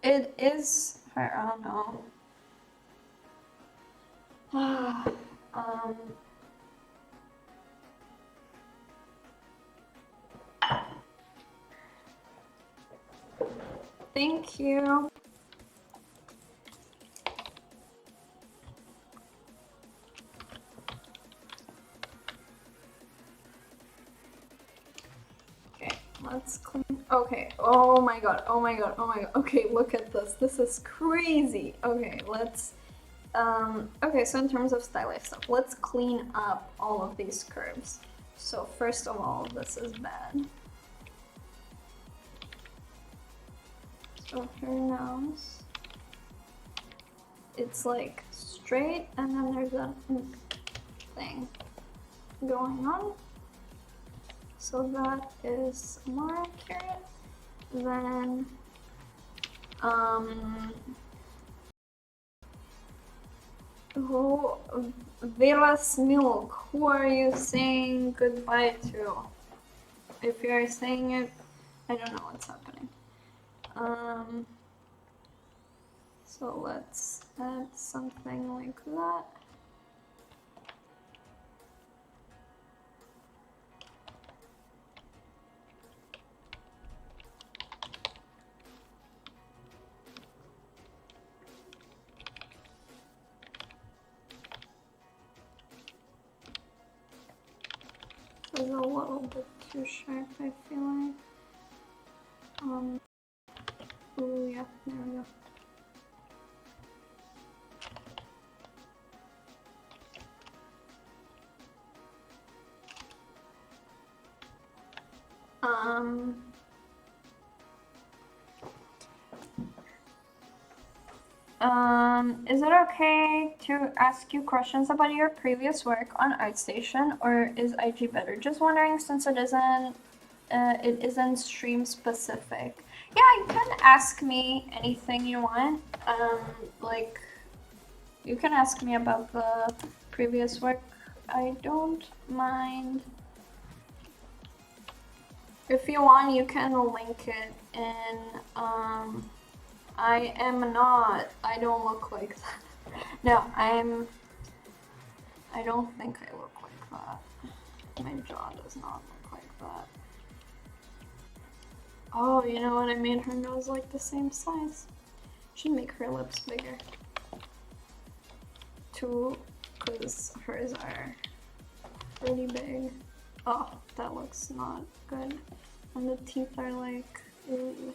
It is her. Oh no. Thank you. Let's clean. Okay. Oh my god. Oh my god. Oh my god. Okay, look at this. This is crazy. Okay, let's. Okay, so in terms of stylized stuff, let's clean up all of these curves. So first of all, this is bad. So her nose, it's like straight, and then there's a thing going on. So that is more accurate. Then, Vera's Milk, who are you saying goodbye to? If you're saying it, I don't know what's happening. So let's add something like that. This is a little bit too sharp, I feel like. Oh yeah, there we go. Is it okay to ask you questions about your previous work on ArtStation, or is IG better? Just wondering, since it isn't stream specific. Yeah, you can ask me anything you want. Like, you can ask me about the previous work. I don't mind. If you want, you can link it in, I am not, I don't look like that. No, I don't think I look like that. My jaw does not look like that. Oh, you know what, I made her nose like the same size. Should make her lips bigger. Too, because hers are pretty big. Oh, that looks not good. And the teeth are like, ooh,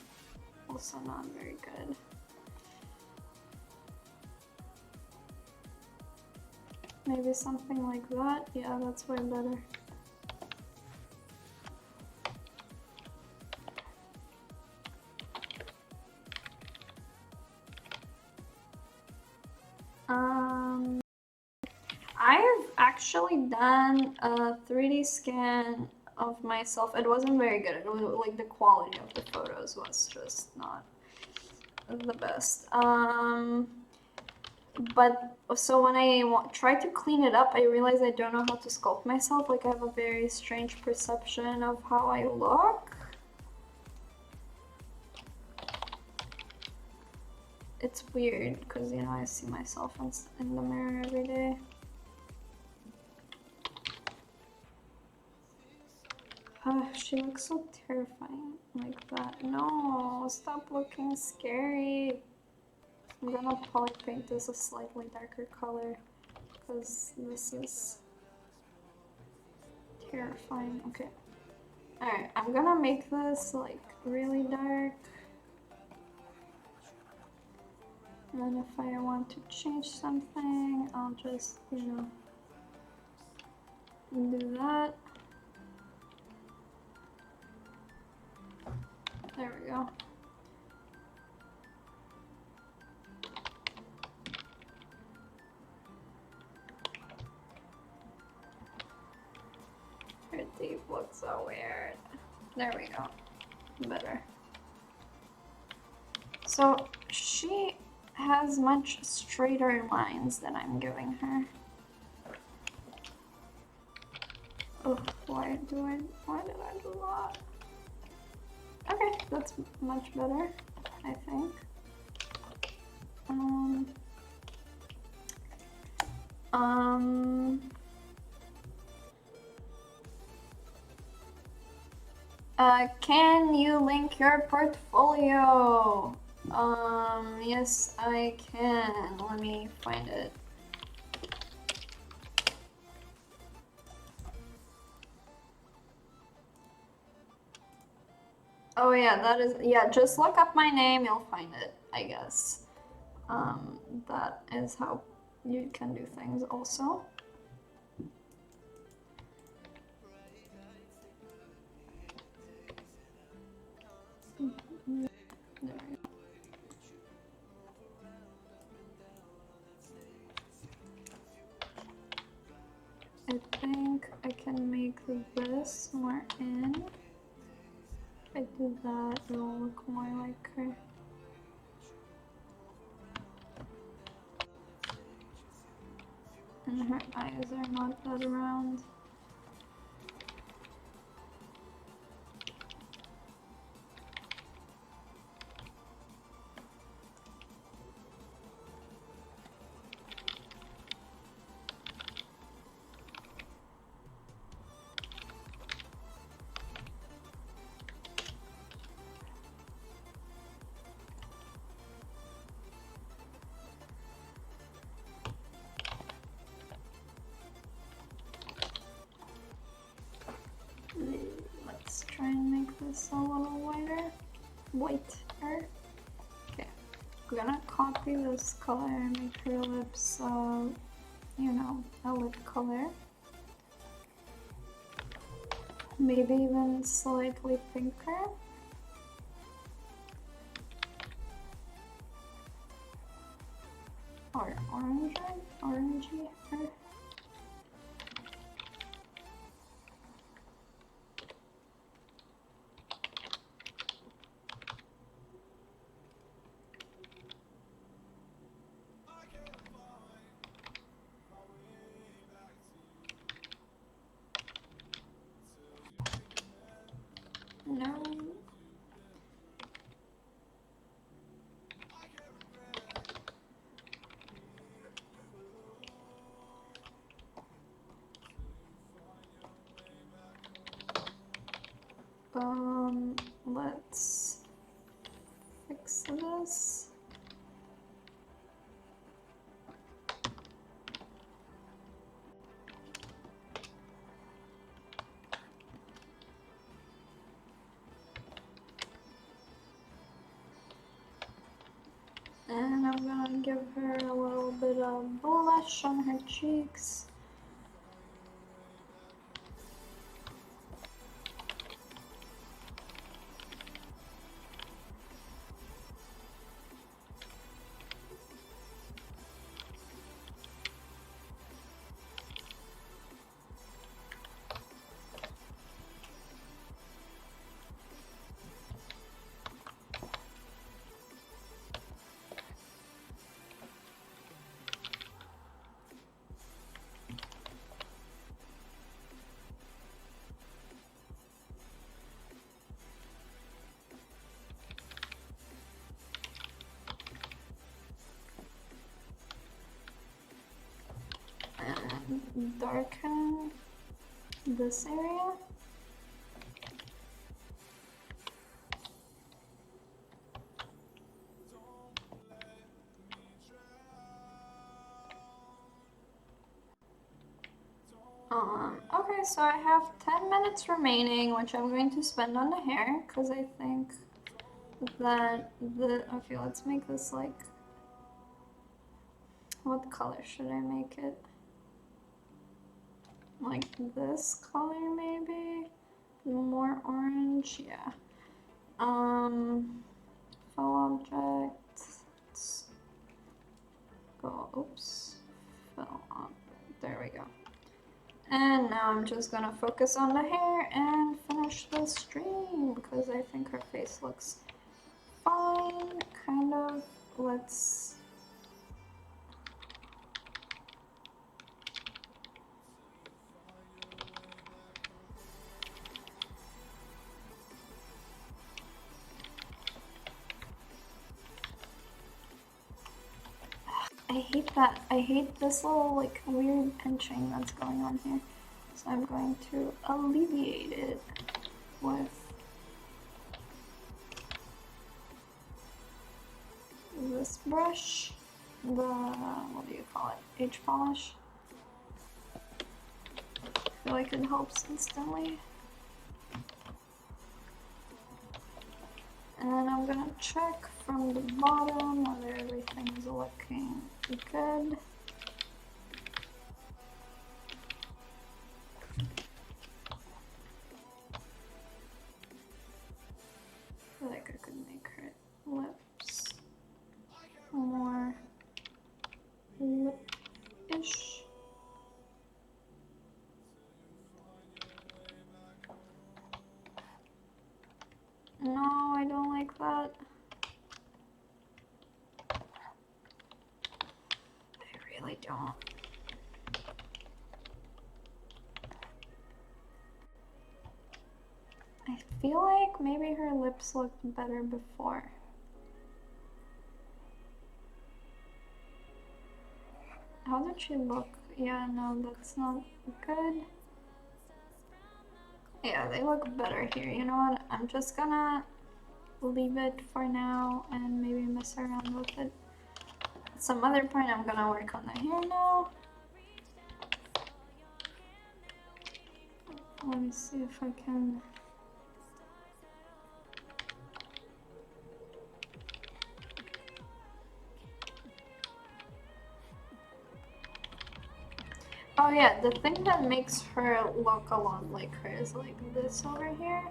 also not very good. Maybe something like that. Yeah, that's way better. I've actually done a 3D scan of myself. It wasn't very good. It was like the quality of the photos was just not the best. But so when I tried to clean it up, I realized I don't know how to sculpt myself. Like I have a very strange perception of how I look. It's weird because, you know, I see myself in the mirror every day. She looks so terrifying like that. No, stop looking scary. I'm gonna poly paint this a slightly darker color because this is terrifying. Okay. Alright, I'm gonna make this like really dark. And then if I want to change something, I'll just, you know, do that. There we go. Her teeth look so weird. There we go. Better. So she has much straighter lines than I'm giving her. Oh, why did I do that? Okay, that's much better, I think. Can you link your portfolio? Yes, I can. Let me find it. Oh yeah, that is, yeah, just look up my name, you'll find it, I guess. That is how you can do things also. There we go. I think I can make this more in. If I do that, it will look more like her. And her eyes are not that round. Let's try and make this a little whiter. Okay, I'm gonna copy this color and make her lips, you know, a lip color. Maybe even slightly pinker. Or orangey. No. Let's fix this. And I'm gonna give her a little bit the blush on her cheeks. And darken this area. Okay, so I have 10 minutes remaining, which I'm going to spend on the hair, because I think that okay, let's make this like, what color should I make it? Like this color maybe? More orange, yeah. Fill object, let's go, oops, fill on, there we go. And now I'm just gonna focus on the hair and finish the stream because I think her face looks fine, kind of. Let's... I hate that. I hate this little like weird pinching that's going on here. So I'm going to alleviate it with this brush, the, what do you call it, H polish. I feel like it helps instantly. And then I'm gonna check from the bottom whether everything's looking good. I feel like I could make her lips more lip-ish. No, I don't like that. I really don't. I feel like maybe her lips looked better before. How did she look? Yeah, no, that's not good. Yeah, they look better here. You know what? I'm just gonna leave it for now and maybe mess around with it. At some other point, I'm gonna work on the hair now. Let me see if I can. Oh yeah, the thing that makes her look a lot like her is like this over here.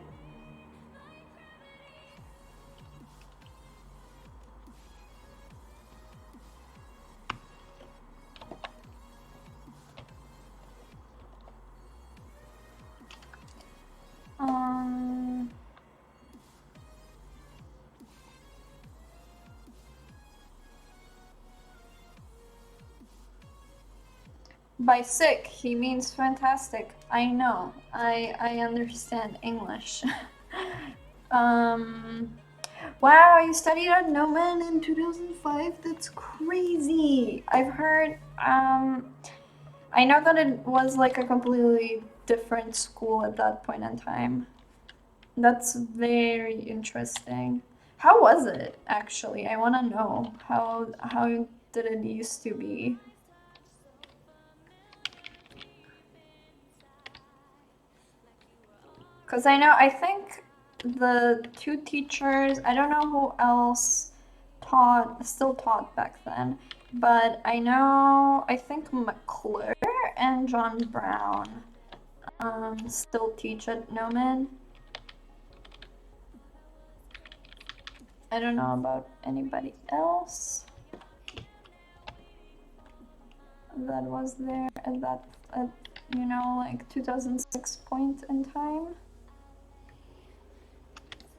By sick, he means fantastic. I know. I understand English. Wow, you studied at Noman in 2005? That's crazy. I've heard, I know that it was like a completely different school at that point in time. That's very interesting. How was it, actually? I want to know. How did it used to be? Because I think the two teachers, I don't know who else still taught back then. But I know, I think McClure and John Brown still teach at Noman. I don't know about anybody else that was there at that, you know, like 2006 point in time.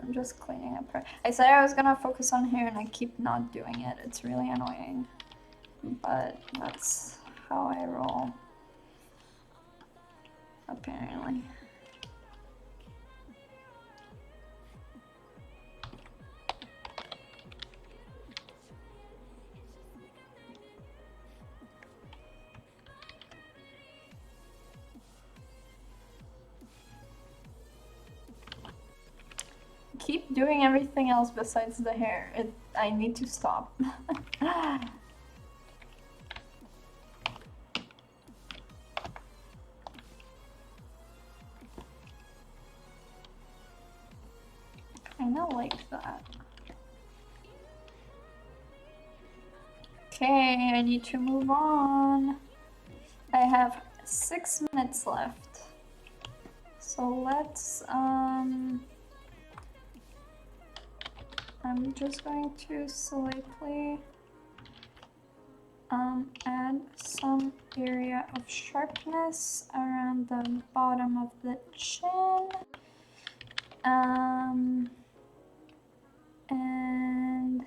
I'm just cleaning up her. I said I was gonna focus on hair and I keep not doing it. It's really annoying. But that's how I roll, apparently. Keep doing everything else besides the hair. I need to stop. Kinda like that. Okay, I need to move on. I have 6 minutes left. So let's, I'm just going to slightly add some area of sharpness around the bottom of the chin. And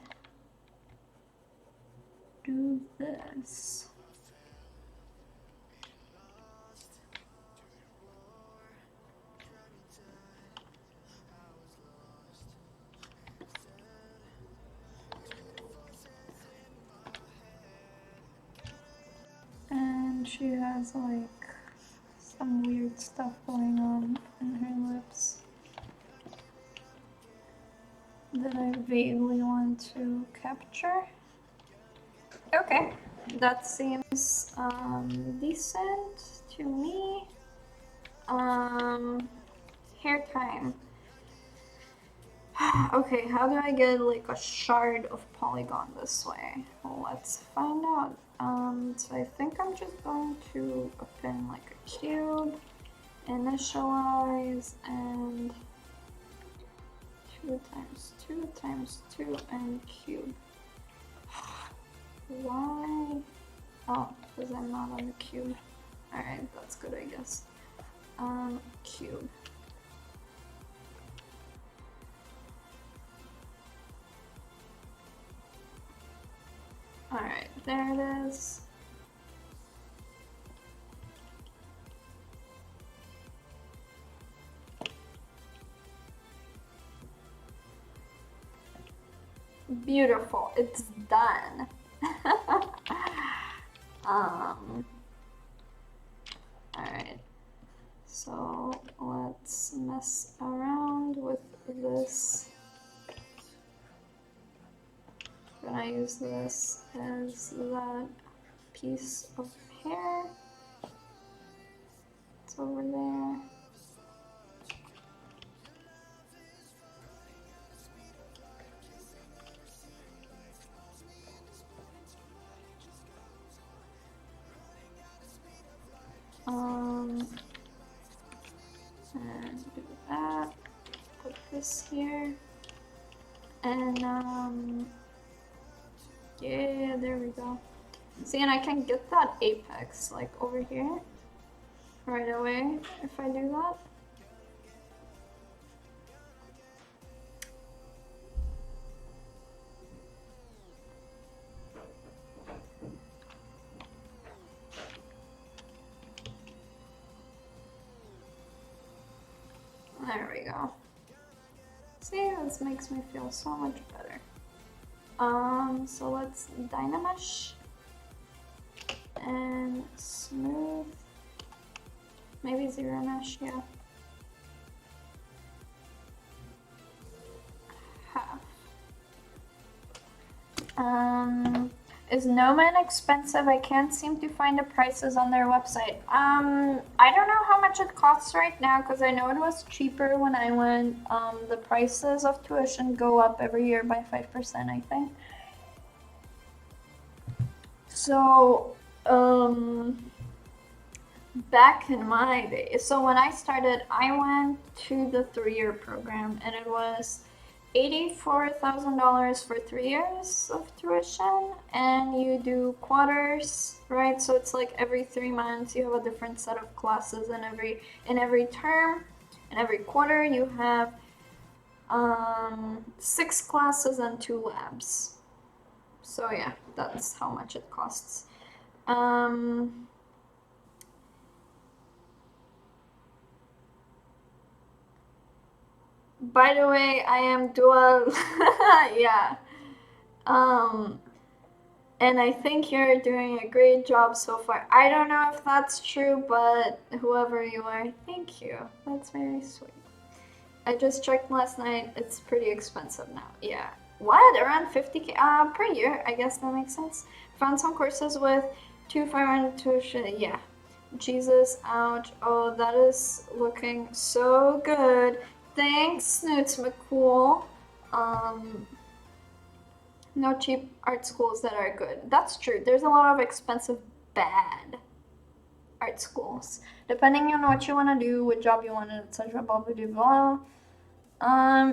do this. And she has like some weird stuff going on in her lips that I vaguely want to capture. Okay, that seems decent to me. Hair time. Okay, how do I get like a shard of polygon this way? Well, let's find out. So I think I'm just going to open like a cube, initialize, and 2 times 2 times 2 and cube. Why? Oh, because I'm not on the cube. Alright, that's good, I guess. Cube. Alright, there it is. Beautiful, it's done. Alright, so let's mess around with this. I'm gonna use this as that piece of hair. It's over there. And do that, put this here, and yeah, there we go. See, and I can get that apex like over here right away if I do that. There we go. See, this makes me feel so much better. So let's Dynamesh and smooth. Maybe ZBrush, yeah. Half. Is Noman expensive? I can't seem to find the prices on their website. I don't know how much it costs right now because I know it was cheaper when I went. The prices of tuition go up every year by 5%, I think. So, back in my day, so when I started, I went to the 3-year program, and it was $84,000 for 3 years of tuition, and you do quarters, right? So it's like every 3 months you have a different set of classes, and every term, and every quarter you have 6 classes and 2 labs. So yeah, that's how much it costs. By the way, I am Dua. Yeah. And I think you're doing a great job so far. I don't know if that's true, but whoever you are, thank you. That's very sweet. I just checked last night. It's pretty expensive now. Yeah. What? Around 50K per year? I guess that makes sense. Found some courses with 2,500 tuition. Yeah. Jesus, ouch. Oh, that is looking so good. Thanks, Snoots McCool. No cheap art schools that are good. That's true. There's a lot of expensive, bad art schools. Depending on what you want to do, what job you want to, etc. Blah, blah, blah, blah.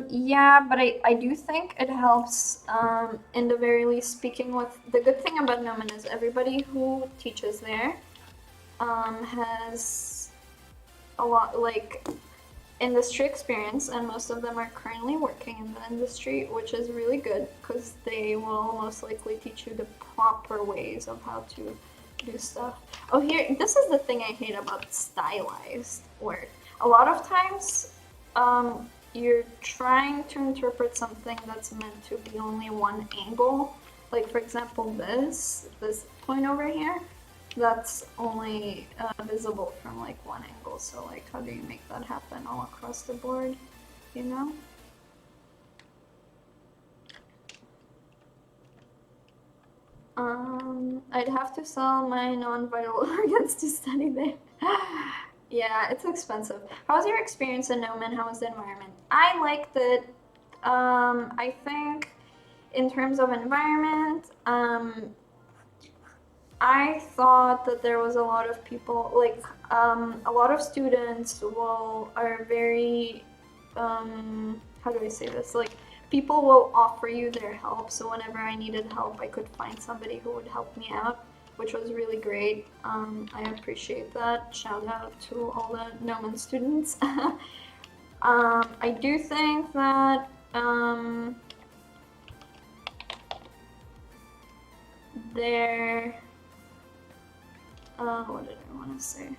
Yeah, but I do think it helps, in the very least, speaking with, the good thing about Nomen is everybody who teaches there, has a lot, like, industry experience, and most of them are currently working in the industry, which is really good because they will most likely teach you the proper ways of how to do stuff. Oh, here, this is the thing I hate about stylized work. A lot of times, you're trying to interpret something that's meant to be only one angle. Like, for example, this point over here, that's only visible from like one angle. So like, how do you make that happen all across the board, you know? I'd have to sell my non-vital organs to study there. Yeah, it's expensive. How was your experience in Nomen? How was the environment? I liked it. I think in terms of environment, I thought that there was a lot of people, like, a lot of students are very, how do I say this? Like, people will offer you their help. So whenever I needed help, I could find somebody who would help me out, which was really great. I appreciate that. Shout out to all the Nomen students. I do think that, what did I want to say?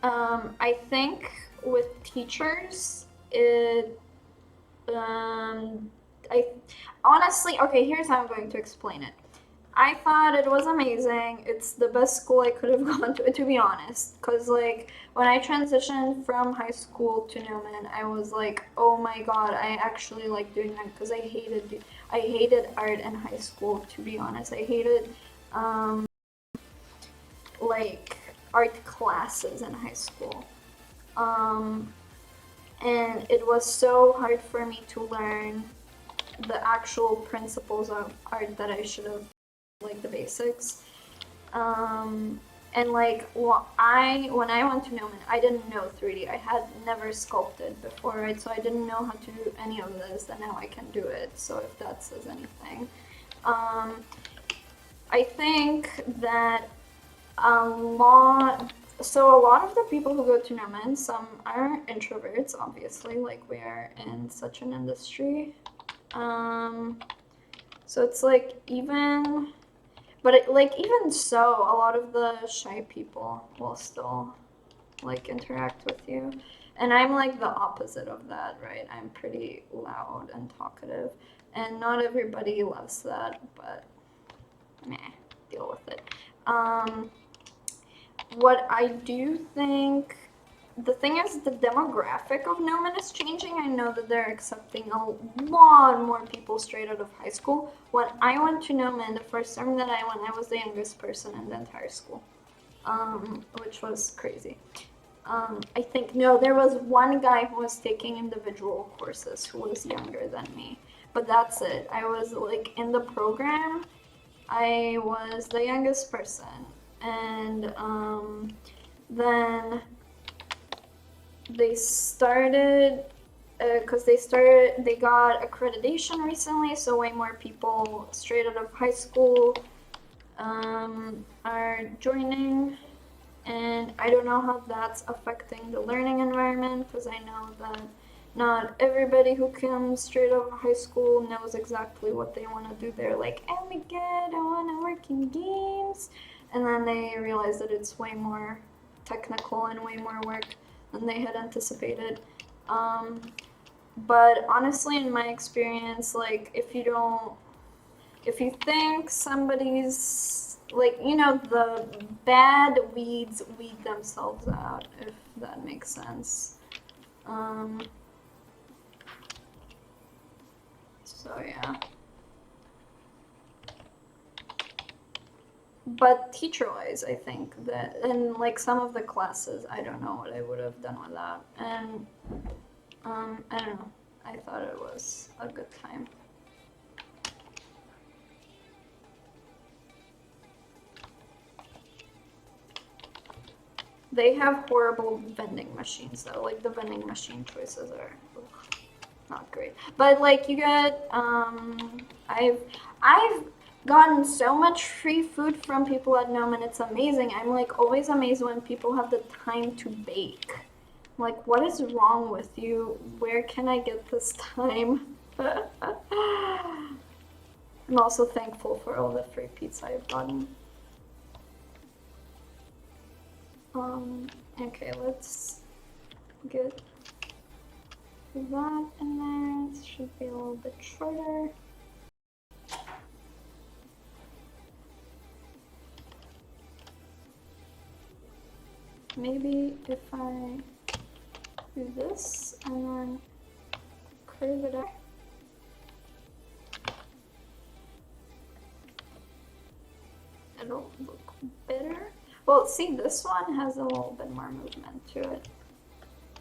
I think with teachers, I honestly, okay, here's how I'm going to explain it. I thought it was amazing. It's the best school I could have gone to be honest. Because, like, when I transitioned from high school to Nomen, I was like, oh my god, I actually like doing that because I hated art in high school, to be honest. I hated, like, art classes in high school. And it was so hard for me to learn the actual principles of art that I should have, like the basics. And like, when I went to Nomen, I didn't know 3D. I had never sculpted before, right? So I didn't know how to do any of this, and now I can do it. So if that says anything. I think that a lot of the people who go to Nomen, some are introverts, obviously, like we are in such an industry. So it's like even so, a lot of the shy people will still like interact with you. And I'm like the opposite of that, right? I'm pretty loud and talkative, and not everybody loves that, but meh, deal with it. What I do think, the thing is, the demographic of Nomen is changing. I know that they're accepting a lot more people straight out of high school. When I went to Nomen, the first term that I went, I was the youngest person in the entire school, which was crazy. I think, no, there was one guy who was taking individual courses who was younger than me, but that's it. I was like in the program, I was the youngest person, and then they started because they got accreditation recently, so way more people straight out of high school are joining, and I don't know how that's affecting the learning environment, because I know that not everybody who comes straight out of high school knows exactly what they want to do. They're like, oh my god, I want to work in games, and then they realize that it's way more technical and way more work than they had anticipated. But honestly, in my experience, like, if you think somebody's, like, you know, the bad weeds weed themselves out, if that makes sense. So yeah. But teacher-wise, I think that, in like some of the classes, I don't know what I would have done with that. And I don't know. I thought it was a good time. They have horrible vending machines though. Like the vending machine choices are not great. But like you get, I've gotten so much free food from people at Gnome, and it's amazing. I'm like always amazed when people have the time to bake. I'm like, what is wrong with you? Where can I get this time? I'm also thankful for all the free pizza I've gotten. Okay, let's get that in there. It should be a little bit shorter. Maybe if I do this and then curve it up. It'll look better. Well, see, this one has a little bit more movement to it.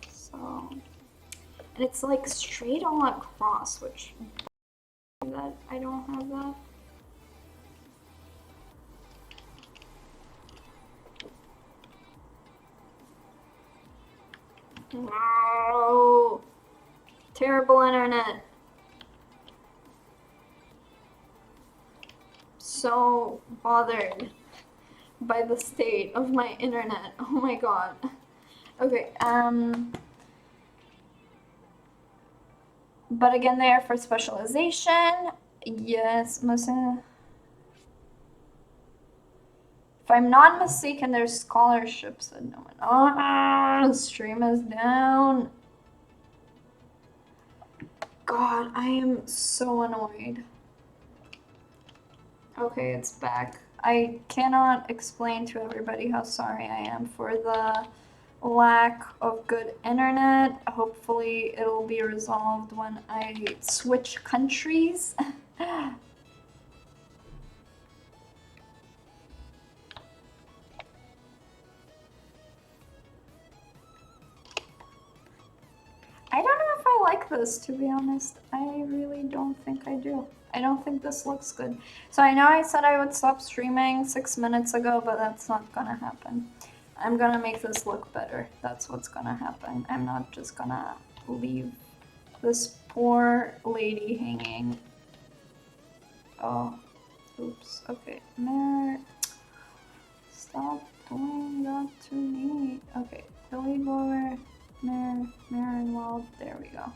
So, and it's like straight all across, which that I don't have that. No! Terrible internet. So bothered by the state of my internet. Oh my god. Okay, but again, they are for specialization. Yes, if I'm not mistaken, there's scholarships at no one. Oh, stream is down. God, I am so annoyed. Okay, it's back. I cannot explain to everybody how sorry I am for the lack of good internet. Hopefully it'll be resolved when I switch countries. I don't know if I like this, to be honest. I really don't think I do. I don't think this looks good. So I know I said I would stop streaming 6 minutes ago, but that's not gonna happen. I'm gonna make this look better. That's what's gonna happen. I'm not just gonna leave this poor lady hanging. Oh, oops. Okay, Mare, stop doing that to me. Okay, delete over. Mare and Wild. There we go.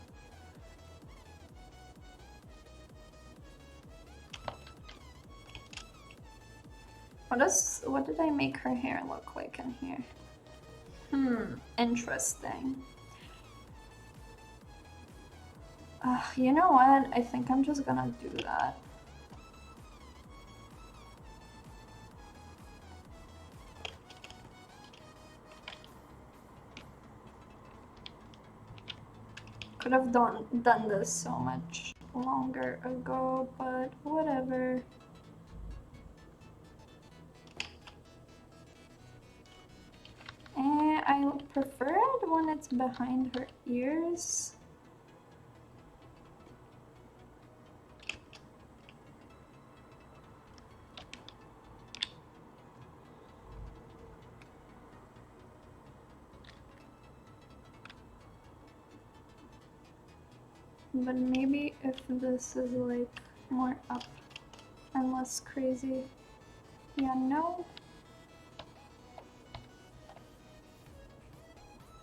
What did I make her hair look like in here? Interesting. You know what? I think I'm just gonna do that. Could have done this so much longer ago, but whatever. I prefer it when it's behind her ears. But maybe if this is like more up and less crazy. Yeah, no.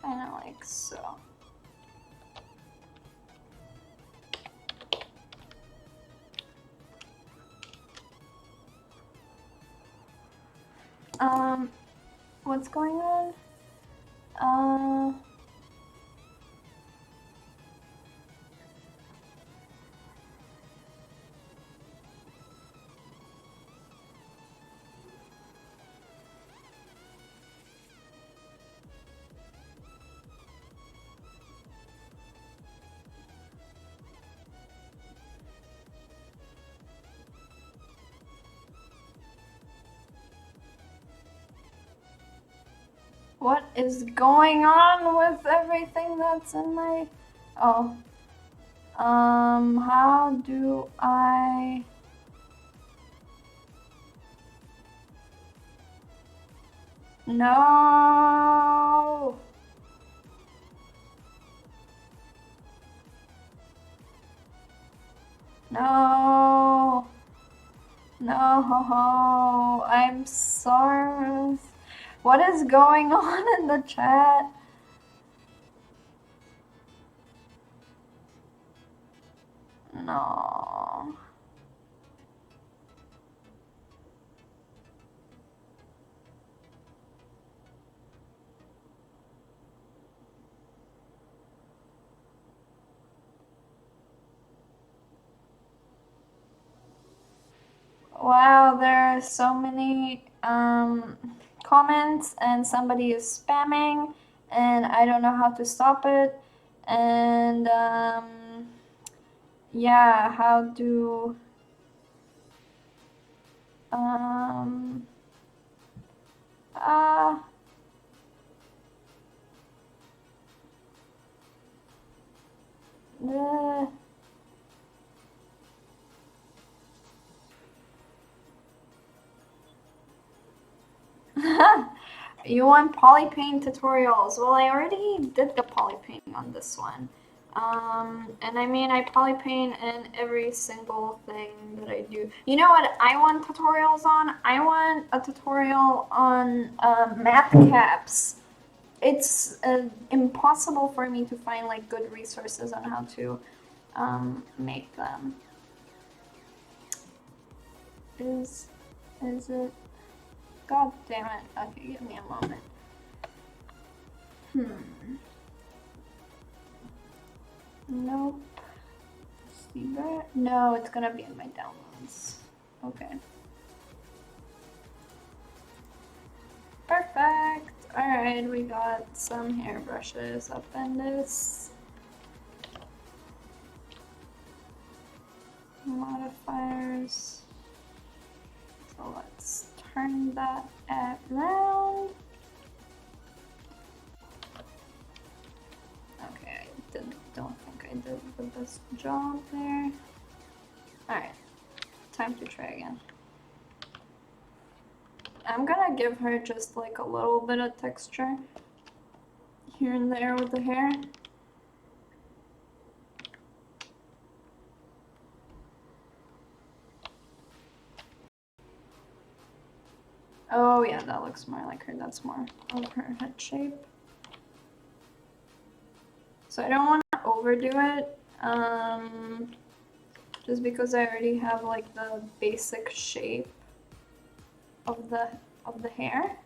Kinda like so. What's going on? What is going on with everything that's in my... Oh. How do I... No! No! No! I'm sorry. What is going on in the chat? No. Wow, there are so many comments and somebody is spamming and I don't know how to stop it. And yeah, how do uh the You want polypaint tutorials? Well, I already did the polypaint on this one. And I mean, I polypaint in every single thing that I do. You know what I want tutorials on? I want a tutorial on math caps. It's impossible for me to find like good resources on how to make them. Is it? God damn it. Okay, give me a moment. Nope. ZBrush? No, it's gonna be in my downloads. Okay. Perfect. Alright, we got some hair brushes up in this. Modifiers. So let's turn that around. Okay, don't think I did the best job there. Alright, time to try again. I'm gonna give her just like a little bit of texture here and there with the hair. Oh yeah, that looks more like her. That's more of her head shape. So I don't want to overdo it, just because I already have like the basic shape of the hair.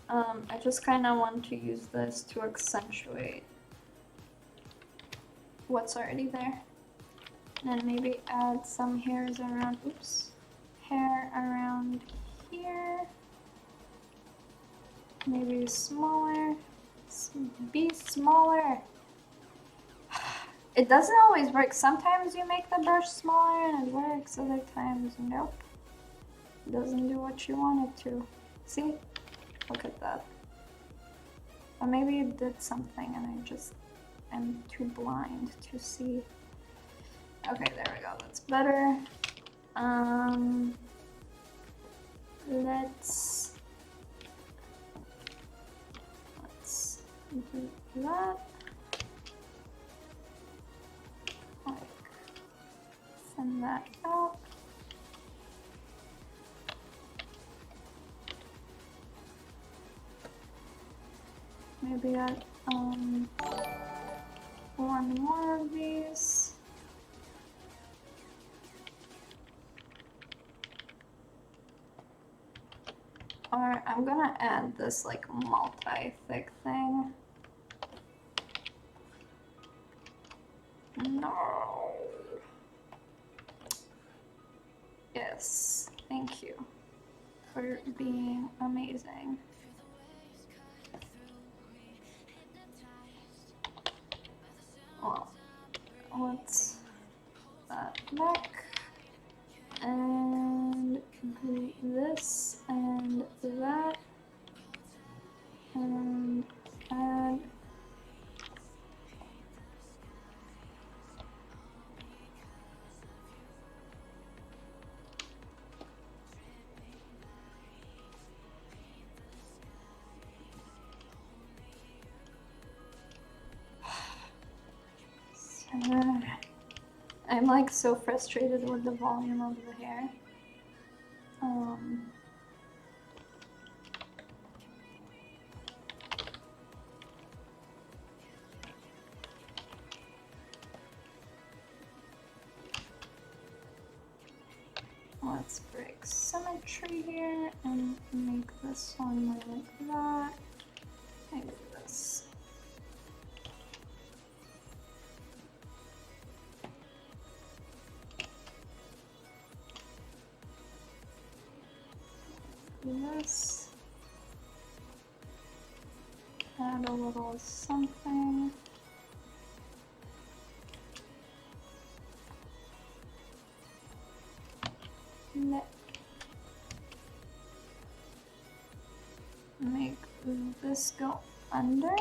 I just kind of want to use this to accentuate what's already there, and maybe add some hairs around. Oops, hair around here. Maybe smaller. Be smaller. It doesn't always work. Sometimes you make the brush smaller and it works. Other times, nope. It doesn't do what you want it to. See? Look at that. Or maybe it did something and I just am too blind to see. Okay, there we go. That's better. Let's do that. maybe add one more of these. Or I'm gonna add this like multi-thick thing. No. Yes, thank you for being amazing. Well, let's that back and do this and that and add I'm like so frustrated with the volume of the hair. Let's break symmetry here and make this one more like that. Maybe this. This. Add a little something. Make this go under.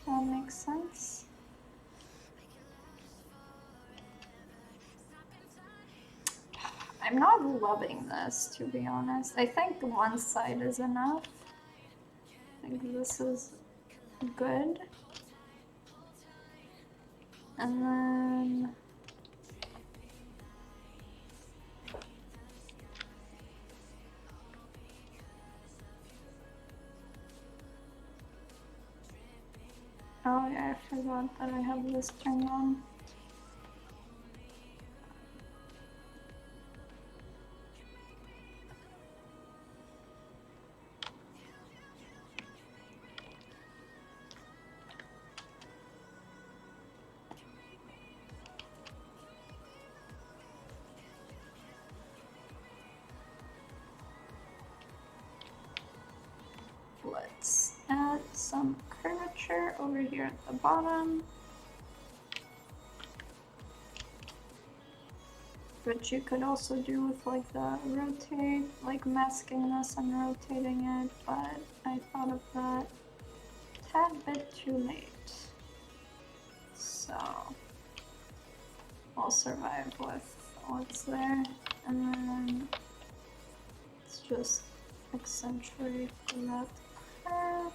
That makes sense. I'm not loving this, to be honest. I think one side is enough. I think this is good. And then oh yeah, I forgot that I have this turned on. Let's add some curvature over here at the bottom. Which you could also do with like the rotate, like masking this and rotating it, but I thought of that a tad bit too late. So I'll survive with what's there, and then let's just accentuate that curve.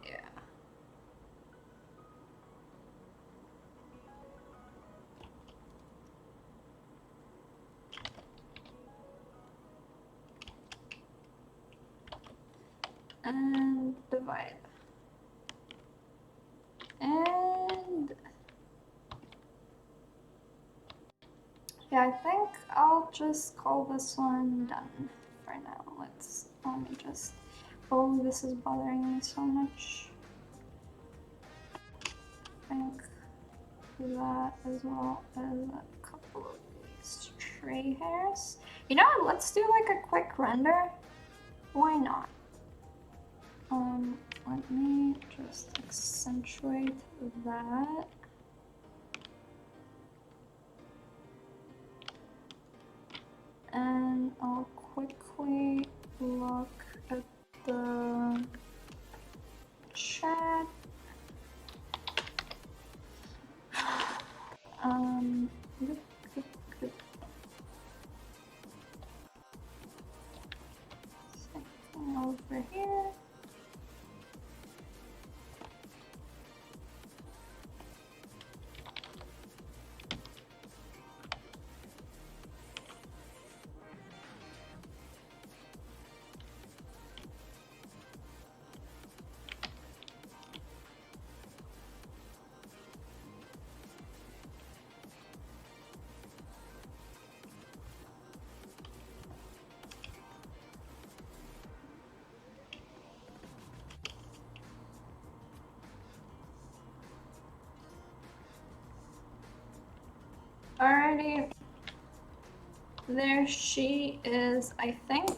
Yeah. And divide. And yeah, I think I'll just call this one done for now. Let me just, oh, this is bothering me so much. I think that as well as a couple of these tray hairs. You know what, let's do like a quick render. Why not? Let me just accentuate that. And I'll quickly look at the chat. Something over here. Alrighty. There she is, I think.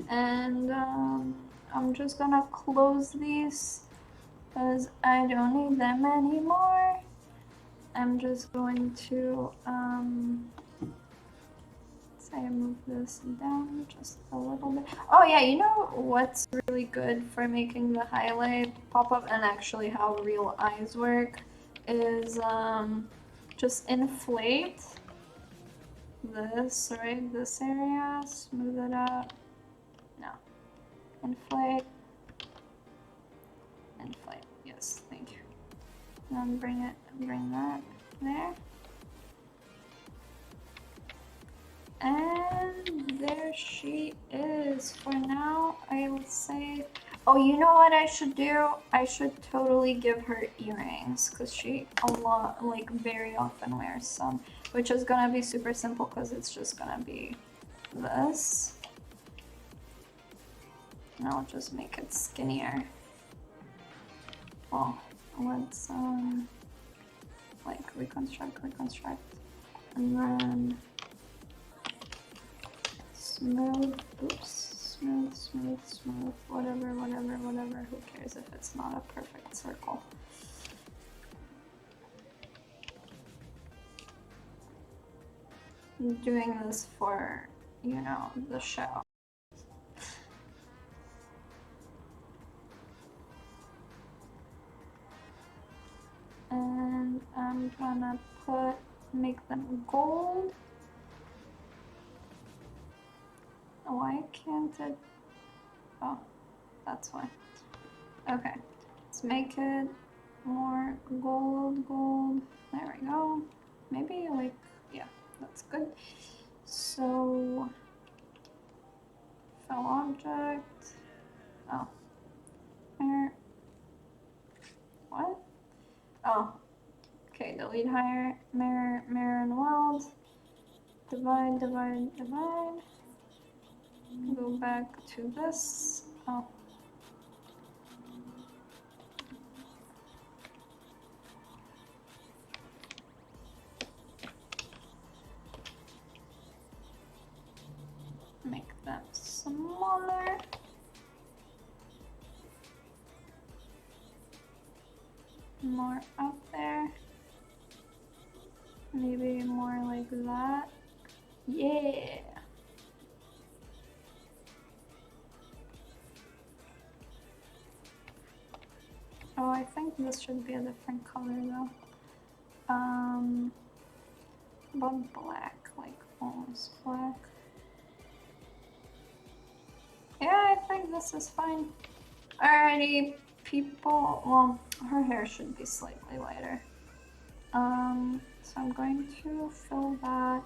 And I'm just gonna close these because I don't need them anymore. I'm just going to say move this down just a little bit. Oh yeah, you know what's really good for making the highlight pop up and actually how real eyes work is just inflate this, right? This area, smooth it out. No. Inflate. Inflate. Yes, thank you. And then bring that there. And there she is. For now, I would say, oh, you know what I should do? I should totally give her earrings because she very often wears some, which is gonna be super simple because it's just gonna be this. And I'll just make it skinnier. Well, let's like reconstruct, and then smooth, oops, smooth, whatever, who cares if it's not a perfect circle. I'm doing this for, you know, the show. And I'm gonna make them gold. Why can't it? Oh, that's why. Okay, let's make it more gold. There we go. Maybe like, yeah, that's good. So, fill object. Oh, mirror. What? Oh, okay, delete higher, mirror and weld. Divide. Go back to this. Oh. Make them smaller. More up there. Maybe more like that. Yeah. Oh, I think this should be a different color though. But black, like almost black. Yeah, I think this is fine. Alrighty, people. Well, her hair should be slightly lighter. So I'm going to fill that.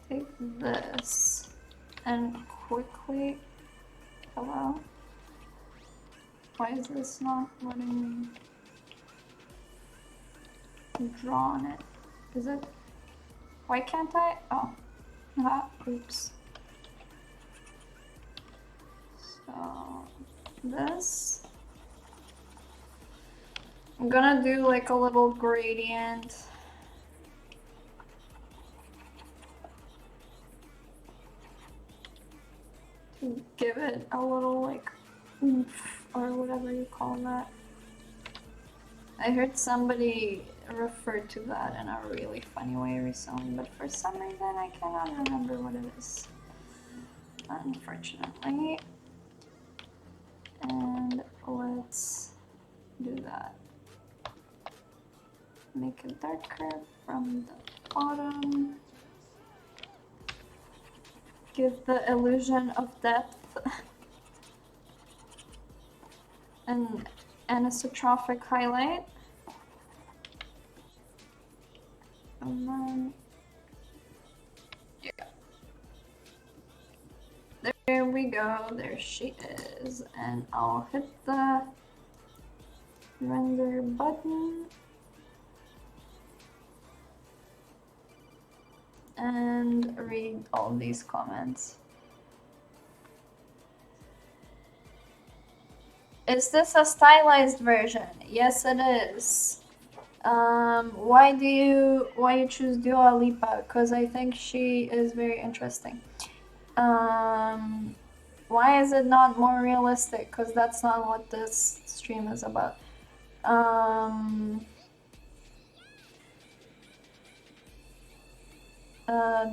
Take this and quickly. Hello. Why is this not letting me draw on it? Is it? Why can't I? Oh. Oops. So this. I'm gonna do like a little gradient. To give it a little like oomph or whatever you call that. I heard somebody refer to that in a really funny way recently, but for some reason I cannot remember what it is, unfortunately. And let's do that. Make it darker from the bottom. Give the illusion of depth and anisotropic highlight. And then, yeah. There we go, there she is. And I'll hit the render button. And read all these comments. Is this a stylized version? Yes, it is. Why you choose Dua Lipa? Because I think she is very interesting. Why is it not more realistic? Because that's not what this stream is about.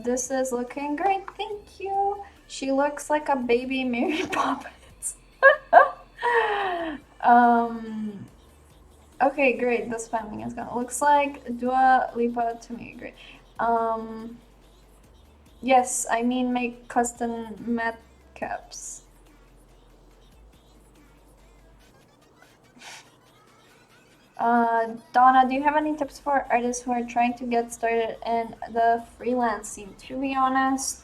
This is looking great, thank you. She looks like a baby Mary Poppins. Okay, great. This family is gonna looks like Dua Lipa to me. Great. Yes, I mean make custom matte caps. Donna, do you have any tips for artists who are trying to get started in the freelance scene? To be honest,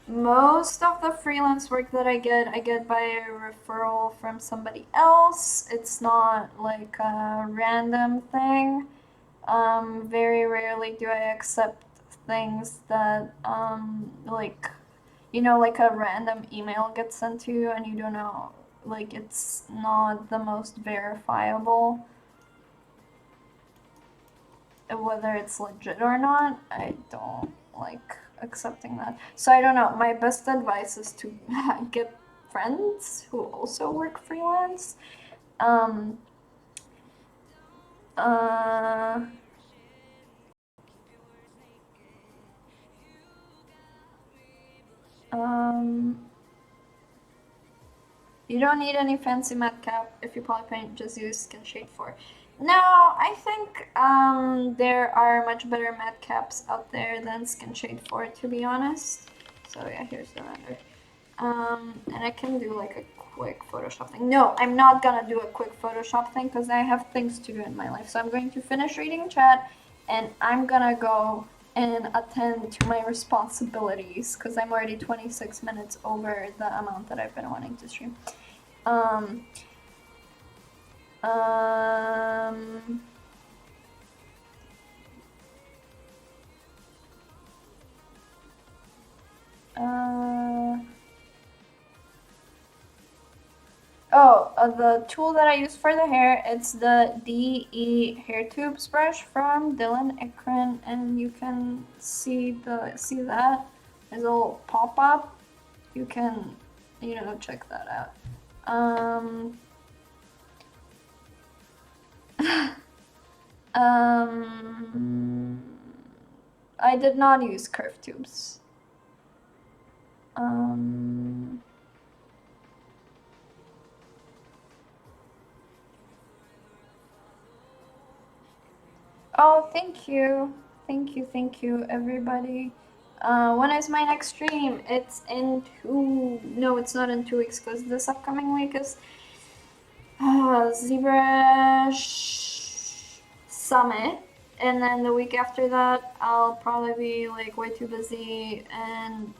most of the freelance work that I get by a referral from somebody else. It's not like a random thing. Very rarely do I accept things that, like, like a random email gets sent to you and you don't know, like, it's not the most verifiable. Whether it's legit or not, I don't like accepting that. So I don't know. My best advice is to get friends who also work freelance. Um, uh, you don't need any fancy matte cap. If you poly paint, just use Skin Shade 4. No, I think there are much better matte caps out there than Skin Shade 4, to be honest. So yeah, here's the render. And I can do like a quick Photoshop thing. No, I'm not gonna do a quick Photoshop thing because I have things to do in my life. So I'm going to finish reading chat and I'm gonna go and attend to my responsibilities because I'm already 26 minutes over the amount that I've been wanting to stream. The tool that I use for the hair, it's the DE Hair Tubes brush from Dylan Ikran, and you can see that. There's a little pop-up. You can, check that out. I did not use curved tubes. Oh, thank you. Thank you, everybody. When is my next stream? It's no, it's not in 2 weeks, because this upcoming week is ZBrush Summit. And then the week after that, I'll probably be like way too busy and,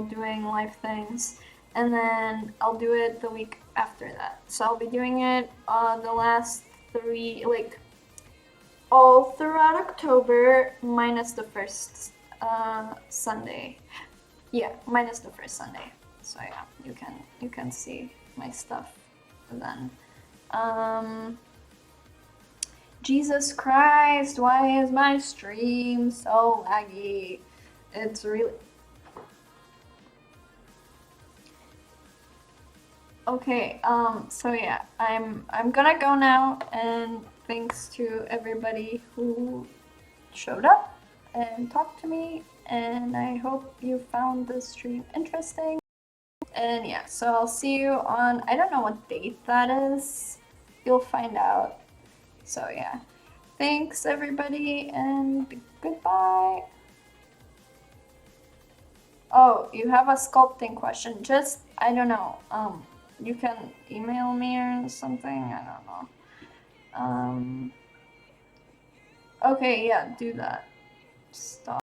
doing live things. And then I'll do it the week after that. So I'll be doing it the last 3, like, all throughout October, minus the first Sunday. Yeah, minus the first Sunday. So yeah, you can see my stuff then. Jesus Christ, why is my stream so laggy? It's really... Okay, so yeah, I'm gonna go now, and thanks to everybody who showed up and talked to me, and I hope you found this stream interesting. And yeah, so I'll see you on, I don't know what date that is. You'll find out. So yeah, thanks everybody, and goodbye. Oh, you have a sculpting question. Just, I don't know, you can email me or something, I don't know. Okay, yeah, do that. Stop.